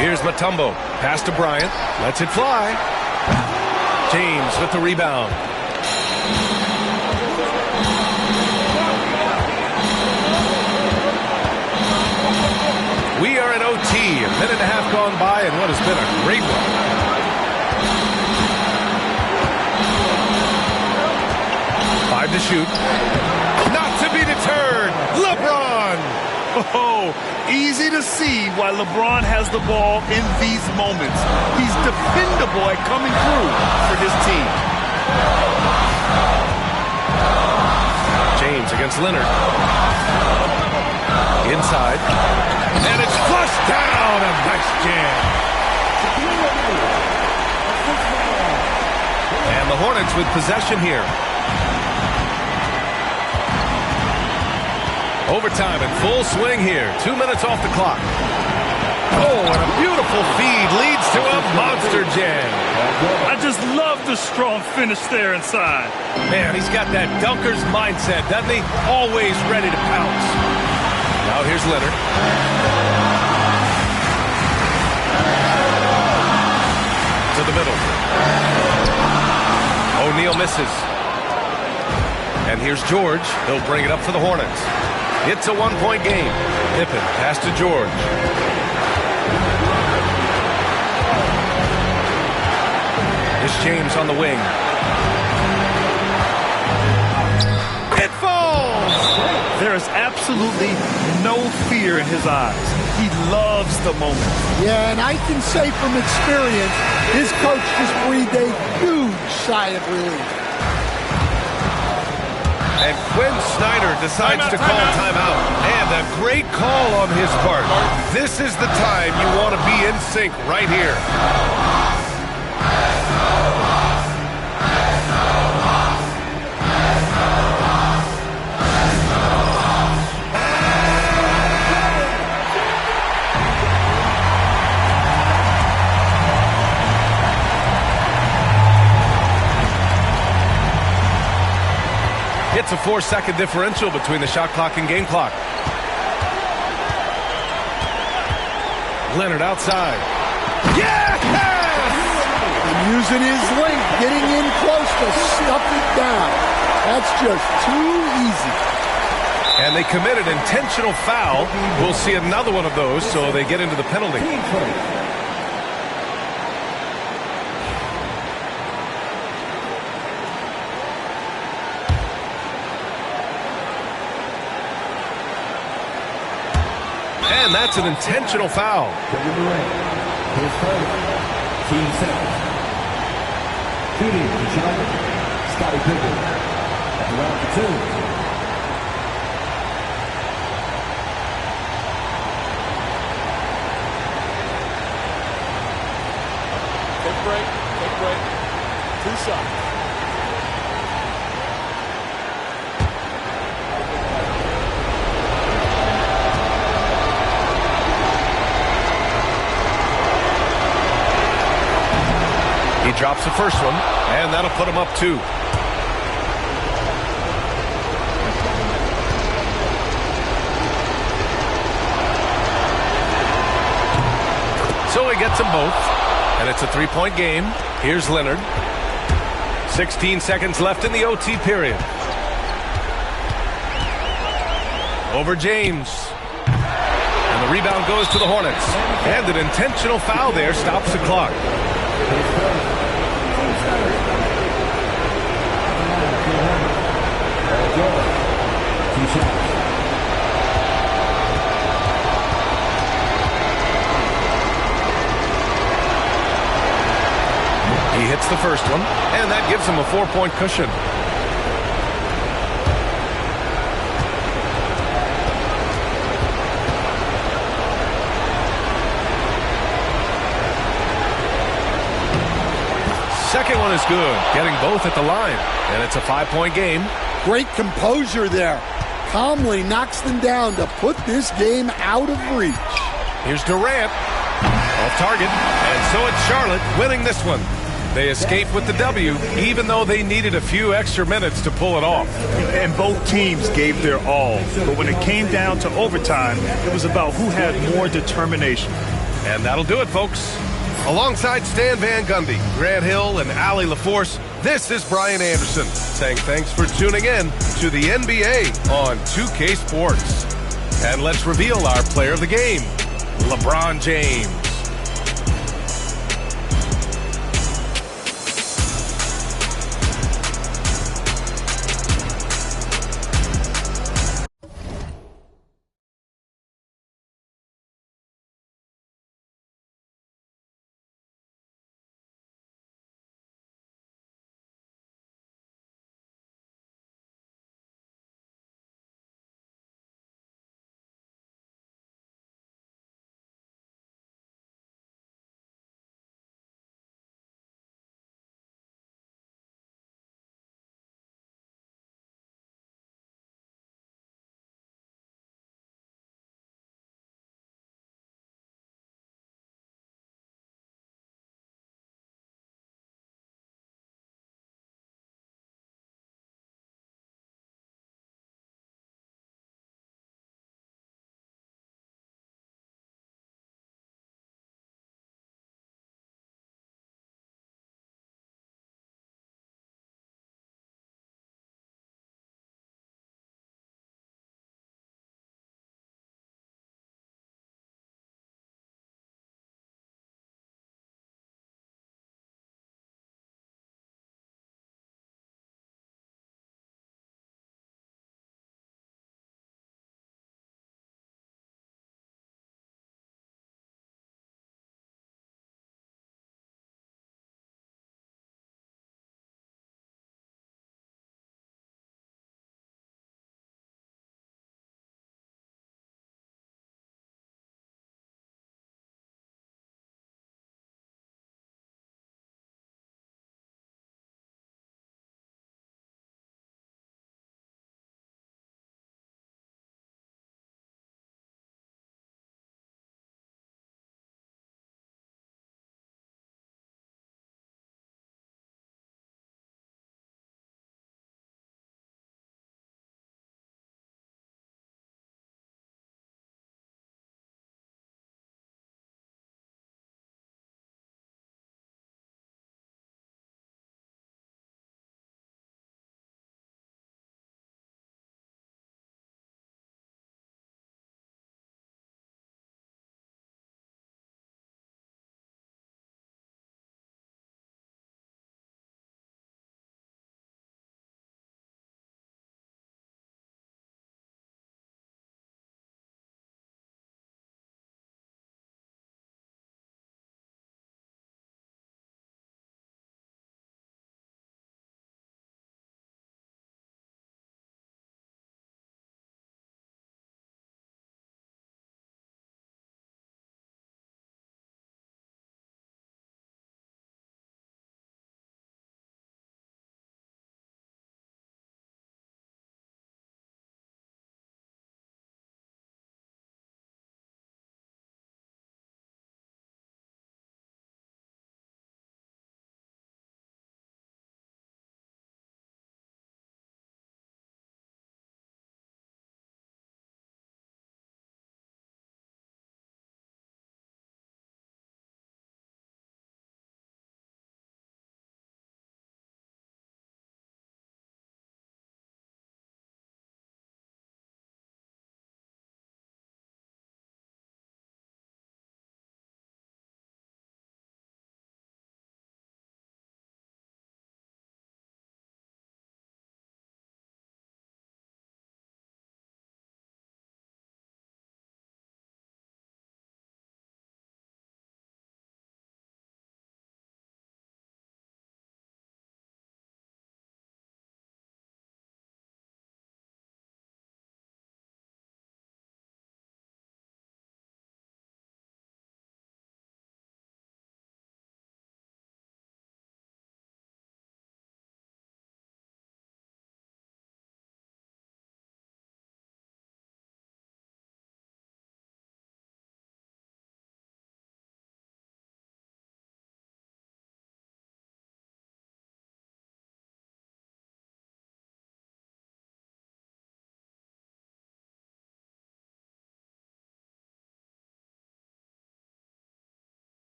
[SPEAKER 1] Here's Mutombo. Pass to Bryant. Lets it fly. James with the rebound. We are in OT. A minute and a half gone by and what has been a great one. 5 to shoot. Not to be deterred. LeBron.
[SPEAKER 3] Oh, easy to see why LeBron has the ball in these moments. He's dependable at coming through for his team.
[SPEAKER 1] James against Leonard. Inside. And it's flushed down. A nice jam. And the Hornets with possession here. Overtime in full swing here. 2 minutes off the clock. Oh, and a beautiful feed leads to a monster jam.
[SPEAKER 3] I just love the strong finish there inside.
[SPEAKER 1] Man, he's got that dunker's mindset, doesn't he? Always ready to pounce. Now here's Leonard. To the middle. O'Neal misses. And here's George. He'll bring it up for the Hornets. It's a one-point game. Pippen pass to George. Here's James on the wing. It falls!
[SPEAKER 3] There is absolutely no fear in his eyes. He loves the moment.
[SPEAKER 13] Yeah, and I can say from experience, his coach just breathed a huge sigh of relief.
[SPEAKER 1] And Quinn Snyder decides to call timeout. And a great call on his part. This is the time you want to be in sync right here. It's a 4-second differential between the shot clock and game clock. Leonard outside. Yes!
[SPEAKER 13] Using his length, getting in close to stuff it down. That's just too easy.
[SPEAKER 1] And they committed intentional foul. We'll see another one of those, so they get into the penalty. And that's an intentional foul.
[SPEAKER 6] Kevin Durant, his first, team seconds. Shooting the shot, Scottie Pippen. Around the 2.
[SPEAKER 2] Take a break. Take a break. 2 shots.
[SPEAKER 1] He drops the first one, and that'll put him up 2. So he gets them both, and it's a 3-point game. Here's Leonard. 16 seconds left in the OT period. Over James. And the rebound goes to the Hornets. And an intentional foul there stops the clock. He hits the first one, and that gives him a 4-point cushion. second one is good, getting both at the line. And it's a 5-point game.
[SPEAKER 13] Great composure there. Calmly knocks them down to put this game out of reach.
[SPEAKER 1] Here's Durant. Off target. And so it's Charlotte winning this one. They escape with the W, even though they needed a few extra minutes to pull it off.
[SPEAKER 3] And both teams gave their all. But when it came down to overtime, it was about who had more determination.
[SPEAKER 1] And that'll do it, folks. Alongside Stan Van Gundy, Grant Hill, and Allie LaForce, this is Brian Anderson saying thanks for tuning in to the NBA on 2K Sports. And let's reveal our player of the game, LeBron James.